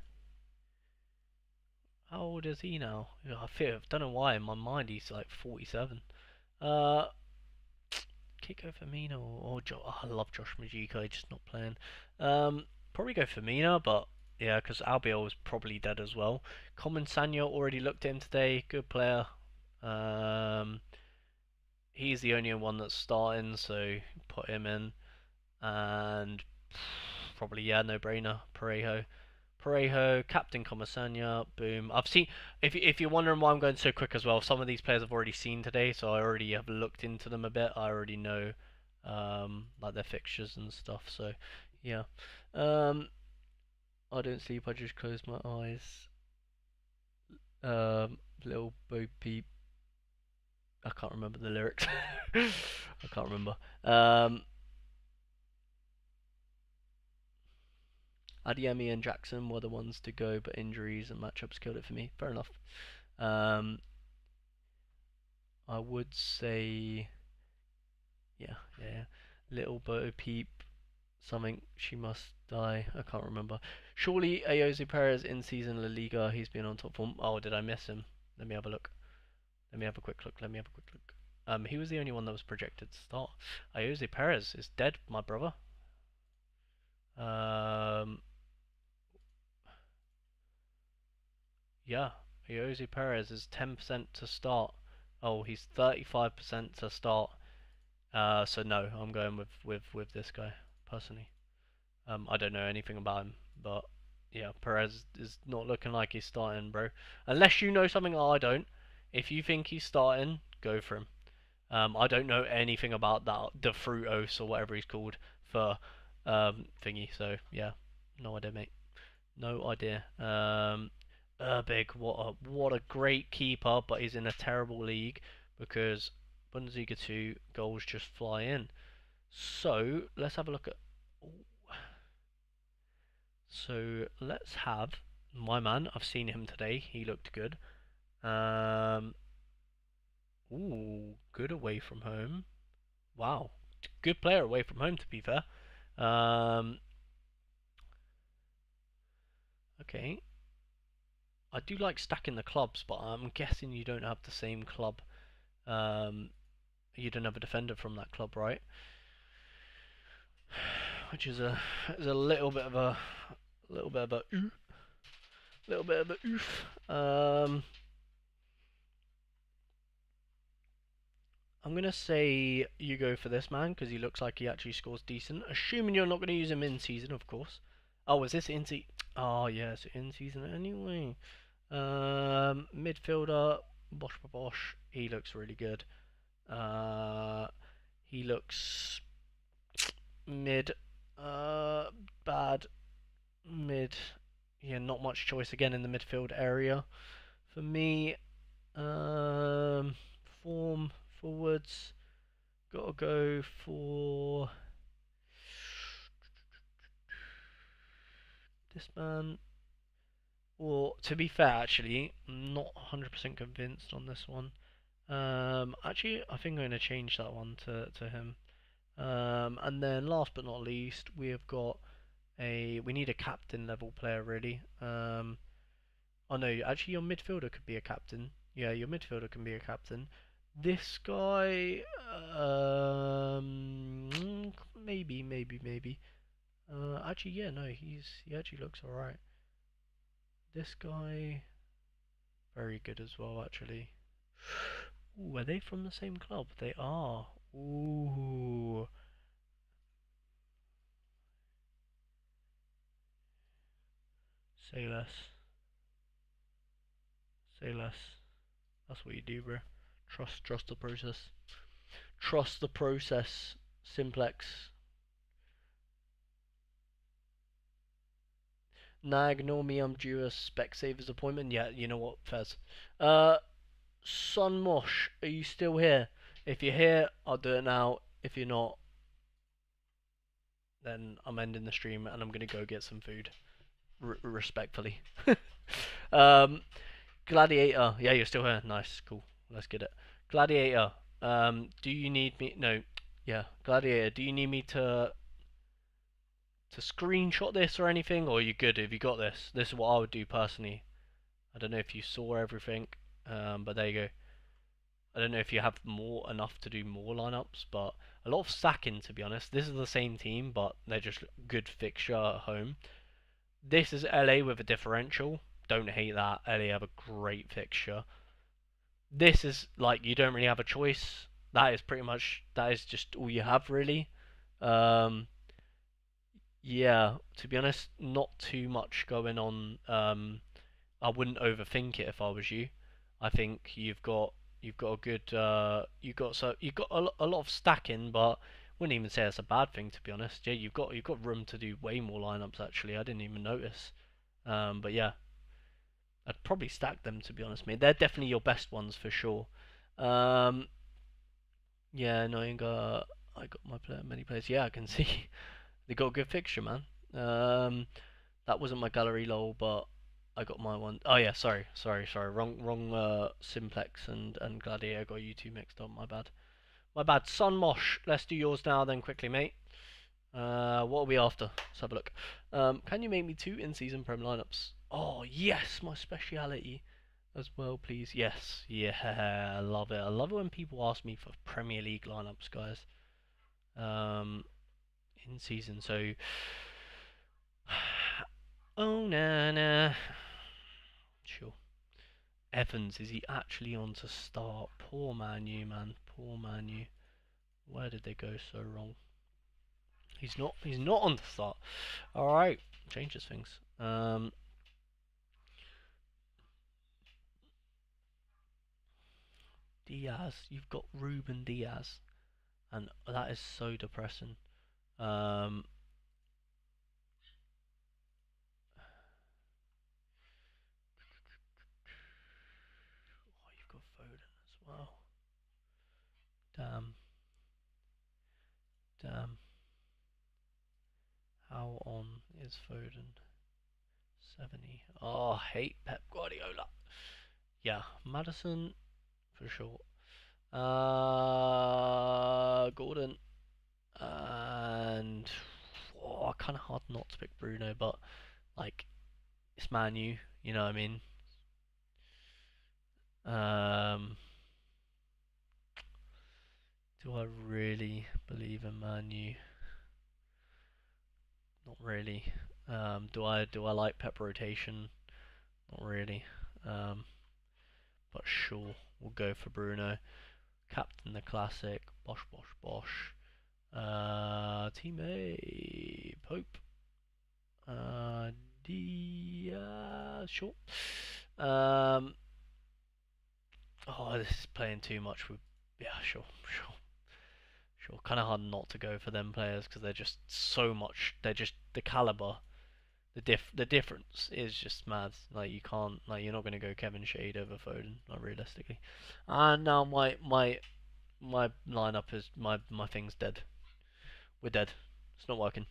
How old is he now? I don't know why in my mind he's like 47. Uh, Kiko Firmino I love Josh Majiko, just not playing. Probably go Firmino, but yeah, because Albiol was probably dead as well. Common Sanya already looked at him today. Good player. Um, he's the only one that's starting, so put him in. And probably yeah, no brainer. Parejo, Captain Comasanya, boom. I've seen. If you're wondering why I'm going so quick as well, some of these players I've already seen today, so I already have looked into them a bit. I already know, like their fixtures and stuff. So, yeah. I don't sleep. I just close my eyes. Little Bo Peep. I can't remember the lyrics. I can't remember. Adiemi and Jackson were the ones to go, but injuries and matchups killed it for me. Fair enough. Um, I would say, yeah. Little Bo Peep, something, she must die. I can't remember. Surely Ayoze Perez in season La Liga, he's been on top form. Oh, did I miss him? Let me have a look. Let me have a quick look. He was the only one that was projected to start. Ayoze Perez is dead, my brother. Yeah, Ayoze Perez is 10% to start. Oh, he's 35% to start. So no, I'm going with this guy personally. I don't know anything about him, but yeah, Perez is not looking like he's starting, bro. Unless you know something I don't. If you think he's starting, go for him. I don't know anything about that De Frutos or whatever he's called for thingy. So yeah, no idea, mate. No idea. Urbig, what a great keeper, but he's in a terrible league because Bundesliga 2 goals just fly in. So let's have a look at. So let's have my man. I've seen him today. He looked good. Um, good away from home. Wow, good player away from home. To be fair. Um, okay. I do like stacking the clubs, but I'm guessing you don't have the same club. Um, you don't have a defender from that club, right? Which is a little bit of a little bit of a oof. I'm gonna say you go for this man because he looks like he actually scores decent. Assuming you're not gonna use him in season, of course. Oh, is this in season? Oh yes, in season anyway. Midfielder Bosch. He looks really good. He looks mid. Bad mid. Yeah, not much choice again in the midfield area for me. Um, Form forwards. Gotta go for this man. Or to be fair, actually, I'm not 100% convinced on this one. Actually, I think I'm going to change that one to him. And then last but not least, we have got we need a captain level player really. Oh no, actually your midfielder could be a captain. Yeah, your midfielder can be a captain. This guy, maybe. Actually, yeah, no, he actually looks alright. This guy, very good as well, actually. Ooh, are they from the same club? They are. Ooh, say less, say less. That's what you do, bro. Trust the process. Trust the process. Simplex. Nah, ignore me. I'm due a Specsavers appointment. Yeah, you know what, Fez. Uh, Son Mosh, are you still here? If you're here, I'll do it now. If you're not, then I'm ending the stream and I'm gonna go get some food. Respectfully. um, Gladiator. Yeah, you're still here. Nice, cool. Let's get it. Gladiator. Do you need me? No. Yeah, Gladiator. Do you need me to screenshot this or anything, or are you good? Have you got this? This is what I would do personally. I don't know if you saw everything, but there you go. I don't know if you have more enough to do more lineups, but a lot of stacking to be honest. This is the same team, but they're just good fixture at home. This is LA with a differential. Don't hate that. LA have a great fixture. This is like you don't really have a choice. That is pretty much that is just all you have really. Um, yeah, to be honest, not too much going on. I wouldn't overthink it if I was you. I think you've got a good you've got a lot of stacking, but wouldn't even say it's a bad thing to be honest. Yeah, you've got room to do way more lineups actually. I didn't even notice. But yeah, I'd probably stack them to be honest, mate. They're definitely your best ones for sure. Um, yeah, no, I got my many players. Yeah, I can see they got a good fixture, man. That wasn't my gallery lol, but I got my one. Oh yeah, sorry. Wrong. Simplex and Gladiator got you two mixed up. My bad. My bad. Sun Mosh. Let's do yours now, then quickly, mate. What are we after? Let's have a look. Can you make me 2 in-season Prem lineups? Oh yes, my speciality as well, please. Yes, yeah, I love it. I love it when people ask me for Premier League lineups, guys. In season. So, oh nah. Sure. Evans, is he actually on to start? Poor Manu, man. Poor Manu. Where did they go so wrong? He's not on to start. Alright. Changes things. Diaz. You've got Ruben Diaz. And that is so depressing. Um oh, you've got Foden as well. Damn. Damn. How on is Foden? 70. Oh, I hate Pep Guardiola. Yeah, Madison for sure. Gordon and kind of hard not to pick Bruno, but like it's Manu, you know what I mean? Um, do I really believe in Manu? Not really. Do I like Pep rotation? Not really. Um, but sure, we'll go for Bruno. Captain the classic. Bosh. Teammate Pope. Sure. Um, this is playing too much with. Yeah, sure. Kind of hard not to go for them players because they're just so much. They're just the caliber. The difference is just mad. Like you can't. Like you're not gonna go Kevin Shade over Foden. Not realistically. And now my lineup is my thing's dead. We're dead. It's not working.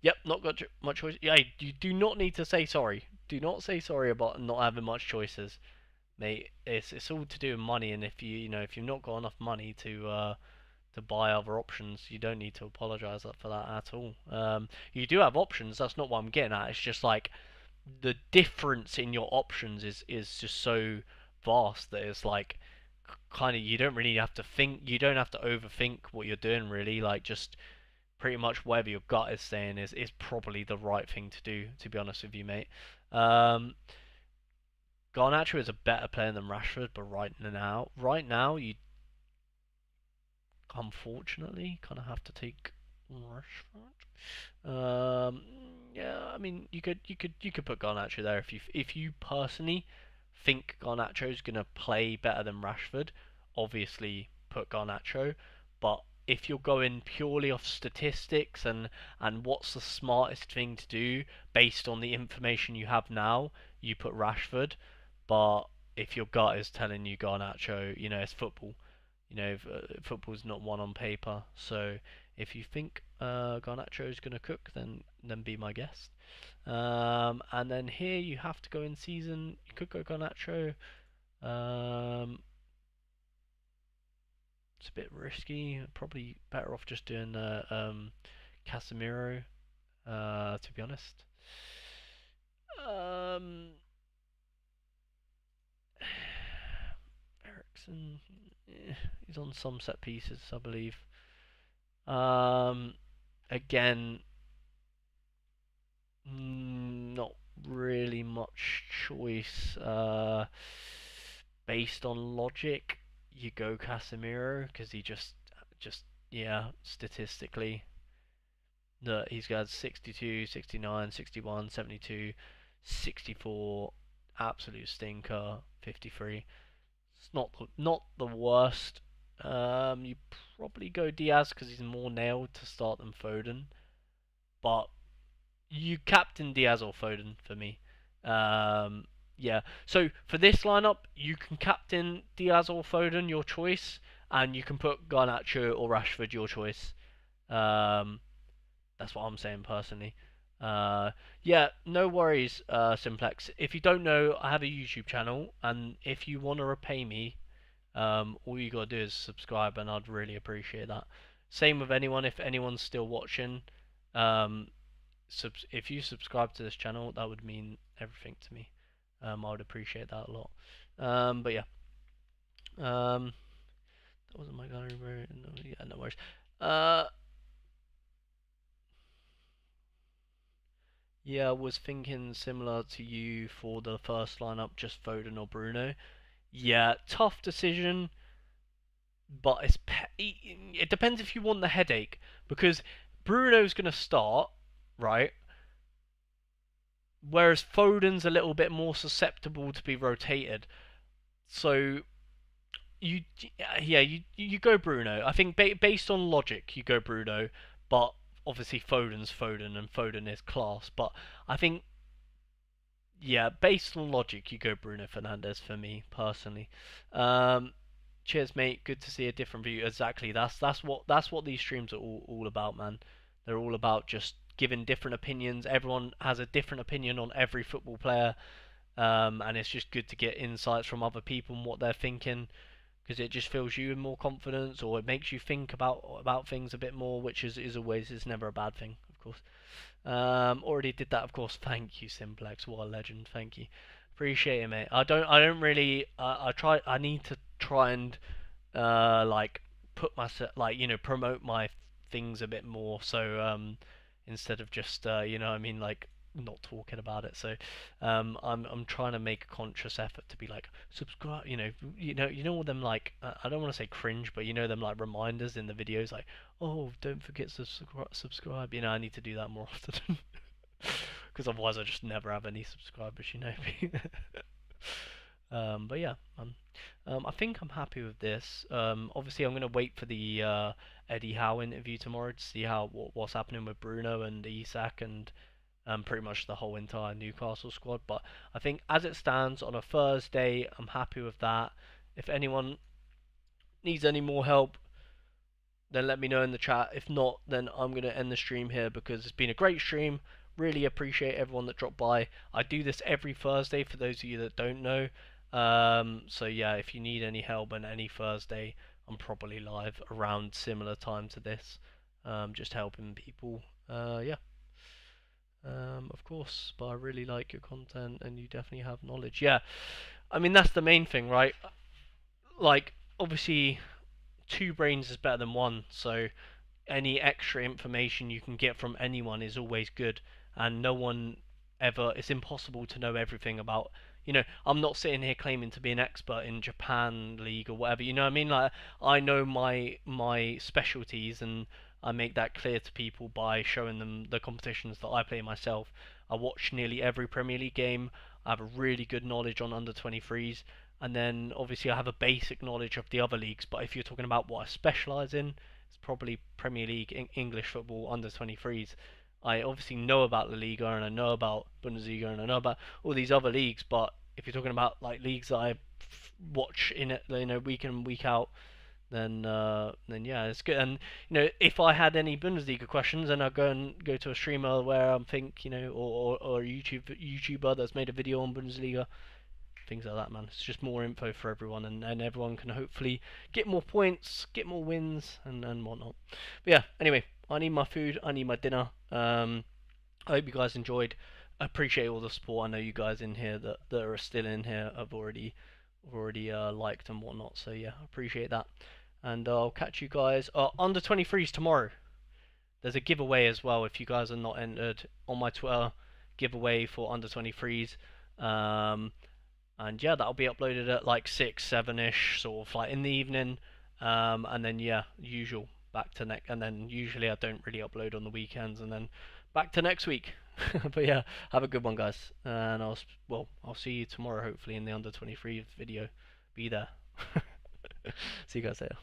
Yep, not got much choice. Yeah, you do not need to say sorry. Do not say sorry about not having much choices, mate. It's all to do with money, and if you've not got enough money to buy other options, you don't need to apologise for that at all. You do have options. That's not what I'm getting at. It's just like the difference in your options is just so vast that it's like kind of you don't really have to think. You don't have to overthink what you're doing really. Like just pretty much whatever your gut is saying is probably the right thing to do, to be honest with you, mate. Um, Garnacho is a better player than Rashford, but right now, you unfortunately kind of have to take Rashford. Yeah, I mean, you could put Garnacho there if you personally think Garnacho is gonna play better than Rashford. Obviously, put Garnacho, but if you're going purely off statistics and what's the smartest thing to do based on the information you have now, you put Rashford. But if your gut is telling you Garnacho, it's football. Football's not one on paper. So if you think Garnacho is going to cook, then be my guest. And then here you have to go in season. You could go Garnacho. It's a bit risky. Probably better off just doing Casemiro. To be honest. Ericsson, he's on some set pieces, I believe. Again, not really much choice. Based on logic, you go Casemiro because he just yeah, statistically, he's got 62, 69, 61, 72, 64, absolute stinker, 53. It's not the worst. You probably go Diaz because he's more nailed to start than Foden, but you captain Diaz or Foden for me. Yeah. So for this lineup, you can captain Diaz or Foden, your choice, and you can put Garnacho or Rashford, your choice. That's what I'm saying personally. Yeah, no worries, Simplex. If you don't know, I have a YouTube channel, and if you want to repay me, all you gotta do is subscribe, and I'd really appreciate that. Same with anyone, if anyone's still watching. Um, if you subscribe to this channel, that would mean everything to me. I would appreciate that a lot. But yeah, that wasn't my gallery, bro. No, yeah, no worries. Yeah, I was thinking similar to you for the first lineup, just Foden or Bruno. Yeah, tough decision, but it depends if you want the headache because Bruno's gonna start, right? Whereas Foden's a little bit more susceptible to be rotated. So you yeah you go Bruno. I think based on logic you go Bruno, but obviously Foden's Foden and Foden is class. But I think yeah, based on logic you go Bruno Fernandes for me personally. Um, Cheers, mate. Good to see a different view. Exactly. That's what these streams are all about, man. They're all about just giving different opinions. Everyone has a different opinion on every football player, and it's just good to get insights from other people and what they're thinking because it just fills you with more confidence or it makes you think about things a bit more, which is always is never a bad thing, of course. Already did that, of course. Thank you, Simplex. What a legend. Thank you. Appreciate it, mate. I don't really. I need to try and like put myself like promote my things a bit more. So instead of just I mean like not talking about it. So I'm trying to make a conscious effort to be like subscribe. All them like I don't want to say cringe, but them like reminders in the videos like don't forget to subscribe. I need to do that more often. Because otherwise I just never have any subscribers. But yeah, I think I'm happy with this. Obviously, I'm gonna wait for the Eddie Howe interview tomorrow to see what's happening with Bruno and Isak and pretty much the whole entire Newcastle squad. But I think as it stands on a Thursday, I'm happy with that. If anyone needs any more help, then let me know in the chat. If not, then I'm going to end the stream here because it's been a great stream. Really appreciate everyone that dropped by. I do this every Thursday for those of you that don't know. So yeah, if you need any help on any Thursday, I'm probably live around similar time to this. Just helping people. Yeah. Of course, but I really like your content and you definitely have knowledge. Yeah, I mean that's the main thing, right? Like, obviously, two brains is better than one, so any extra information you can get from anyone is always good, and no one ever. It's impossible to know everything about. I'm not sitting here claiming to be an expert in Japan League or whatever. You know what I mean? Like, I know my specialties, and I make that clear to people by showing them the competitions that I play myself. I watch nearly every Premier League game. I have a really good knowledge on under 23s, and then obviously I have a basic knowledge of the other leagues. But if you're talking about what I specialise in, It's probably Premier League English football under 23s. I obviously know about La Liga and I know about Bundesliga and I know about all these other leagues, but if you're talking about like leagues that I watch in it, week in and week out, then yeah, it's good. And if I had any Bundesliga questions, then I'd go to a streamer where I think or a YouTuber that's made a video on Bundesliga, things like that, man. It's just more info for everyone, and everyone can hopefully get more points, get more wins, and whatnot. But yeah, anyway, I need my food, I need my dinner. I hope you guys enjoyed. I appreciate all the support. I know you guys in here that are still in here have already liked and whatnot. So yeah, I appreciate that. And I'll catch you guys under 23s tomorrow. There's a giveaway as well if you guys are not entered on my Twitter. Giveaway for under 23s. And yeah, that'll be uploaded at like 6, 7ish, sort of like in the evening. And then yeah, usual back to next. And then usually I don't really upload on the weekends, and then back to next week. But yeah, have a good one, guys. And I'll see you tomorrow, hopefully in the under 23 video. Be there. See you guys later.